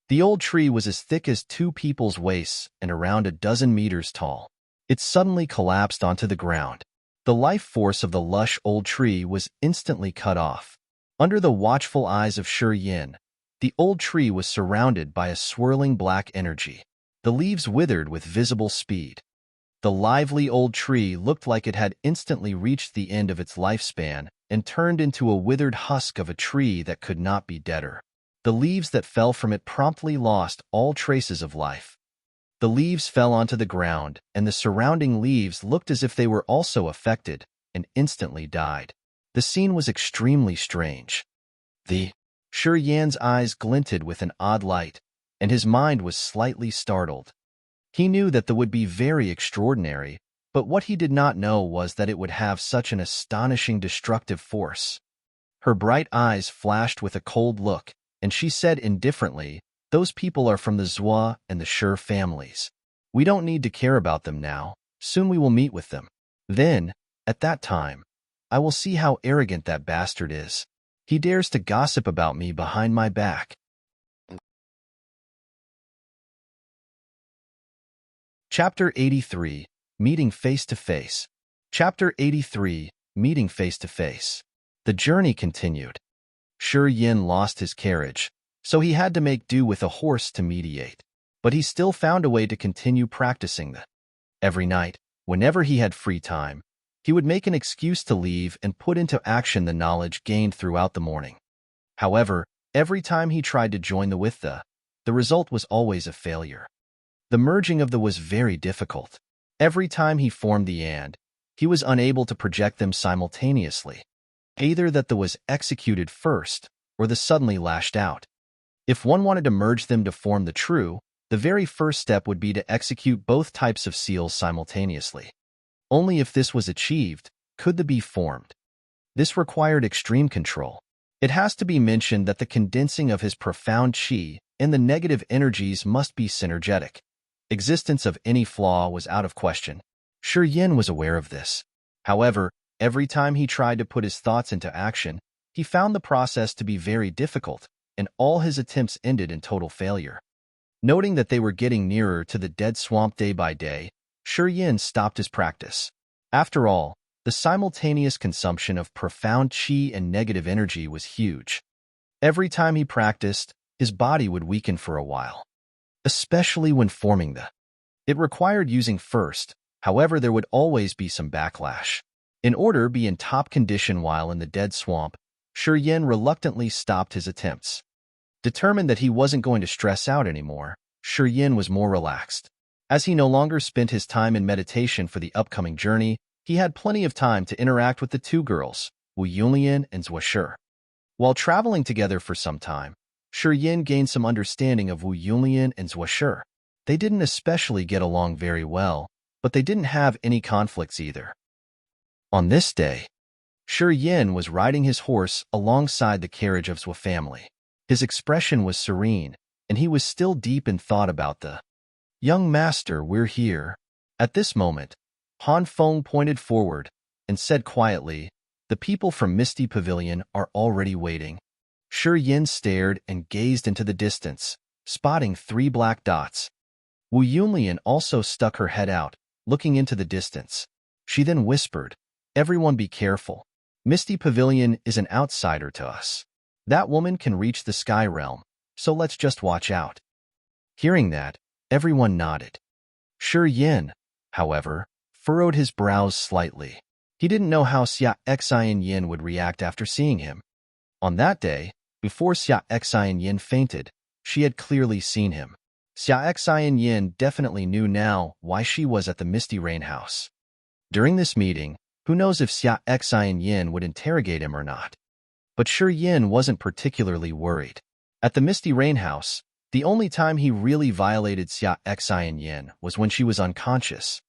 S1: The old tree was as thick as 2 people's waists and around a dozen meters tall. It suddenly collapsed onto the ground. The life force of the lush old tree was instantly cut off. Under the watchful eyes of Shi Yan, the old tree was surrounded by a swirling black energy. The leaves withered with visible speed. The lively old tree looked like it had instantly reached the end of its lifespan and turned into a withered husk of a tree that could not be deader. The leaves that fell from it promptly lost all traces of life. The leaves fell onto the ground, and the surrounding leaves looked as if they were also affected and instantly died. The scene was extremely strange. Shi Yan's eyes glinted with an odd light, and his mind was slightly startled. He knew that would be very extraordinary, but what he did not know was that it would have such an astonishing destructive force. Her bright eyes flashed with a cold look, and she said indifferently, "Those people are from the Zhua and the Shi families. We don't need to care about them now. Soon we will meet with them. Then, at that time, I will see how arrogant that bastard is. He dares to gossip about me behind my back." Chapter 83, Meeting Face to Face. Chapter 83, Meeting Face to Face. The journey continued. Shi Yan lost his carriage, so he had to make do with a horse to mediate. But he still found a way to continue practicing Every night, whenever he had free time, he would make an excuse to leave and put into action the knowledge gained throughout the morning. However, every time he tried to join the result was always a failure. The merging of was very difficult. Every time he formed the and, he was unable to project them simultaneously. Either that was executed first, or the suddenly lashed out. If one wanted to merge them to form the true, the very first step would be to execute both types of seals simultaneously. Only if this was achieved, could the be formed. This required extreme control. It has to be mentioned that the condensing of his profound qi and the negative energies must be synergetic. Existence of any flaw was out of question. Shi Yan was aware of this. However, every time he tried to put his thoughts into action, he found the process to be very difficult, and all his attempts ended in total failure. Noting that they were getting nearer to the dead swamp day by day, Shi Yan stopped his practice. After all, the simultaneous consumption of profound qi and negative energy was huge. Every time he practiced, his body would weaken for a while. Especially when forming it required using first, however there would always be some backlash. In order to be in top condition while in the dead swamp, Shi Yan reluctantly stopped his attempts. Determined that he wasn't going to stress out anymore, Shi Yan was more relaxed. As he no longer spent his time in meditation for the upcoming journey, he had plenty of time to interact with the 2 girls, Wu Yunlian and Zhua Shi. While traveling together for some time, Shi Yan gained some understanding of Wu Yunlian and Zhua Shi. They didn't especially get along very well, but they didn't have any conflicts either. On this day, Shi Yin was riding his horse alongside the carriage of Zhou family. His expression was serene, and he was still deep in thought about the young master. We're here. At this moment, Han Feng pointed forward and said quietly, the people from Misty Pavilion are already waiting. Shi Yin stared and gazed into the distance, spotting 3 black dots. Wu Yunlian also stuck her head out, looking into the distance. She then whispered, everyone be careful. Misty Pavilion is an outsider to us. That woman can reach the Sky Realm, so let's just watch out. Hearing that, everyone nodded. Shi Yin, however, furrowed his brows slightly. He didn't know how Xia Xian Yin would react after seeing him. On that day, before Xia Xian Yin fainted, she had clearly seen him. Xia Xian Yin definitely knew now why she was at the Misty Rain house. During this meeting, who knows if Xia Xian Yin would interrogate him or not. But Shi Yin wasn't particularly worried. At the Misty Rain house, the only time he really violated Xia Xian Yin was when she was unconscious.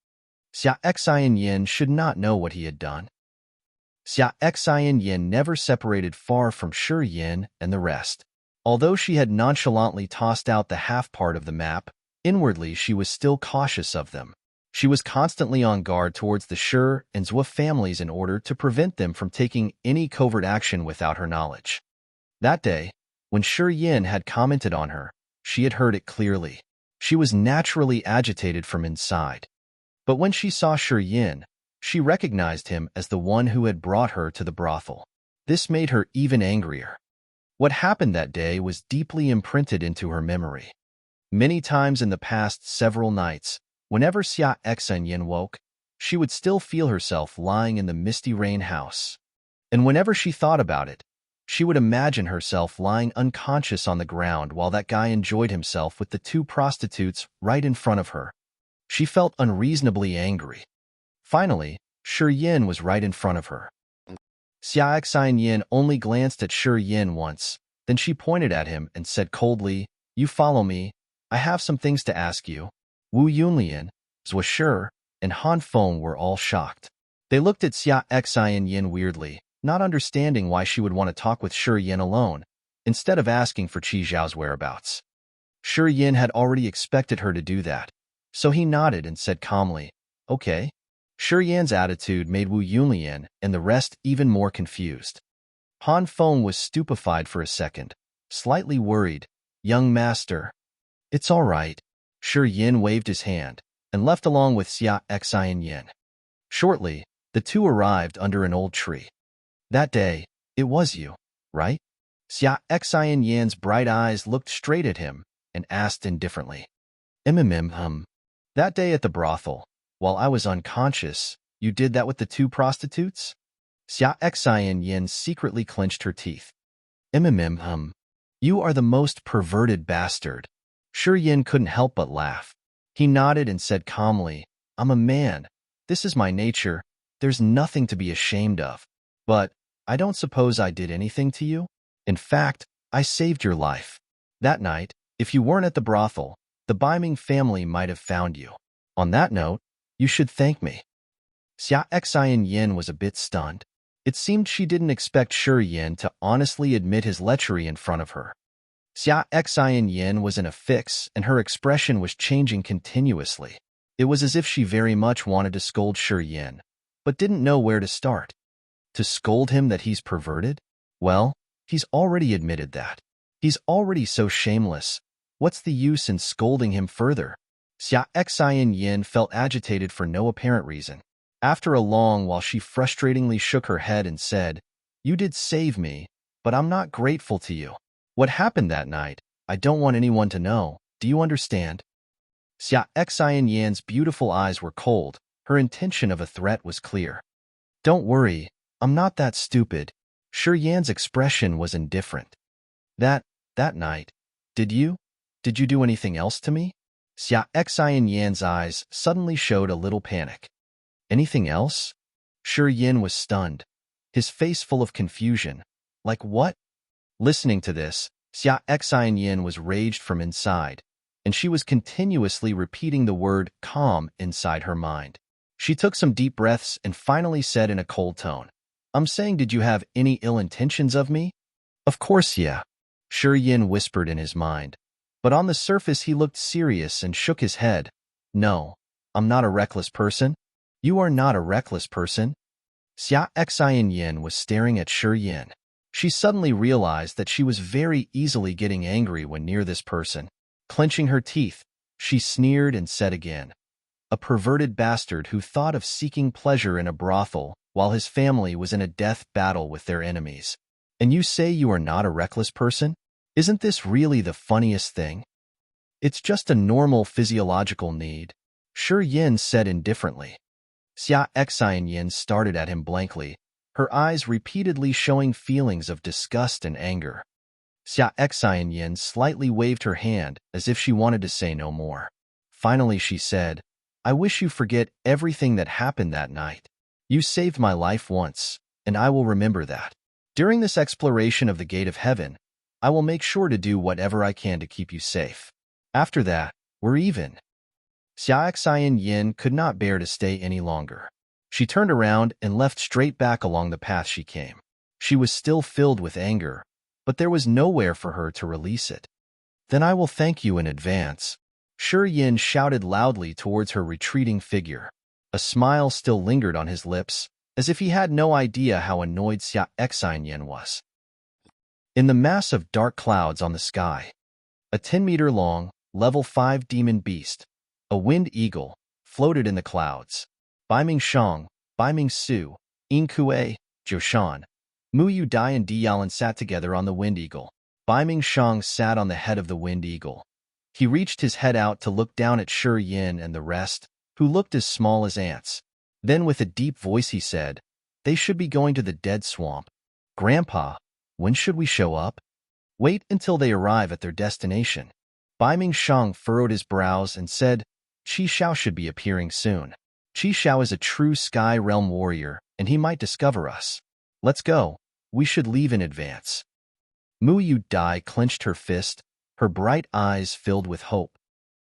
S1: Xia Xian Yin should not know what he had done. Xia Xian Yin never separated far from Shi Yin and the rest. Although she had nonchalantly tossed out the half part of the map, inwardly she was still cautious of them. She was constantly on guard towards the Shi and Zhou families in order to prevent them from taking any covert action without her knowledge. That day, when Shi Yin had commented on her, she had heard it clearly. She was naturally agitated from inside. But when she saw Shi Yin, she recognized him as the one who had brought her to the brothel. This made her even angrier. What happened that day was deeply imprinted into her memory. Many times in the past several nights, whenever Xia Xian Yin woke, she would still feel herself lying in the Misty Rain house. And whenever she thought about it, she would imagine herself lying unconscious on the ground while that guy enjoyed himself with the 2 prostitutes right in front of her. She felt unreasonably angry. Finally, Shi Yin was right in front of her. Xia Xian Yin only glanced at Shi Yin once, then she pointed at him and said coldly, you follow me, I have some things to ask you. Wu Yunlian, Zhou Shi, and Han Feng were all shocked. They looked at Xia Xian Yin weirdly, not understanding why she would want to talk with Shi Yin alone, instead of asking for Qi Zhao's whereabouts. Shi Yin had already expected her to do that, so he nodded and said calmly, okay. Shi Yin's attitude made Wu Yunlian and the rest even more confused. Han Feng was stupefied for a second, slightly worried. Young master. It's all right. Shi Yin waved his hand and left along with Xia Xian Yin. Shortly, the 2 arrived under an old tree. That day, it was you, right? Xia Xian Yin's bright eyes looked straight at him and asked indifferently. That day at the brothel, while I was unconscious, you did that with the 2 prostitutes? Xia Xian Yin secretly clenched her teeth. You are the most perverted bastard. Shi Yin couldn't help but laugh. He nodded and said calmly, I'm a man. This is my nature. There's nothing to be ashamed of. But I don't suppose I did anything to you? In fact, I saved your life. That night, if you weren't at the brothel, the Biming family might have found you. On that note, you should thank me. Xia Xian Yin was a bit stunned. It seemed she didn't expect Shi Yin to honestly admit his lechery in front of her. Xia Xian Yin was in a fix, and her expression was changing continuously. It was as if she very much wanted to scold Shi Yin, but didn't know where to start. To scold him that he's perverted? Well, he's already admitted that. He's already so shameless. What's the use in scolding him further? Xia Xian Yin felt agitated for no apparent reason. After a long while, she frustratingly shook her head and said, You did save me, but I'm not grateful to you. What happened that night, I don't want anyone to know. Do you understand? Xia Xian Yin's beautiful eyes were cold. Her intention of a threat was clear. Don't worry, I'm not that stupid. Shi Yan's expression was indifferent. That night, did you do anything else to me? Xia Xian Yan's eyes suddenly showed a little panic. Anything else? Shi Yin was stunned, his face full of confusion. Like what? Listening to this, Xia Xian Yin was raged from inside. and she was continuously repeating the word calm inside her mind. She took some deep breaths and finally said in a cold tone, "I'm saying, did you have any ill intentions of me?" "Of course, yeah," Shi Yin whispered in his mind. But on the surface he looked serious and shook his head. "No, I'm not a reckless person." "You are not a reckless person?" Xia Xian Yin was staring at Shi Yin. She suddenly realized that she was very easily getting angry when near this person. Clenching her teeth, she sneered and said again, "A perverted bastard who thought of seeking pleasure in a brothel while his family was in a death battle with their enemies. And you say you are not a reckless person? Isn't this really the funniest thing?" "It's just a normal physiological need," Shi Yin said indifferently. Xia Xian Yin started at him blankly, her eyes repeatedly showing feelings of disgust and anger. Xia Xian Yin slightly waved her hand as if she wanted to say no more. Finally she said, "I wish you forget everything that happened that night. You saved my life once, and I will remember that. During this exploration of the gate of heaven, I will make sure to do whatever I can to keep you safe. After that, we're even." Xia Xian Yin could not bear to stay any longer. She turned around and left straight back along the path she came. She was still filled with anger, but there was nowhere for her to release it. "Then I will thank you in advance," Shi Yin shouted loudly towards her retreating figure. A smile still lingered on his lips, as if he had no idea how annoyed Xia Xian Yin was. In the mass of dark clouds on the sky, a 10-meter-long, level 5 demon beast, a wind eagle, floated in the clouds. Baiming Shang, Baiming Su, Yin Kue, Jiushan, Mu Yu Dai and Diyalan sat together on the wind eagle. Baiming Shang sat on the head of the wind eagle. He reached his head out to look down at Shi Yin and the rest, who looked as small as ants. Then with a deep voice he said, "They should be going to the dead swamp. Grandpa, when should we show up?" "Wait until they arrive at their destination." Baiming Shang furrowed his brows and said, "Qi Xiao should be appearing soon. Qi Xiao is a true Sky Realm warrior, and he might discover us. Let's go. We should leave in advance." Mu Yu Dai clenched her fist, her bright eyes filled with hope.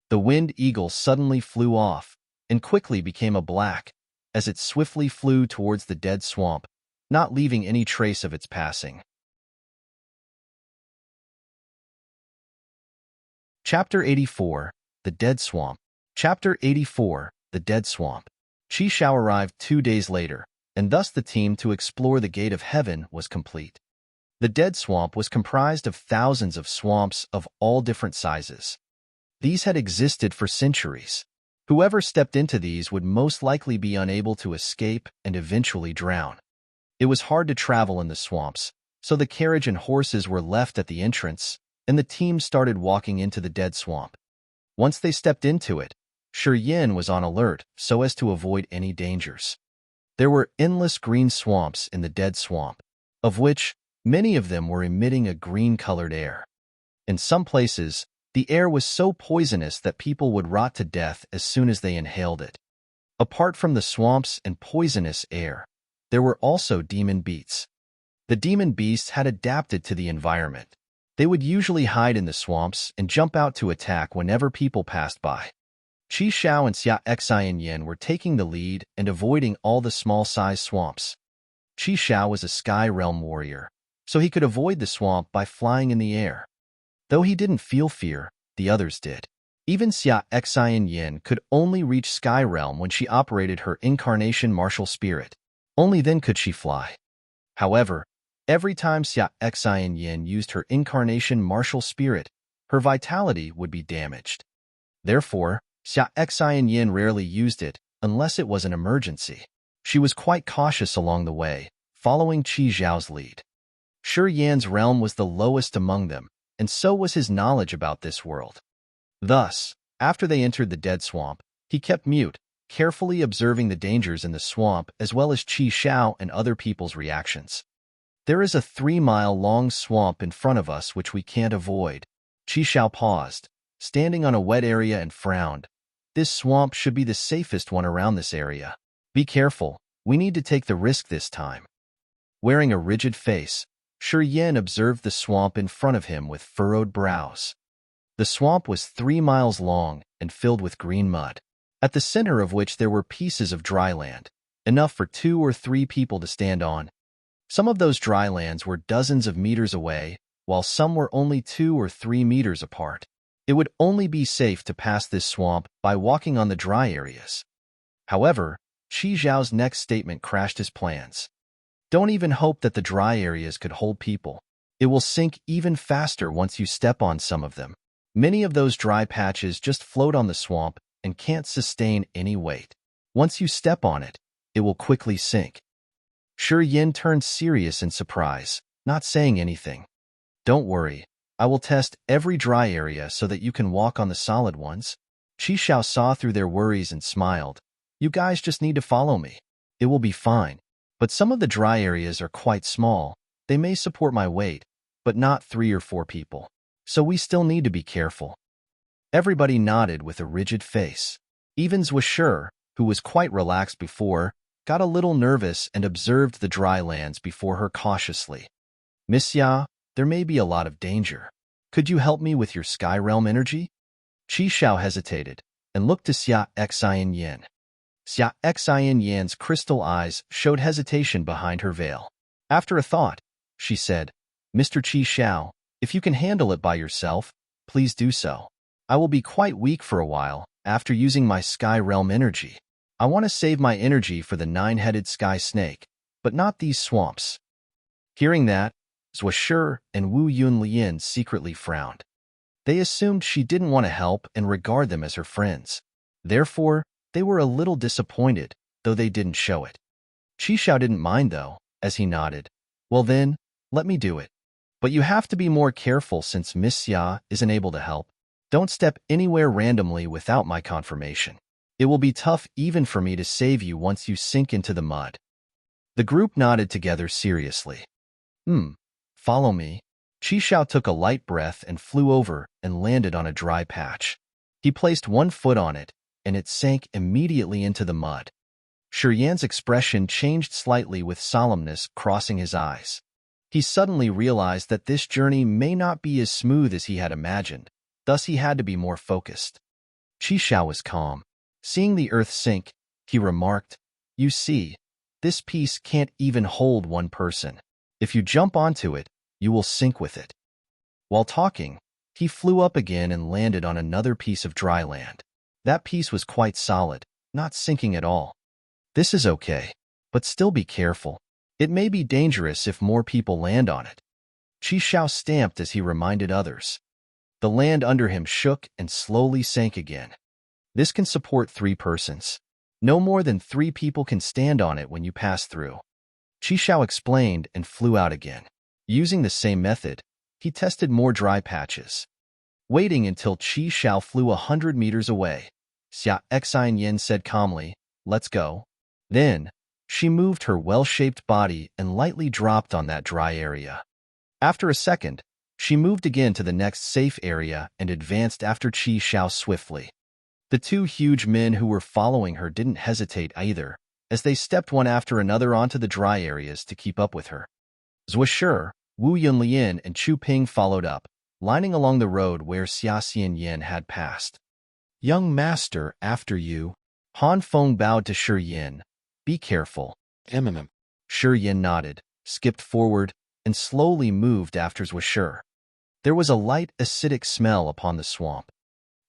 S1: The wind eagle suddenly flew off and quickly became a black as it swiftly flew towards the dead swamp, not leaving any trace of its passing. Chapter 84, The Dead Swamp. Chapter 84, The Dead Swamp. Qi Xiao arrived 2 days later, and thus the team to explore the Gate of Heaven was complete. The Dead Swamp was comprised of thousands of swamps of all different sizes. These had existed for centuries. Whoever stepped into these would most likely be unable to escape and eventually drown. It was hard to travel in the swamps, so the carriage and horses were left at the entrance, and the team started walking into the Dead Swamp. Once they stepped into it, Shi Yin was on alert so as to avoid any dangers. There were endless green swamps in the Dead Swamp, of which many of them were emitting a green-colored air. In some places, the air was so poisonous that people would rot to death as soon as they inhaled it. Apart from the swamps and poisonous air, there were also demon beasts. The demon beasts had adapted to the environment. They would usually hide in the swamps and jump out to attack whenever people passed by. Qi Xiao and Xia Xian Yin were taking the lead and avoiding all the small-sized swamps. Qi Xiao was a Sky Realm warrior, so he could avoid the swamp by flying in the air. Though he didn't feel fear, the others did. Even Xia Xian Yin could only reach Sky Realm when she operated her incarnation martial spirit. Only then could she fly. However, every time Xia Xian Yin used her incarnation martial spirit, her vitality would be damaged. Therefore, Xia Xian Yin rarely used it unless it was an emergency. She was quite cautious along the way, following Qi Zhao's lead. Shi Yan's realm was the lowest among them, and so was his knowledge about this world. Thus, after they entered the Dead Swamp, he kept mute, carefully observing the dangers in the swamp as well as Qi Xiao and other people's reactions. "There is a 3-mile-long swamp in front of us which we can't avoid." Qi Xiao paused, standing on a wet area, and frowned. "This swamp should be the safest one around this area. Be careful, we need to take the risk this time." Wearing a rigid face, Shi Yin observed the swamp in front of him with furrowed brows. The swamp was 3 miles long and filled with green mud, at the center of which there were pieces of dry land, enough for 2 or 3 people to stand on. Some of those dry lands were dozens of meters away, while some were only 2 or 3 meters apart. It would only be safe to pass this swamp by walking on the dry areas. However, Qi Zhao's next statement crashed his plans. Don't even hope that the dry areas could hold people. It will sink even faster once you step on some of them. Many of those dry patches just float on the swamp and can't sustain any weight. Once you step on it, it will quickly sink. Shi Yin turned serious in surprise, not saying anything. Don't worry, I will test every dry area so that you can walk on the solid ones. Qi Xiao saw through their worries and smiled. You guys just need to follow me. It will be fine. But some of the dry areas are quite small. They may support my weight, but not 3 or 4 people. So we still need to be careful. Everybody nodded with a rigid face. Even Zhuo, who was quite relaxed before, got a little nervous and observed the dry lands before her cautiously. Miss Ya, there may be a lot of danger. Could you help me with your Sky Realm energy? Qi Xiao hesitated and looked to Xia Xian Yin. Xia Xian Yan's crystal eyes showed hesitation behind her veil. After a thought, she said, Mr. Qi Xiao, if you can handle it by yourself, please do so. I will be quite weak for a while after using my Sky Realm energy. I want to save my energy for the 9-headed sky snake, but not these swamps. Hearing that, Zhuo and Wu Yunlian secretly frowned. They assumed she didn't want to help and regard them as her friends. Therefore, they were a little disappointed, though they didn't show it. Qi Xiao didn't mind, though, as he nodded. Well then, let me do it. But you have to be more careful since Miss Ya isn't able to help. Don't step anywhere randomly without my confirmation. It will be tough even for me to save you once you sink into the mud. The group nodded together seriously. Follow me. Qi Xiao took a light breath and flew over and landed on a dry patch. He placed one foot on it, and it sank immediately into the mud. Shi Yan's expression changed slightly with solemnness crossing his eyes. He suddenly realized that this journey may not be as smooth as he had imagined, thus he had to be more focused. Qi Xiao was calm. Seeing the earth sink, he remarked, You see, this piece can't even hold one person. If you jump onto it, you will sink with it. While talking, he flew up again and landed on another piece of dry land. That piece was quite solid, not sinking at all. This is okay, but still be careful. It may be dangerous if more people land on it. Qi Xiao stamped as he reminded others. The land under him shook and slowly sank again. This can support 3 persons. No more than 3 people can stand on it when you pass through. Qi Xiao explained and flew out again. Using the same method, he tested more dry patches. Waiting until Qi Xiao flew 100 meters away, Xia Xian Yin said calmly, Let's go. Then, she moved her well-shaped body and lightly dropped on that dry area. After a second, she moved again to the next safe area and advanced after Qi Xiao swiftly. The 2 huge men who were following her didn't hesitate either, as they stepped one after another onto the dry areas to keep up with her. Zhuo, Wu Yunlian, and Chu Ping followed up, lining along the road where Xia Xian Yin had passed. Young master, after you. Han Feng bowed to Shi Yin. Be careful. Shi Yin nodded, skipped forward, and slowly moved after Zhuo. There was a light acidic smell upon the swamp.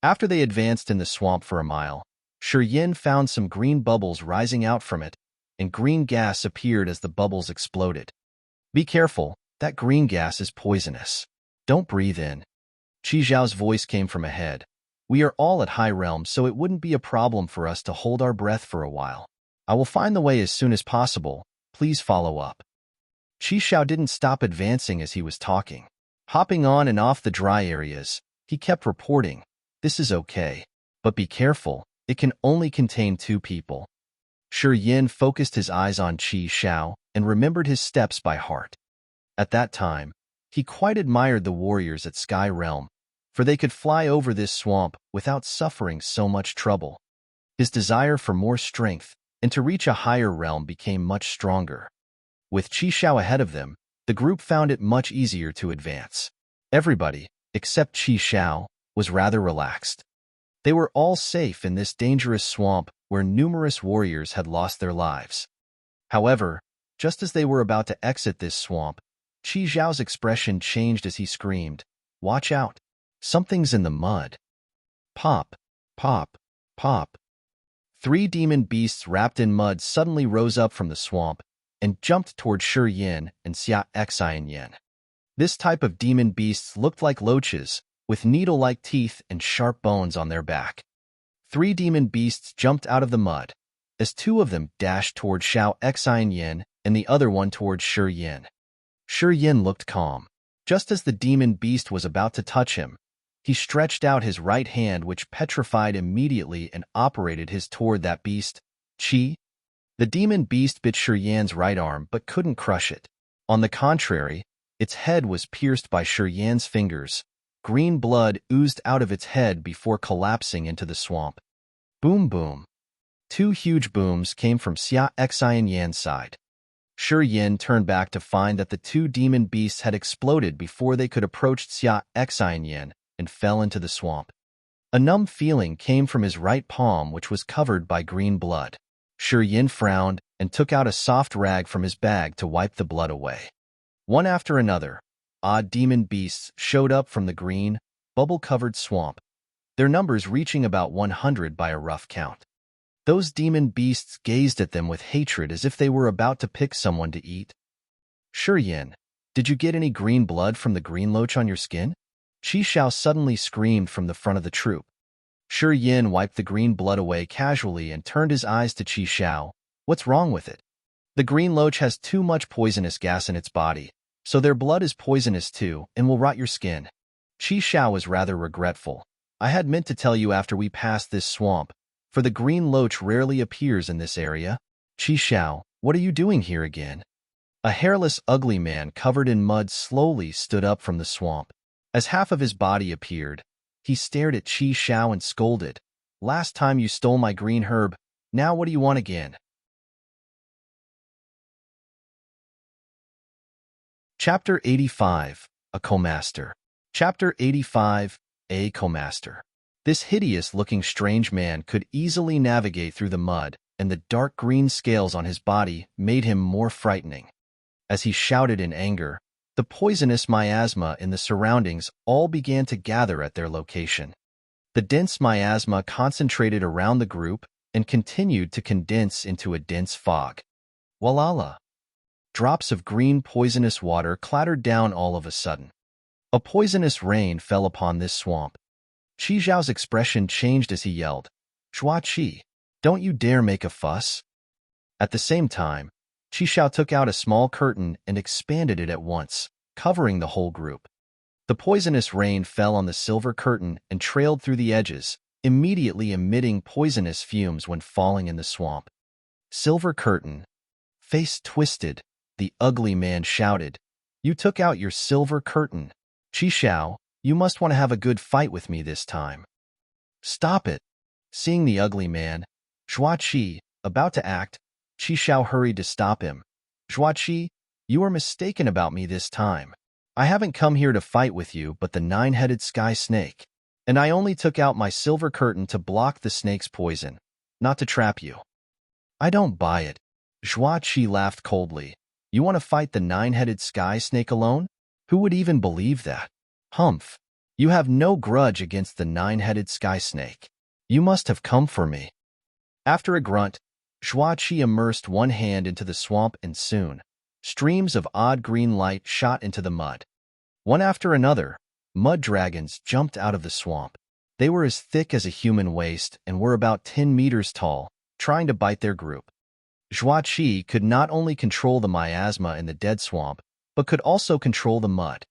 S1: After they advanced in the swamp for a mile, Shi Yin found some green bubbles rising out from it, and green gas appeared as the bubbles exploded. Be careful, that green gas is poisonous. Don't breathe in. Qi Zhao's voice came from ahead. We are all at high realm, so it wouldn't be a problem for us to hold our breath for a while. I will find the way as soon as possible. Please follow up. Qi Xiao didn't stop advancing as he was talking. Hopping on and off the dry areas, he kept reporting, This is okay, but be careful, it can only contain 2 people. Shi Yin focused his eyes on Qi Xiao and remembered his steps by heart. At that time, he quite admired the warriors at Sky Realm, for they could fly over this swamp without suffering so much trouble. His desire for more strength and to reach a higher realm became much stronger. With Qi Xiao ahead of them, the group found it much easier to advance. Everybody, except Qi Xiao, was rather relaxed. They were all safe in this dangerous swamp where numerous warriors had lost their lives. However, just as they were about to exit this swamp, Qi Zhao's expression changed as he screamed, "Watch out! Something's in the mud." Pop, pop, pop. 3 demon beasts wrapped in mud suddenly rose up from the swamp and jumped toward Shi Yin and Exquisite Yin. This type of demon beasts looked like loaches, with needle-like teeth and sharp bones on their back. 3 demon beasts jumped out of the mud, as 2 of them dashed toward Exquisite Yin and the other one toward Shi Yin. Shi Yin looked calm. Just as the demon beast was about to touch him, he stretched out his right hand, which petrified immediately and operated his toward that beast. Qi. The demon beast bit Shi Yan's right arm but couldn't crush it. On the contrary, its head was pierced by Shi Yan's fingers. Green blood oozed out of its head before collapsing into the swamp. Boom boom. 2 huge booms came from Exquisite Yan's side. Shi Yin turned back to find that the 2 demon beasts had exploded before they could approach Exquisite Yin and fell into the swamp. A numb feeling came from his right palm, which was covered by green blood. Shi Yin frowned and took out a soft rag from his bag to wipe the blood away. One after another, odd demon beasts showed up from the green, bubble-covered swamp, their numbers reaching about 100 by a rough count. Those demon beasts gazed at them with hatred as if they were about to pick someone to eat. "Shi Yin, did you get any green blood from the green loach on your skin?" Qi Zhao suddenly screamed from the front of the troop. Shi Yin wiped the green blood away casually and turned his eyes to Qi Zhao. "What's wrong with it?" "The green loach has too much poisonous gas in its body, so their blood is poisonous too and will rot your skin." Qi Zhao was rather regretful. "I had meant to tell you after we passed this swamp, for the green loach rarely appears in this area." "Qi Zhao, what are you doing here again?" A hairless, ugly man covered in mud slowly stood up from the swamp. As half of his body appeared, he stared at Qi Zhao and scolded, "Last time you stole my green herb, now what do you want again?" Chapter 85, A Co-Master. Chapter 85, A Co-Master. This hideous-looking strange man could easily navigate through the mud, and the dark green scales on his body made him more frightening. As he shouted in anger, the poisonous miasma in the surroundings all began to gather at their location. The dense miasma concentrated around the group and continued to condense into a dense fog. Walala! Drops of green poisonous water clattered down all of a sudden. A poisonous rain fell upon this swamp. Qi Zhao's expression changed as he yelled, "Zhua Qi, don't you dare make a fuss." At the same time, Qi Zhao took out a small curtain and expanded it at once, covering the whole group. The poisonous rain fell on the silver curtain and trailed through the edges, immediately emitting poisonous fumes when falling in the swamp. "Silver curtain." Face twisted, the ugly man shouted, "You took out your silver curtain. Qi Zhao, you must want to have a good fight with me this time." "Stop it." Seeing the ugly man, Zhua Qi, about to act, Qi Zhao hurried to stop him. "Zhua Qi, you are mistaken about me this time. I haven't come here to fight with you but the 9-headed sky snake, and I only took out my silver curtain to block the snake's poison, not to trap you." "I don't buy it." Zhua Qi laughed coldly. "You want to fight the 9-headed sky snake alone? Who would even believe that? Humph. You have no grudge against the 9-headed sky snake. You must have come for me." After a grunt, Zhua Qi immersed one hand into the swamp and soon, streams of odd green light shot into the mud. One after another, mud dragons jumped out of the swamp. They were as thick as a human waist and were about 10 meters tall, trying to bite their group. Zhua Qi could not only control the miasma in the dead swamp, but could also control the mud.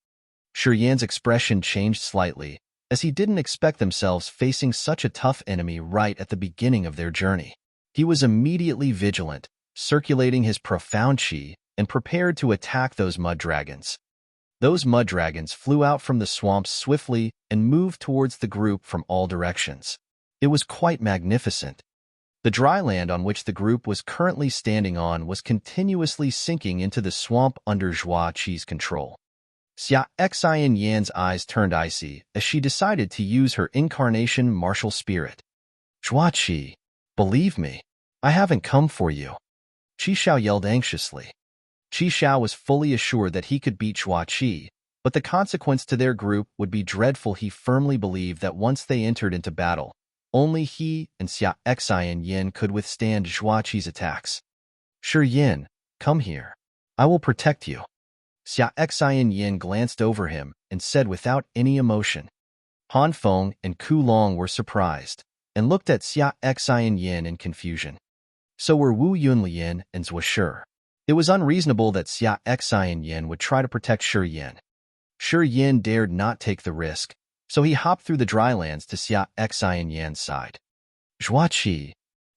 S1: Shi Yan's expression changed slightly, as he didn't expect themselves facing such a tough enemy right at the beginning of their journey. He was immediately vigilant, circulating his profound qi, and prepared to attack those mud dragons. Those mud dragons flew out from the swamps swiftly and moved towards the group from all directions. It was quite magnificent. The dry land on which the group was currently standing on was continuously sinking into the swamp under Zhua Qi's control. Xia Xian Yan's eyes turned icy as she decided to use her incarnation martial spirit. Zhuaqi, believe me, I haven't come for you. Qi Xiao yelled anxiously. Qi Xiao was fully assured that he could beat Zhuaqi, but the consequence to their group would be dreadful. He firmly believed that once they entered into battle, only he and Xia Xian Yin could withstand Zhuaqi's attacks. Shi Yin, come here. I will protect you. Xia Xian Yin glanced over him and said without any emotion. Han Feng and Ku Long were surprised and looked at Xia Xian Yin in confusion. So were Wu Yunlian and Zhuo Shi. It was unreasonable that Xia Xian Yin would try to protect Shi Yin. Shi Yin dared not take the risk, so he hopped through the drylands to Xia Xian Yan's side. Zhuaqi.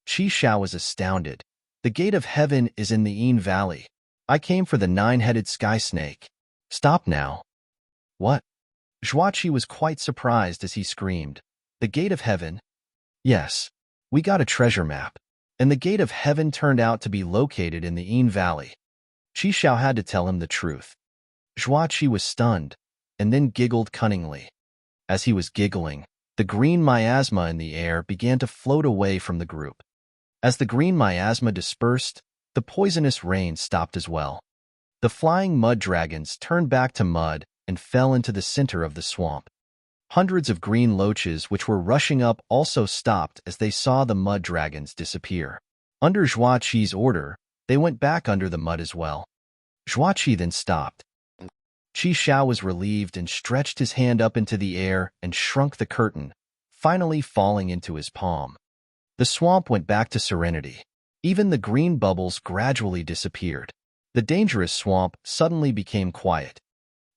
S1: Qi Xiao was astounded. The gate of heaven is in the Yin Valley. I came for the nine-headed sky snake. Stop now. What? Zhuaqi was quite surprised as he screamed. The gate of heaven? Yes. We got a treasure map. And the gate of heaven turned out to be located in the Yin Valley. Qi Xiao had to tell him the truth. Zhuaqi was stunned, and then giggled cunningly. As he was giggling, the green miasma in the air began to float away from the group. As the green miasma dispersed, the poisonous rain stopped as well. The flying mud dragons turned back to mud and fell into the center of the swamp. Hundreds of green loaches which were rushing up also stopped as they saw the mud dragons disappear. Under Zhuaqi's order, they went back under the mud as well. Zhuaqi then stopped. Qi Xiao was relieved and stretched his hand up into the air and shrunk the curtain, finally falling into his palm. The swamp went back to serenity. Even the green bubbles gradually disappeared. The dangerous swamp suddenly became quiet.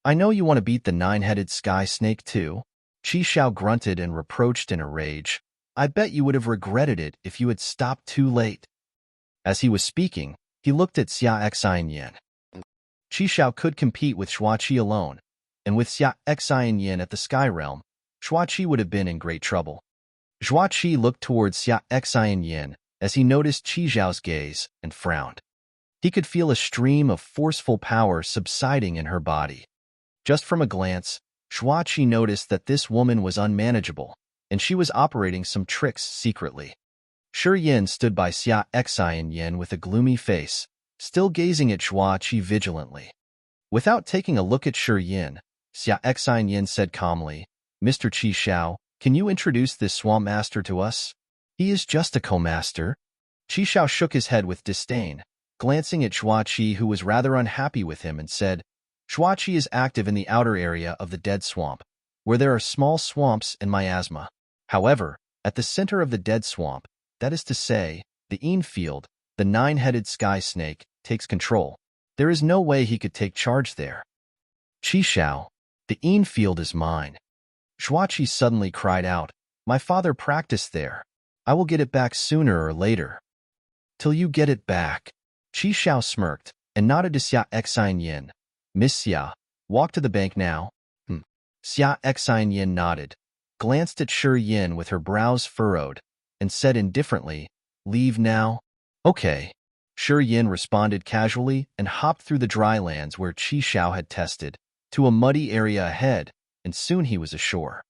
S1: I know you want to beat the nine-headed sky snake too. Qi Xiao grunted and reproached in a rage. I bet you would have regretted it if you had stopped too late. As he was speaking, he looked at Xia Xian Yin. Qi Xiao could compete with Zhuaqi alone, and with Xia Xian Yin at the Sky Realm, Zhuaqi would have been in great trouble. Zhuaqi looked towards Xia Xian Yin as he noticed Qi Xiao's gaze and frowned. He could feel a stream of forceful power subsiding in her body. Just from a glance, Zhuaqi noticed that this woman was unmanageable, and she was operating some tricks secretly. Shi Yin stood by Xia Xian Yin with a gloomy face, still gazing at Zhuaqi vigilantly. Without taking a look at Shi Yin, Xia Xian Yin said calmly, Mr. Qi Xiao, can you introduce this swamp master to us? He is just a co-master. Qi Xiao shook his head with disdain, glancing at Zhuaqi, who was rather unhappy with him, and said, Zhuaqi is active in the outer area of the dead swamp, where there are small swamps and miasma. However, at the center of the dead swamp, that is to say, the Yin Field, the nine-headed sky snake takes control. There is no way he could take charge there. Qi Xiao, the Yin Field is mine. Zhuaqi suddenly cried out, my father practiced there. I will get it back sooner or later. Till you get it back. Qi Xiao smirked and nodded to Xia Xian Yin. Miss Xia, walk to the bank now. Xia Xian Yin nodded, glanced at Shi Yin with her brows furrowed, and said indifferently, leave now? Okay. Shi Yin responded casually and hopped through the drylands where Qi Xiao had tested, to a muddy area ahead, and soon he was ashore.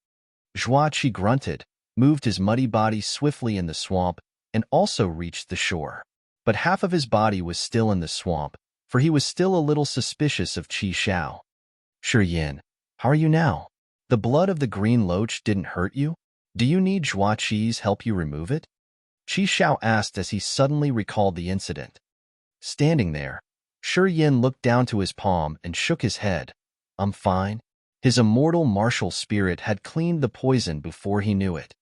S1: Zhuaqi grunted, moved his muddy body swiftly in the swamp, and also reached the shore. But half of his body was still in the swamp, for he was still a little suspicious of Qi Xiao. Shi Yin, how are you now? The blood of the green loach didn't hurt you? Do you need Zhuaqi's help you remove it? Qi Xiao asked as he suddenly recalled the incident. Standing there, Shi Yin looked down to his palm and shook his head. I'm fine. His immortal martial spirit had cleaned the poison before he knew it.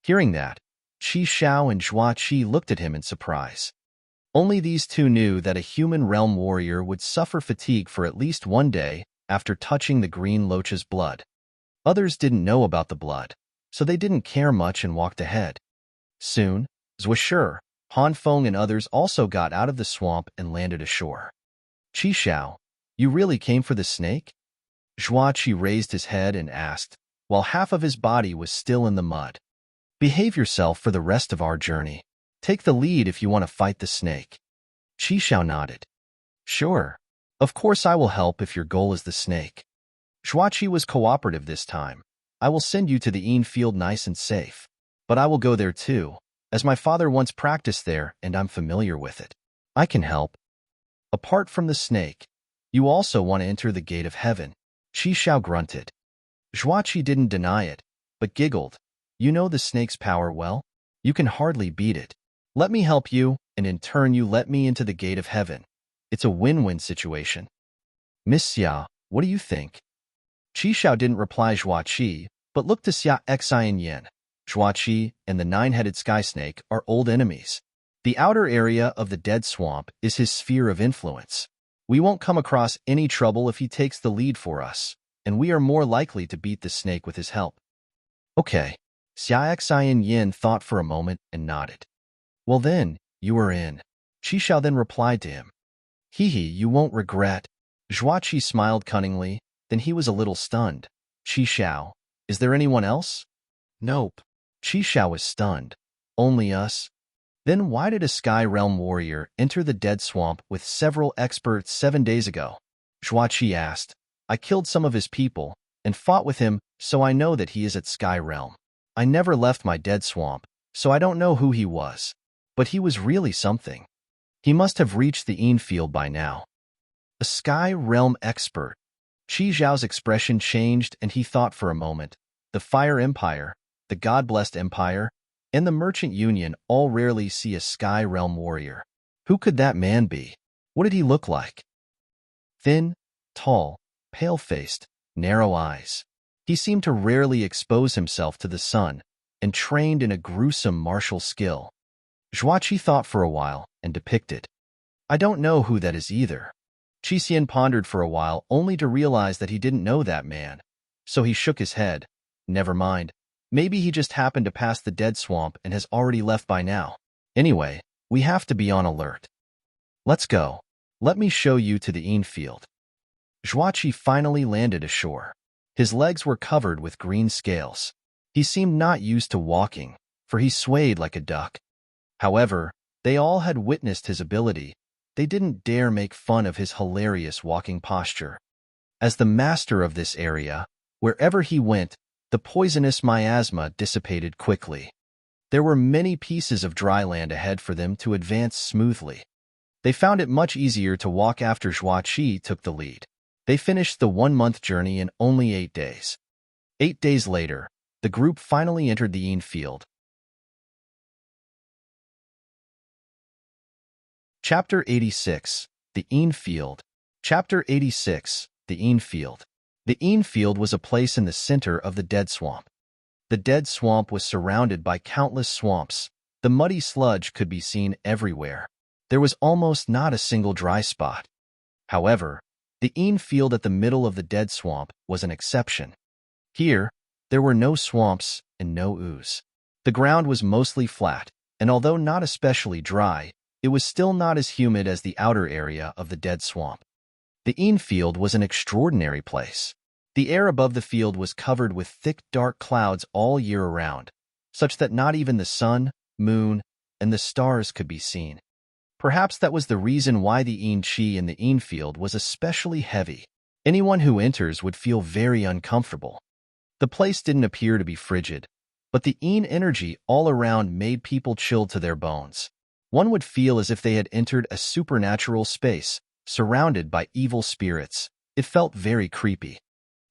S1: Hearing that, Qi Xiao and Zhuaqi looked at him in surprise. Only these two knew that a human realm warrior would suffer fatigue for at least one day after touching the green loach's blood. Others didn't know about the blood, so they didn't care much and walked ahead. Soon, Zhuo Shi, Han Feng and others also got out of the swamp and landed ashore. Qi Xiao, you really came for the snake? Zhuaqi raised his head and asked, while half of his body was still in the mud. Behave yourself for the rest of our journey. Take the lead if you want to fight the snake. Qi Xiao nodded. Sure. Of course I will help if your goal is the snake. Zhuaqi was cooperative this time. I will send you to the Yin Field nice and safe. But I will go there too, as my father once practiced there and I'm familiar with it. I can help. Apart from the snake, you also want to enter the gate of heaven. Qi Xiao grunted. Zhuaqi didn't deny it, but giggled. You know the snake's power well? You can hardly beat it. Let me help you, and in turn you let me into the gate of heaven. It's a win-win situation. Miss Xia, what do you think? Qi Xiao didn't reply Zhuaqi, but looked to Xia Xi and Yin. Zhuaqi and the nine-headed sky snake are old enemies. The outer area of the dead swamp is his sphere of influence. We won't come across any trouble if he takes the lead for us, and we are more likely to beat the snake with his help. Okay. Xia Xi and Yin thought for a moment and nodded. Well then, you are in. Qi Xiao then replied to him. Hee, you won't regret. Zhuaqi smiled cunningly, then he was a little stunned. Qi Xiao, is there anyone else?
S2: Nope.
S1: Qi Xiao was stunned. Only us? Then why did a Sky Realm warrior enter the dead swamp with several experts 7 days ago? Zhuaqi asked. I killed some of his people and fought with him, so I know that he is at Sky Realm. I never left my dead swamp, so I don't know who he was. But he was really something. He must have reached the Yin Field by now. A Sky Realm expert. Qi Zhao's expression changed and he thought for a moment. The Fire Empire, the God-blessed Empire, and the Merchant Union all rarely see a Sky Realm warrior. Who could that man be? What did he look like? Thin, tall, pale-faced, narrow eyes. He seemed to rarely expose himself to the sun and trained in a gruesome martial skill. Zhuaqi thought for a while and depicted. I don't know who that is either. Qixian pondered for a while only to realize that he didn't know that man. So he shook his head. Never mind. Maybe he just happened to pass the dead swamp and has already left by now. Anyway, we have to be on alert. Let's go. Let me show you to the Yin Field. Zhuaqi finally landed ashore. His legs were covered with green scales. He seemed not used to walking, for he swayed like a duck. However, they all had witnessed his ability. They didn't dare make fun of his hilarious walking posture. As the master of this area, wherever he went, the poisonous miasma dissipated quickly. There were many pieces of dry land ahead for them to advance smoothly. They found it much easier to walk after Zhuaqi took the lead. They finished the 1-month journey in only 8 days. 8 days later, the group finally entered the Yin Field. Chapter 86. The Yin Field. Chapter 86. The Yin Field. The Yin Field was a place in the center of the dead swamp. The dead swamp was surrounded by countless swamps. The muddy sludge could be seen everywhere. There was almost not a single dry spot. However, the Yin Field at the middle of the dead swamp was an exception. Here, there were no swamps and no ooze. The ground was mostly flat, and although not especially dry, it was still not as humid as the outer area of the dead swamp. The Yin Field was an extraordinary place. The air above the field was covered with thick, dark clouds all year around, such that not even the sun, moon, and the stars could be seen. Perhaps that was the reason why the Yin Qi in the Yin Field was especially heavy. Anyone who enters would feel very uncomfortable. The place didn't appear to be frigid, but the Yin energy all around made people chill to their bones. One would feel as if they had entered a supernatural space, surrounded by evil spirits. It felt very creepy.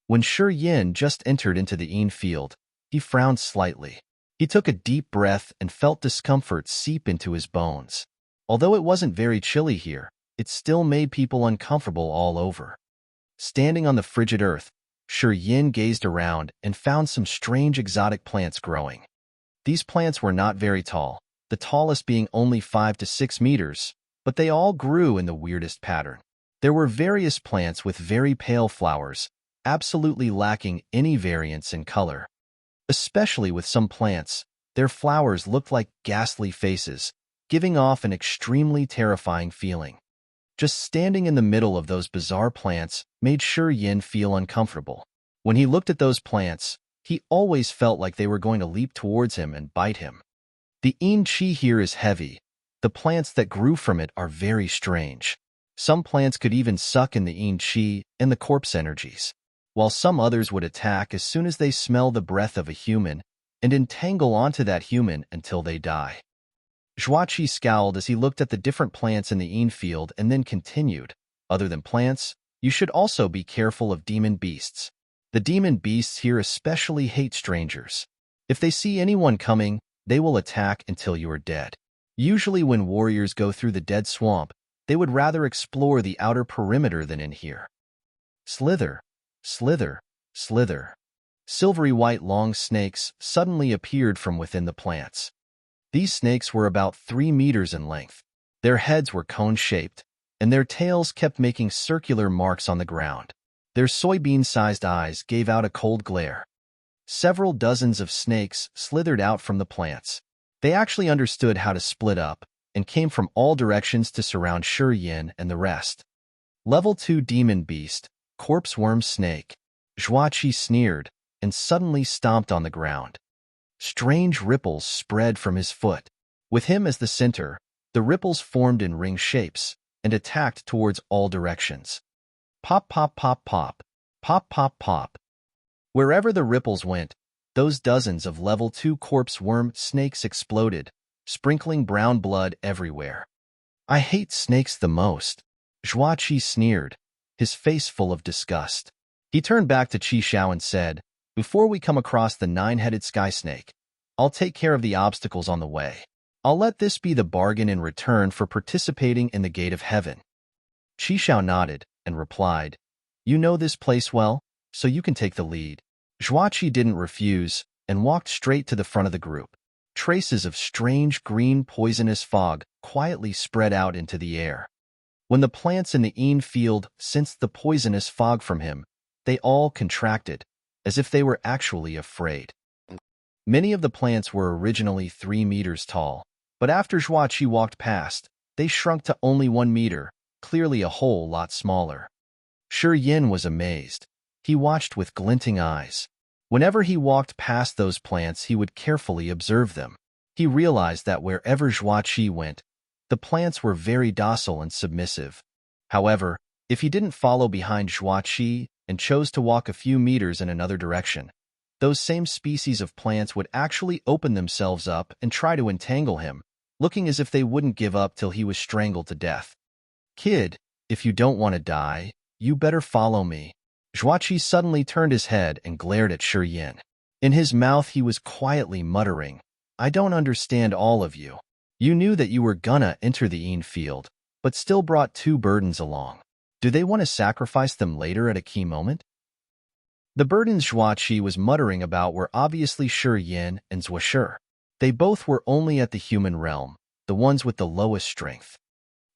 S1: When Shi Yin just entered into the Yin Field, he frowned slightly. He took a deep breath and felt discomfort seep into his bones. Although it wasn't very chilly here, it still made people uncomfortable all over. Standing on the frigid earth, Shi Yin gazed around and found some strange exotic plants growing. These plants were not very tall, the tallest being only 5 to 6 meters, but they all grew in the weirdest pattern. There were various plants with very pale flowers, absolutely lacking any variance in color. Especially with some plants, their flowers looked like ghastly faces, giving off an extremely terrifying feeling. Just standing in the middle of those bizarre plants made Shi Yin feel uncomfortable. When he looked at those plants, he always felt like they were going to leap towards him and bite him. The Yin Qi here is heavy. The plants that grew from it are very strange. Some plants could even suck in the Yin Qi and the corpse energies. while some others would attack as soon as they smell the breath of a human and entangle onto that human until they die. Zhuachi scowled as he looked at the different plants in the Yin Field and then continued, other than plants, you should also be careful of demon beasts. The demon beasts here especially hate strangers. If they see anyone coming, they will attack until you are dead. Usually when warriors go through the dead swamp, they would rather explore the outer perimeter than in here. Slither, slither, slither. Silvery white long snakes suddenly appeared from within the plants. These snakes were about 3 meters in length. Their heads were cone-shaped, and their tails kept making circular marks on the ground. Their soybean-sized eyes gave out a cold glare. Several dozens of snakes slithered out from the plants. They actually understood how to split up and came from all directions to surround Shi Yin and the rest. Level 2 Demon Beast, Corpse Worm Snake. Zhuachi sneered and suddenly stomped on the ground. Strange ripples spread from his foot. With him as the center, the ripples formed in ring shapes and attacked towards all directions. Pop, pop, pop, pop. Pop, pop, pop. Wherever the ripples went, those dozens of level 2 corpse worm snakes exploded, sprinkling brown blood everywhere. I hate snakes the most. Zhuachi sneered, his face full of disgust. He turned back to Qi Xiao and said, before we come across the 9-headed sky snake, I'll take care of the obstacles on the way. I'll let this be the bargain in return for participating in the gate of heaven. Qi Xiao nodded and replied, you know this place well, so you can take the lead. Zhuachi didn't refuse and walked straight to the front of the group. Traces of strange green poisonous fog quietly spread out into the air. When the plants in the Yin Field sensed the poisonous fog from him, they all contracted, as if they were actually afraid. Many of the plants were originally 3 meters tall, but after Zhuachi walked past, they shrunk to only 1 meter, clearly a whole lot smaller. Shi Yin was amazed. He watched with glinting eyes. Whenever he walked past those plants, he would carefully observe them. He realized that wherever Zhuachi went, the plants were very docile and submissive. However, if he didn't follow behind Zhuachi and chose to walk a few meters in another direction, those same species of plants would actually open themselves up and try to entangle him, looking as if they wouldn't give up till he was strangled to death. Kid, if you don't want to die, you better follow me. Zhuachi suddenly turned his head and glared at Shi Yin. In his mouth he was quietly muttering, I don't understand all of you. You knew that you were gonna enter the Yin Field, but still brought 2 burdens along. Do they want to sacrifice them later at a key moment? The burdens Zhuachi was muttering about were obviously Shi Yin and Zhuashi. They both were only at the human realm, the ones with the lowest strength.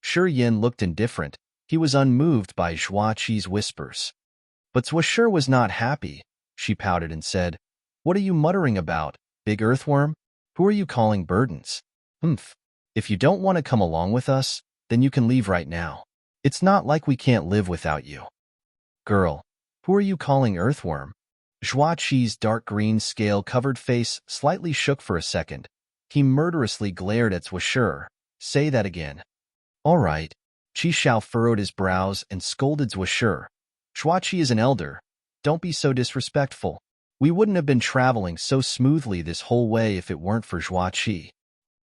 S1: Shi Yin looked indifferent. He was unmoved by Zhuachi's whispers. But Zhuashi was not happy. She pouted and said, what are you muttering about, big earthworm? Who are you calling burdens? If you don't want to come along with us, then you can leave right now. It's not like we can't live without you. Girl, who are you calling earthworm? Zhuachi's dark green scale-covered face slightly shook for a second. He murderously glared at Zhuashi. Say that again. All right. Qi Xiao furrowed his brows and scolded Zhuashi. Zhuachi is an elder. Don't be so disrespectful. We wouldn't have been traveling so smoothly this whole way if it weren't for Zhuachi.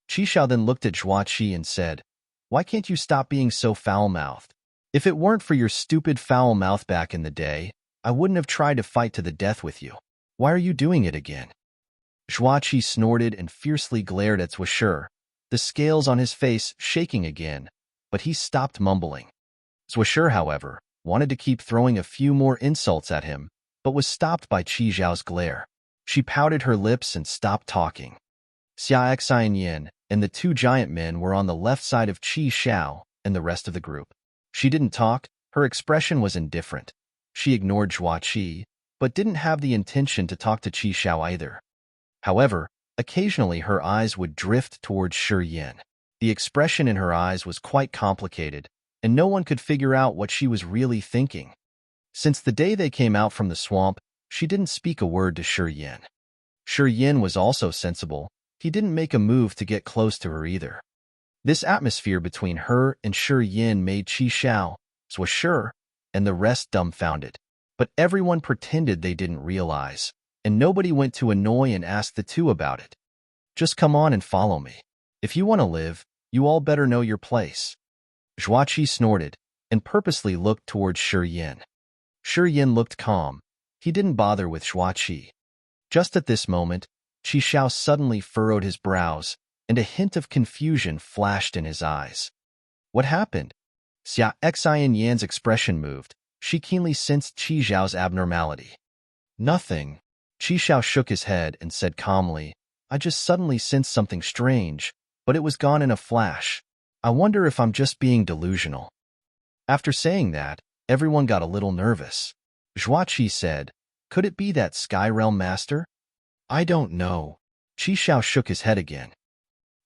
S1: Qi Xiao then looked at Zhuachi and said, why can't you stop being so foul-mouthed? If it weren't for your stupid foul mouth back in the day, I wouldn't have tried to fight to the death with you. Why are you doing it again? Zhuachi snorted and fiercely glared at Zhuashi, the scales on his face shaking again, but he stopped mumbling. Zhuashi, however, wanted to keep throwing a few more insults at him, but was stopped by Qi Xiao's glare. She pouted her lips and stopped talking. Xia Xianyin and the 2 giant men were on the left side of Qi Xiao and the rest of the group. She didn't talk, her expression was indifferent. She ignored Zhuachi, but didn't have the intention to talk to Qi Xiao either. However, occasionally her eyes would drift towards Shi Yin. The expression in her eyes was quite complicated, and no one could figure out what she was really thinking. Since the day they came out from the swamp, she didn't speak a word to Shi Yin. Shi Yin was also sensible. He didn't make a move to get close to her either. This atmosphere between her and Shi Yin made Qi Xiao, Zhuashi, and the rest dumbfounded. But everyone pretended they didn't realize, and nobody went to annoy and ask the two about it. Just come on and follow me. If you want to live, you all better know your place. Zhuaqi snorted and purposely looked towards Shi Yin. Shi Yin looked calm. He didn't bother with Zhuaqi. Just at this moment, Qi Xiao suddenly furrowed his brows, and a hint of confusion flashed in his eyes. What happened? Xian Yan's expression moved. She keenly sensed Qi Xiao's abnormality. Nothing. Qi Xiao shook his head and said calmly, I just suddenly sensed something strange, but it was gone in a flash. I wonder if I'm just being delusional. After saying that, everyone got a little nervous. Zhuaqi said, could it be that Sky Realm Master? I don't know. Qi Xiao shook his head again.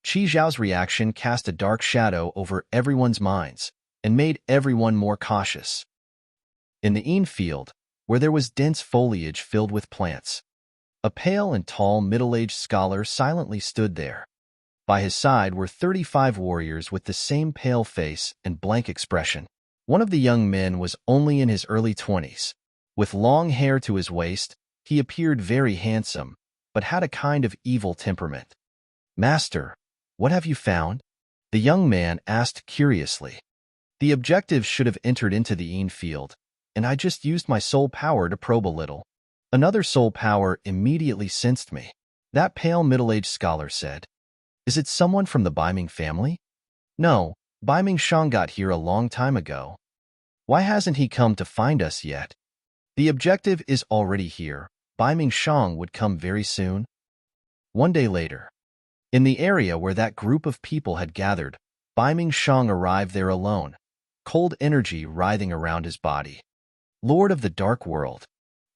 S1: Qi Xiao's reaction cast a dark shadow over everyone's minds and made everyone more cautious. In the Yin Field, where there was dense foliage filled with plants, a pale and tall middle-aged scholar silently stood there. By his side were 35 warriors with the same pale face and blank expression. One of the young men was only in his early 20s. With long hair to his waist, he appeared very handsome, but had a kind of evil temperament. Master, what have you found? The young man asked curiously. The objectives should have entered into the Yin Field, and I just used my soul power to probe a little. Another soul power immediately sensed me. That pale middle-aged scholar said, is it someone from the Baiming family? No, Baiming Shang got here a long time ago. Why hasn't he come to find us yet? The objective is already here. Baiming Shang would come very soon. One day later, in the area where that group of people had gathered, Baiming Shang arrived there alone, cold energy writhing around his body. Lord of the Dark World.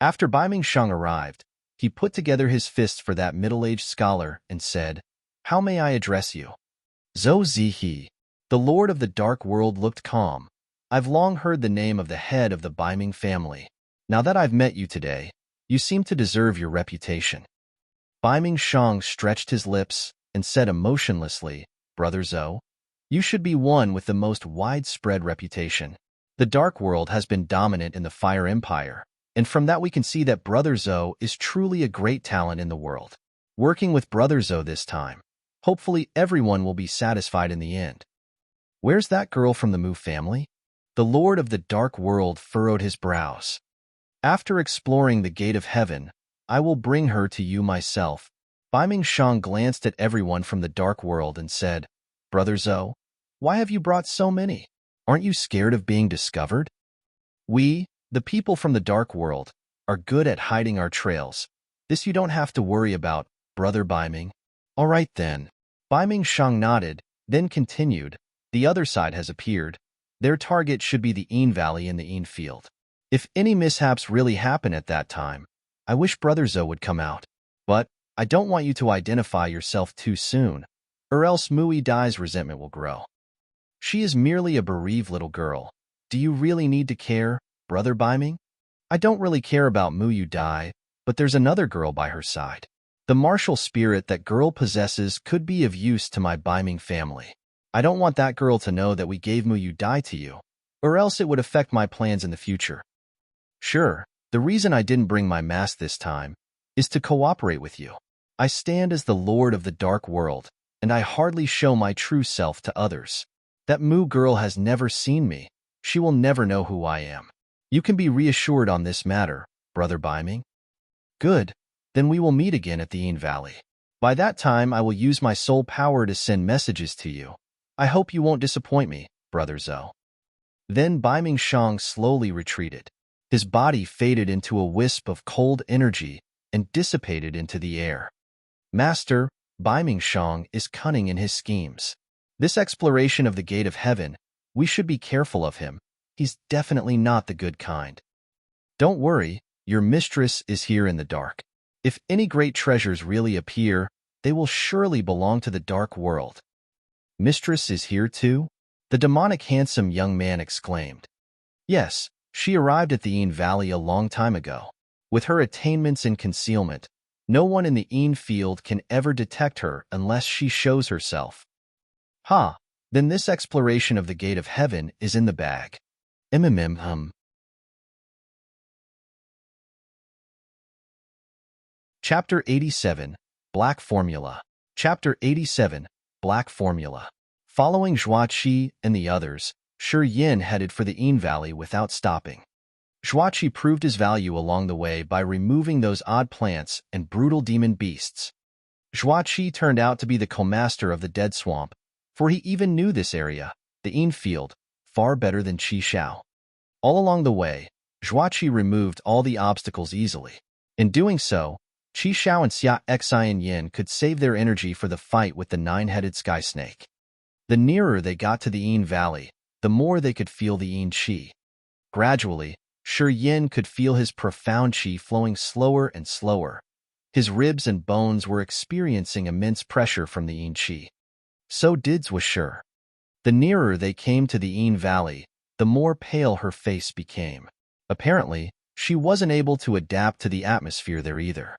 S1: After Baiming Shang arrived, he put together his fists for that middle-aged scholar and said, how may I address you? Zhou Zihe. The Lord of the Dark World looked calm. I've long heard the name of the head of the Baiming family. Now that I've met you today, you seem to deserve your reputation. Baiming Shang stretched his lips and said emotionlessly, Brother Zhou, you should be one with the most widespread reputation. The Dark World has been dominant in the Fire Empire, and from that we can see that Brother Zhou is truly a great talent in the world. Working with Brother Zhou this time, hopefully everyone will be satisfied in the end. Where's that girl from the Mu family? The Lord of the Dark World furrowed his brows. After exploring the gate of heaven, I will bring her to you myself. Baiming Shang glanced at everyone from the Dark World and said, Brother Zhou, why have you brought so many? Aren't you scared of being discovered? We, the people from the Dark World, are good at hiding our trails. This you don't have to worry about, Brother Baiming. All right then. Baiming Shang nodded, then continued, the other side has appeared. Their target should be the Yin Valley and the Yin Field. If any mishaps really happen at that time, I wish Brother Zhou would come out. But I don't want you to identify yourself too soon, or else Mui Dai's resentment will grow. She is merely a bereaved little girl. Do you really need to care, Brother Baiming? I don't really care about Muyu Dai, but there's another girl by her side. The martial spirit that girl possesses could be of use to my Baiming family. I don't want that girl to know that we gave Muyu Dai to you, or else it would affect my plans in the future. Sure, the reason I didn't bring my mask this time is to cooperate with you. I stand as the Lord of the Dark World, and I hardly show my true self to others. That Mu girl has never seen me. She will never know who I am. You can be reassured on this matter, Brother Baiming. Good, then we will meet again at the Yin Valley. By that time I will use my soul power to send messages to you. I hope you won't disappoint me, Brother Zhou. Then Baiming Shang slowly retreated. His body faded into a wisp of cold energy and dissipated into the air. Master, Baiming Shang is cunning in his schemes. This exploration of the gate of heaven, we should be careful of him. He's definitely not the good kind. Don't worry, your mistress is here in the dark. If any great treasures really appear, they will surely belong to the Dark World. Mistress is here too? The demonic handsome young man exclaimed. Yes, she arrived at the Yin Valley a long time ago. With her attainments in concealment, no one in the Yin Field can ever detect her unless she shows herself. Ha, then this exploration of the gate of heaven is in the bag. Chapter 87, Black Formula. Chapter 87, Black Formula. Following Zhuaqi and the others, Shi Yin headed for the Yin Valley without stopping. Zhuaqi proved his value along the way by removing those odd plants and brutal demon beasts. Zhuaqi turned out to be the co-master of the Dead Swamp, for he even knew this area, the Yin Field, far better than Qi Xiao. All along the way, Zhuaqi removed all the obstacles easily. In doing so, Qi Xiao and Xia Xian could save their energy for the fight with the nine-headed sky snake. The nearer they got to the Yin Valley, the more they could feel the Yin Qi. Gradually, Shi Yin could feel his profound Qi flowing slower and slower. His ribs and bones were experiencing immense pressure from the Yin Qi. So did Zhuashi. The nearer they came to the Yin Valley, the more pale her face became. Apparently, she wasn't able to adapt to the atmosphere there either.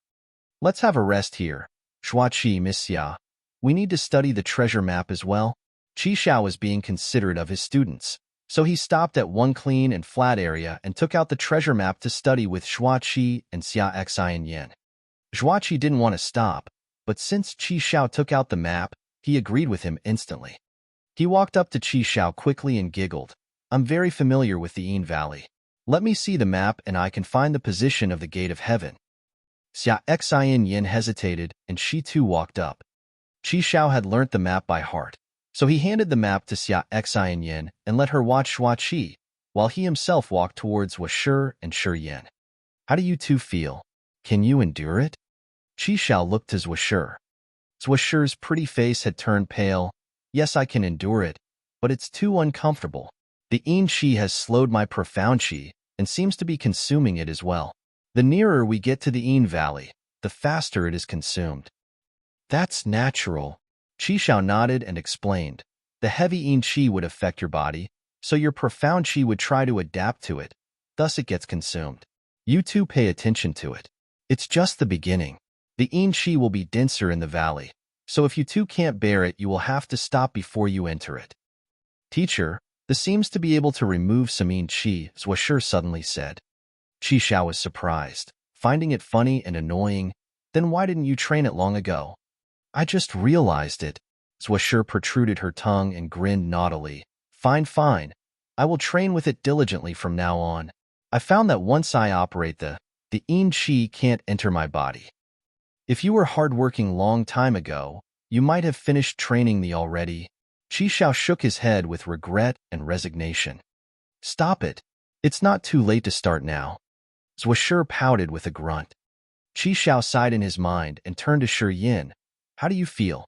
S1: Let's have a rest here, Zhuaqi, Miss Xia. We need to study the treasure map as well. Qi Xiao was being considerate of his students, so he stopped at one clean and flat area and took out the treasure map to study with Zhuaqi and Xia Xian. Zhuaqi didn't want to stop, but since Qi Xiao took out the map, he agreed with him instantly. He walked up to Qi Xiao quickly and giggled. I'm very familiar with the Yin Valley. Let me see the map and I can find the position of the Gate of Heaven. Xia Xian hesitated, and she too walked up. Qi Xiao had learnt the map by heart, so he handed the map to Xia Xian and let her watch Zhuaqi, while he himself walked towards Zhuashi and Shi Yin. How do you two feel? Can you endure it? Qi Xiao looked to Zhuashi. Zhuashi's pretty face had turned pale. Yes, I can endure it, but it's too uncomfortable. The Yin Qi has slowed my profound Qi and seems to be consuming it as well. The nearer we get to the Yin Valley, the faster it is consumed. That's natural. Qi Xiao nodded and explained. The heavy Yin Qi would affect your body, so your profound Qi would try to adapt to it. Thus it gets consumed. You two pay attention to it. It's just the beginning. The Yin Qi will be denser in the valley, so if you two can't bear it, you will have to stop before you enter it. Teacher, this seems to be able to remove some Yin Qi, Zhuashi suddenly said. Qi Xiao was surprised, finding it funny and annoying. Then why didn't you train it long ago? I just realized it. Zhuashi protruded her tongue and grinned naughtily. Fine, fine. I will train with it diligently from now on. I found that once I operate the Yin Qi can't enter my body. If you were hardworking long time ago, you might have finished training the already. Qi Xiao shook his head with regret and resignation. Stop it. It's not too late to start now. Zhuashi pouted with a grunt. Qi Xiao sighed in his mind and turned to Shi Yin. How do you feel?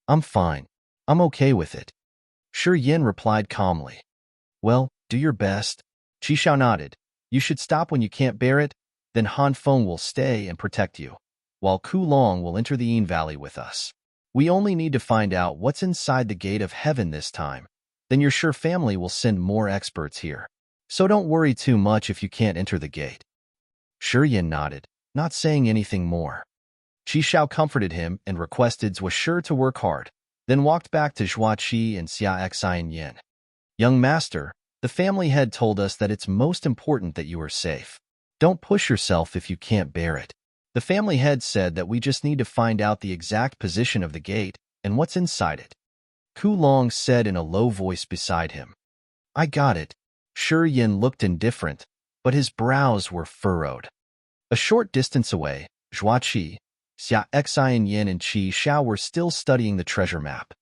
S1: I'm fine. I'm okay with it. Shi Yin replied calmly. Well, do your best. Qi Xiao nodded. You should stop when you can't bear it, then Han Feng will stay and protect you, while Ku Long will enter the Yin Valley with us. We only need to find out what's inside the Gate of Heaven this time. Then your Shi family will send more experts here. So don't worry too much if you can't enter the gate. Shi Yin nodded, not saying anything more. Qi Xiao comforted him and requested Zhuashi to work hard, then walked back to Zhuaqi and Xia Xian. Young master, the family head told us that it's most important that you are safe. Don't push yourself if you can't bear it. The family head said that we just need to find out the exact position of the gate and what's inside it. Ku Long said in a low voice beside him. I got it. Shi Yin looked indifferent, but his brows were furrowed. A short distance away, Zhuaqi, Xia Xian and Qi Xiao were still studying the treasure map.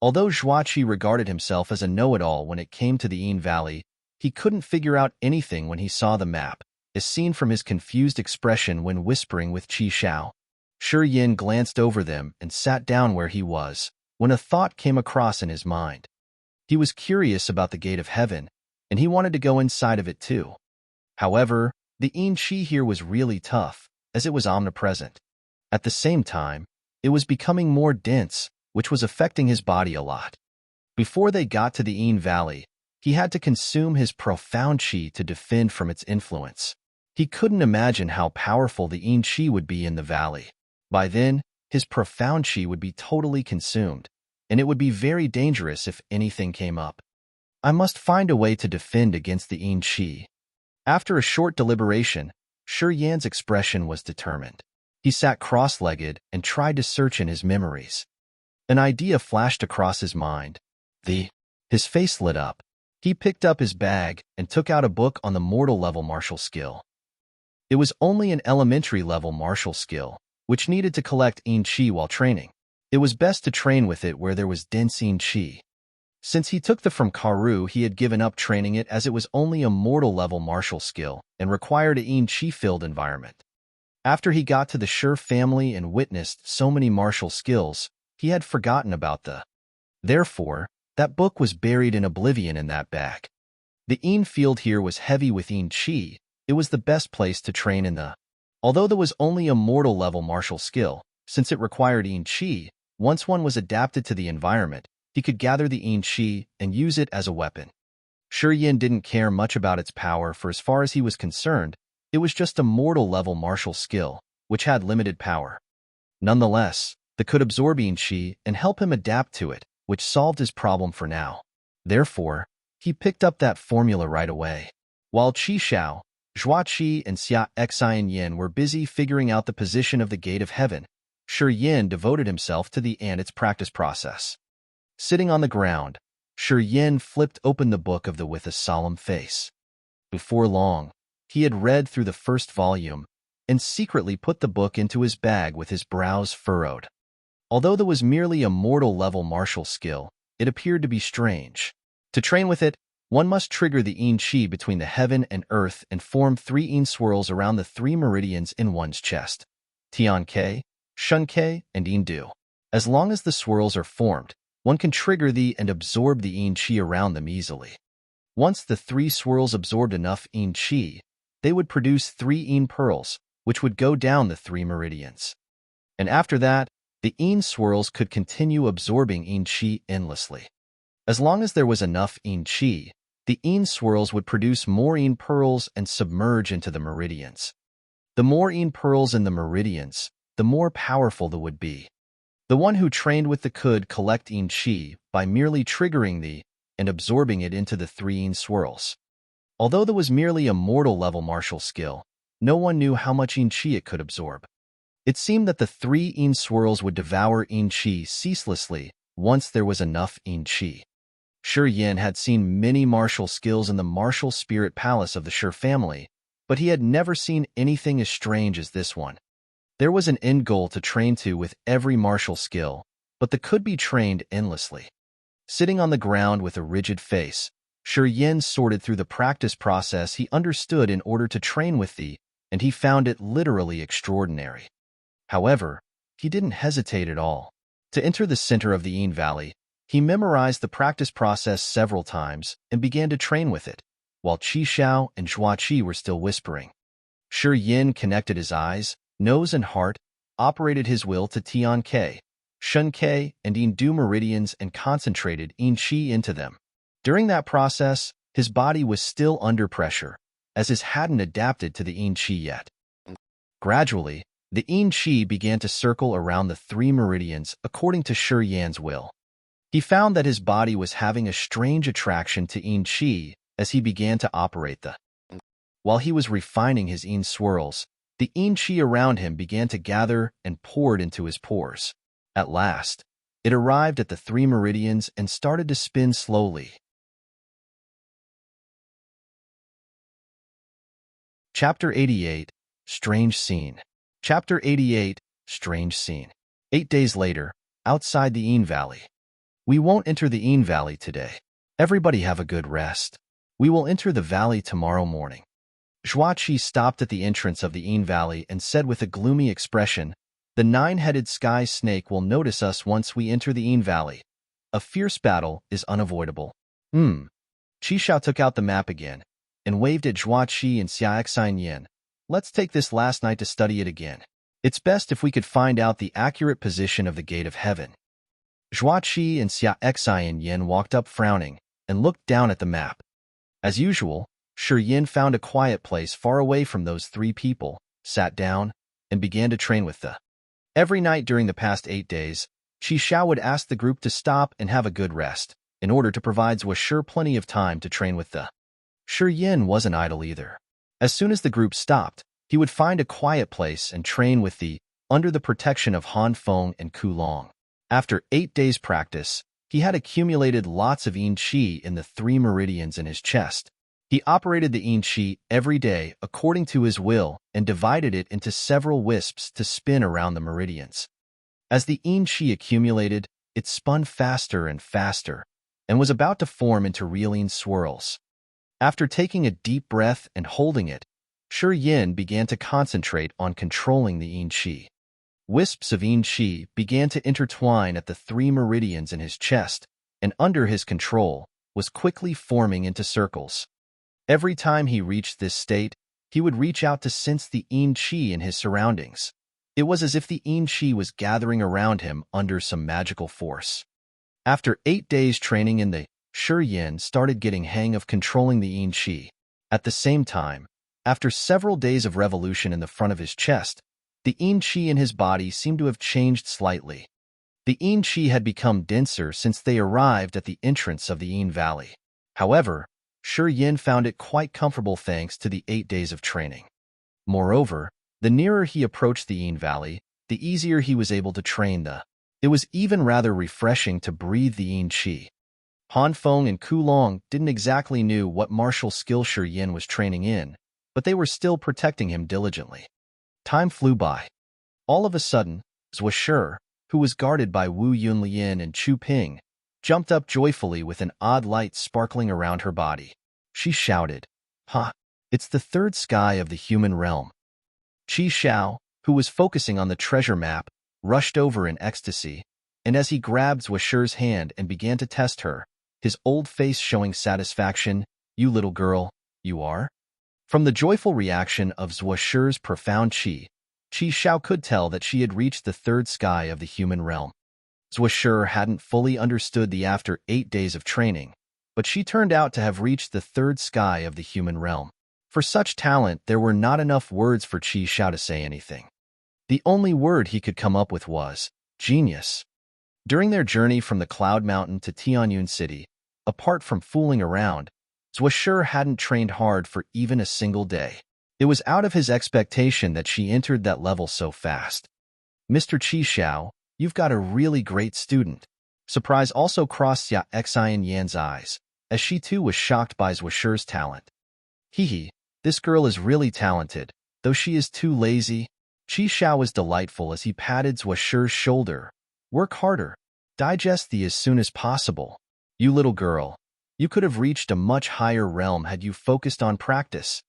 S1: Although Zhuaqi regarded himself as a know-it-all when it came to the Yin Valley, he couldn't figure out anything when he saw the map, as seen from his confused expression when whispering with Qi Xiao. Shi Yin glanced over them and sat down where he was, when a thought came across in his mind. He was curious about the Gate of Heaven, and he wanted to go inside of it too. However, the Yin Qi here was really tough, as it was omnipresent. At the same time, it was becoming more dense, which was affecting his body a lot. Before they got to the Yin Valley, he had to consume his profound Qi to defend from its influence. He couldn't imagine how powerful the Yin Qi would be in the valley. By then, his profound Qi would be totally consumed, and it would be very dangerous if anything came up. I must find a way to defend against the Yin Qi. After a short deliberation, Shi Yan's expression was determined. He sat cross-legged and tried to search in his memories. An idea flashed across his mind. His face lit up. He picked up his bag and took out a book on the mortal level martial skill. It was only an elementary level martial skill, which needed to collect Yin Qi while training. It was best to train with it where there was dense Yin Qi. Since he took the from Karu, he had given up training it as it was only a mortal level martial skill and required a Yin Qi-filled environment. After he got to the Sure family and witnessed so many martial skills, he had forgotten about the. Therefore, that book was buried in oblivion in that bag. The Yin Field here was heavy with Yin Qi. It was the best place to train in the. Although there was only a mortal level martial skill, since it required Yin Qi, once one was adapted to the environment, he could gather the Yin Qi and use it as a weapon. Sure Yin didn't care much about its power, for as far as he was concerned, it was just a mortal level martial skill, which had limited power. Nonetheless, it could absorb Yin Qi and help him adapt to it, which solved his problem for now. Therefore, he picked up that formula right away. While Qi Xiao, Zhua Qi, and Xia Xian Yin were busy figuring out the position of the gate of heaven, Sure Yin devoted himself to the and its practice process. Sitting on the ground, Sure Yin flipped open the book of the with a solemn face. Before long, he had read through the first volume and secretly put the book into his bag with his brows furrowed. Although there was merely a mortal level martial skill, it appeared to be strange. To train with it, one must trigger the Yin Qi between the heaven and earth and form 3 Yin swirls around the 3 meridians in one's chest: Tian Ke, Shun Ke, and Yin Du. As long as the swirls are formed, one can trigger the and absorb the Yin Qi around them easily. Once the 3 swirls absorbed enough Yin Qi, they would produce 3 Yin pearls, which would go down the 3 meridians. And after that, the Yin swirls could continue absorbing Yin Qi endlessly. As long as there was enough Yin Qi, the Yin swirls would produce more Yin pearls and submerge into the meridians. The more Yin pearls in the meridians, the more powerful they would be. The one who trained with the could collect Yin Qi by merely triggering the and absorbing it into the 3 Yin swirls. Although there was merely a mortal level martial skill, no one knew how much Yin Qi it could absorb. It seemed that the 3 Yin swirls would devour Yin Qi ceaselessly once there was enough Yin Qi. Sure Yin had seen many martial skills in the martial spirit palace of the Sure family, but he had never seen anything as strange as this one. There was an end goal to train to with every martial skill, but they could be trained endlessly. Sitting on the ground with a rigid face, Sure Yin sorted through the practice process he understood in order to train with the, and he found it literally extraordinary. However, he didn't hesitate at all. To enter the center of the Yin Valley, he memorized the practice process several times and began to train with it, while Qi Xiao and Zhua Qi were still whispering. Sure Yin connected his eyes, nose, and heart, operated his will to Tian Ke, Shun Ke, and Yin Du meridians and concentrated Yin Qi into them. During that process, his body was still under pressure, as his hadn't adapted to the Yin Qi yet. Gradually, the Yin Qi began to circle around the 3 meridians according to Sure Yin's will. He found that his body was having a strange attraction to Yin Qi as he began to operate the. While he was refining his Yin swirls, the Yin Qi around him began to gather and poured into his pores. At last, it arrived at the 3 meridians and started to spin slowly. Chapter 88, Strange Scene. Chapter 88, Strange Scene. 8 days later, outside the Yin Valley. We won't enter the Yin Valley today. Everybody have a good rest. We will enter the valley tomorrow morning. Zhua Qi stopped at the entrance of the Yin Valley and said with a gloomy expression, "The 9-headed sky snake will notice us once we enter the Yin Valley. A fierce battle is unavoidable." Qi Xiao took out the map again and waved at Zhua Qi and Xia Xian Yin. "Let's take this last night to study it again. It's best if we could find out the accurate position of the gate of heaven." Zhua Qi and Xia Xian Yin walked up frowning and looked down at the map. As usual, Sure Yin found a quiet place far away from those 3 people, sat down, and began to train with the. Every night during the past 8 days, Qi Xiao would ask the group to stop and have a good rest, in order to provide Zhua Sure plenty of time to train with the. Sure Yin wasn't idle either. As soon as the group stopped, he would find a quiet place and train with the, under the protection of Han Feng and Ku Long. After 8 days' practice, he had accumulated lots of Yin Qi in the 3 meridians in his chest. He operated the Yin Qi every day according to his will and divided it into several wisps to spin around the meridians. As the Yin Qi accumulated, it spun faster and faster and was about to form into reeling swirls. After taking a deep breath and holding it, Shi Yin began to concentrate on controlling the Yin Qi. Wisps of Yin Qi began to intertwine at the 3 meridians in his chest, and under his control was quickly forming into circles. Every time he reached this state, he would reach out to sense the Yin Qi in his surroundings. It was as if the Yin Qi was gathering around him under some magical force. After 8 days training in the Shi Yin started getting hang of controlling the Yin Qi. At the same time, after several days of revolution in the front of his chest, the Yin Qi in his body seemed to have changed slightly. The Yin Qi had become denser since they arrived at the entrance of the Yin Valley. However, Shi Yin found it quite comfortable thanks to the 8 days of training. Moreover, the nearer he approached the Yin Valley, the easier he was able to train the. It was even rather refreshing to breathe the Yin Qi. Han Feng and Ku Long didn't exactly know what martial skill Shi Yin was training in, but they were still protecting him diligently. Time flew by. All of a sudden, Zhuo Shi, who was guarded by Wu Yunlian and Chu Ping, jumped up joyfully with an odd light sparkling around her body. She shouted, "Ha! It's the 3rd sky of the human realm." Qi Xiao, who was focusing on the treasure map, rushed over in ecstasy, and as he grabbed Zhuo Shi's hand and began to test her, his old face showing satisfaction, "You little girl, you are?" From the joyful reaction of Zhuo Shi's profound qi, Qi Xiao could tell that she had reached the 3rd sky of the human realm. Zhuo Shi hadn't fully understood the after 8 days of training, but she turned out to have reached the 3rd sky of the human realm. For such talent, there were not enough words for Qi Xiao to say anything. The only word he could come up with was genius. During their journey from the Cloud Mountain to Tianyun City, apart from fooling around, Zhuo Shi hadn't trained hard for even a single day. It was out of his expectation that she entered that level so fast. "Mr. Qi Xiao, you've got a really great student." Surprise also crossed Exquisite Yan's eyes, as she too was shocked by Zhuo Shi's talent. "Hee, this girl is really talented, though she is too lazy." Qi Xiao was delightful as he patted Zhuo Shi's shoulder. "Work harder. Digest the as soon as possible. You little girl, you could have reached a much higher realm had you focused on practice."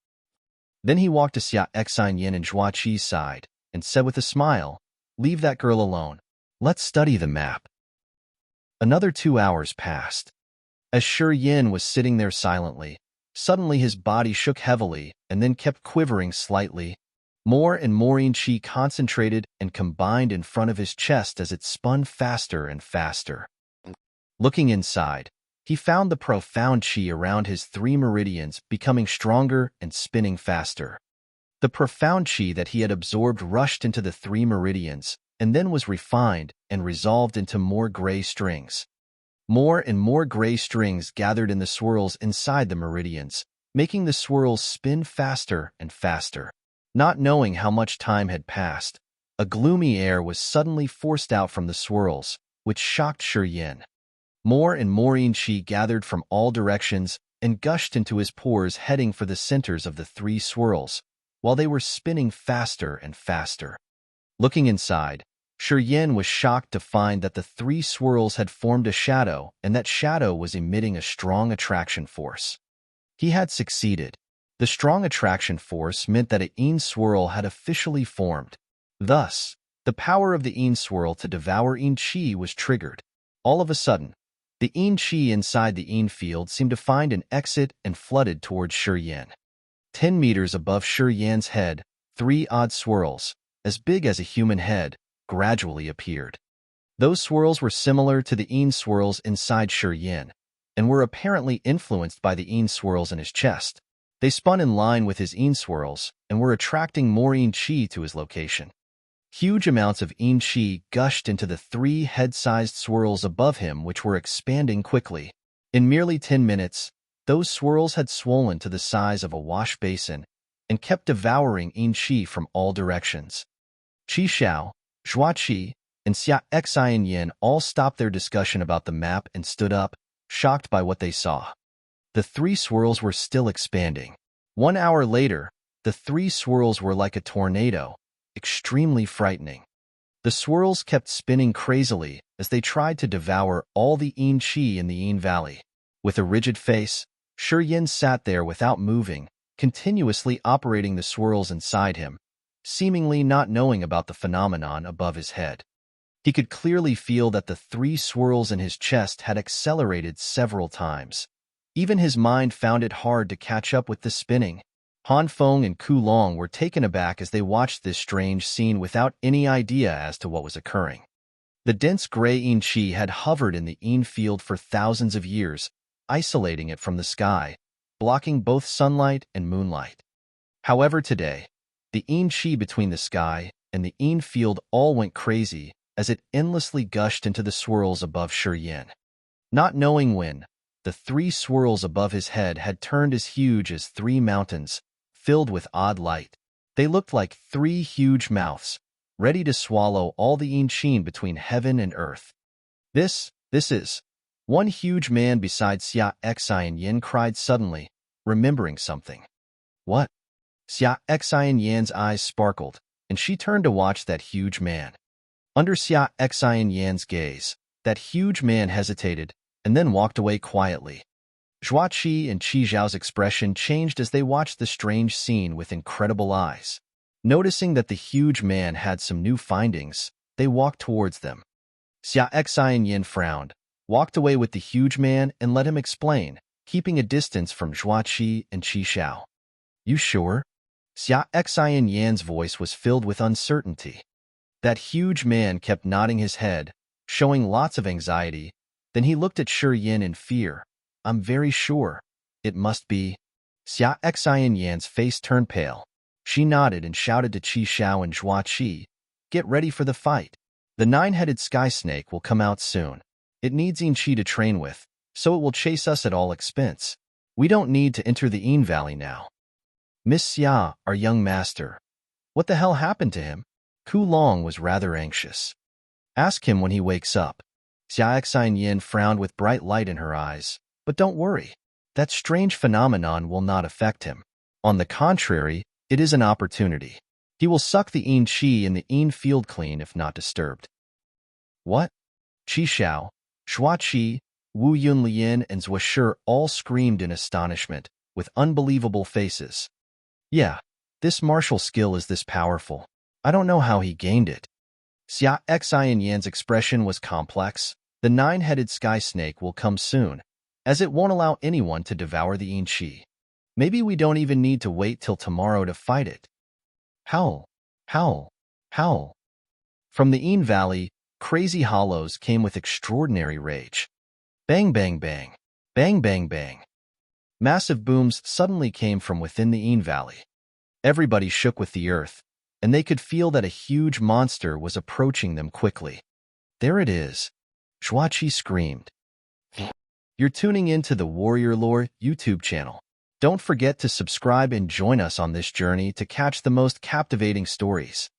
S1: Then he walked to Xia Exine Yin and Zhua Qi's side and said with a smile, "Leave that girl alone. Let's study the map." Another 2 hours passed. As Shi Yin was sitting there silently, suddenly his body shook heavily and then kept quivering slightly. More and more Yin Qi concentrated and combined in front of his chest as it spun faster and faster. Looking inside, he found the profound Qi around his 3 meridians becoming stronger and spinning faster. The profound Qi that he had absorbed rushed into the 3 meridians and then was refined and resolved into more gray strings. More and more gray strings gathered in the swirls inside the meridians, making the swirls spin faster and faster. Not knowing how much time had passed, a gloomy air was suddenly forced out from the swirls, which shocked Shi Yin. More and more Yin Qi gathered from all directions and gushed into his pores, heading for the centers of the 3 swirls, while they were spinning faster and faster. Looking inside, Shi Yin was shocked to find that the 3 swirls had formed a shadow, and that shadow was emitting a strong attraction force. He had succeeded. The strong attraction force meant that a Yin swirl had officially formed. Thus, the power of the Yin swirl to devour Yin Qi was triggered. All of a sudden, the Yin Qi inside the Yin Field seemed to find an exit and flooded towards Shi Yin. 10 meters above Shi Yin's head, 3 odd swirls, as big as a human head, gradually appeared. Those swirls were similar to the Yin swirls inside Shi Yin, and were apparently influenced by the Yin swirls in his chest. They spun in line with his Yin swirls and were attracting more Yin Qi to his location. Huge amounts of Yin Qi gushed into the 3 head-sized swirls above him, which were expanding quickly. In merely 10 minutes, those swirls had swollen to the size of a wash basin and kept devouring Yin Qi from all directions. Qi Xiao, Zhua Qi, and Xia Xian Yin all stopped their discussion about the map and stood up, shocked by what they saw. The three swirls were still expanding. 1 hour later, the three swirls were like a tornado, extremely frightening. The swirls kept spinning crazily as they tried to devour all the Yin Qi in the Yin Valley. With a rigid face, Shi Yin sat there without moving, continuously operating the swirls inside him, seemingly not knowing about the phenomenon above his head. He could clearly feel that the three swirls in his chest had accelerated several times. Even his mind found it hard to catch up with the spinning. Han Feng and Ku Long were taken aback as they watched this strange scene without any idea as to what was occurring. The dense gray Yin Qi had hovered in the Yin Field for thousands of years, isolating it from the sky, blocking both sunlight and moonlight. However, today, the Yin Qi between the sky and the Yin Field all went crazy as it endlessly gushed into the swirls above Shi Yin. Not knowing when, the three swirls above his head had turned as huge as 3 mountains, filled with odd light. They looked like 3 huge mouths, ready to swallow all the Yin Qi between heaven and earth. This is... One huge man beside Xia Xian Yin cried suddenly, remembering something. What? Xia Xian Yin's eyes sparkled, and she turned to watch that huge man. Under Xia Xian Yin's gaze, that huge man hesitated and then walked away quietly. Zhua Qi and Qi Zhao's expression changed as they watched the strange scene with incredible eyes. Noticing that the huge man had some new findings, they walked towards them. Xia Xian Yin frowned, walked away with the huge man and let him explain, keeping a distance from Zhua Qi and Qi Zhao. You sure? Xia Xian Yin's voice was filled with uncertainty. That huge man kept nodding his head, showing lots of anxiety. Then he looked at Shi Yin in fear. I'm very sure. It must be. Xia Xian Yin's face turned pale. She nodded and shouted to Qi Zhao and Zhua Qi, get ready for the fight. The 9-headed sky snake will come out soon. It needs Yin Qi to train with, so it will chase us at all expense. We don't need to enter the Yin Valley now. Miss Xia, our young master. What the hell happened to him? Ku Long was rather anxious. Ask him when he wakes up. Xia Xian Yin frowned with bright light in her eyes. But don't worry. That strange phenomenon will not affect him. On the contrary, it is an opportunity. He will suck the Yin Qi in the Yin Field clean if not disturbed. What? Qi Xiao, Zhua Qi, Wu Yunlian, and Zhua Shi all screamed in astonishment, with unbelievable faces. Yeah, this martial skill is this powerful. I don't know how he gained it. Xia Xian Yan's expression was complex. The 9-headed sky snake will come soon, as it won't allow anyone to devour the Yin Qi. Maybe we don't even need to wait till tomorrow to fight it. Howl, howl, howl. From the Yin Valley, crazy hollows came with extraordinary rage. Bang, bang, bang, bang, bang, bang. Massive booms suddenly came from within the Yin Valley. Everybody shook with the earth, and they could feel that a huge monster was approaching them quickly. There it is. Zhua Qi screamed. You're tuning in to the Warrior Lore YouTube channel. Don't forget to subscribe and join us on this journey to catch the most captivating stories.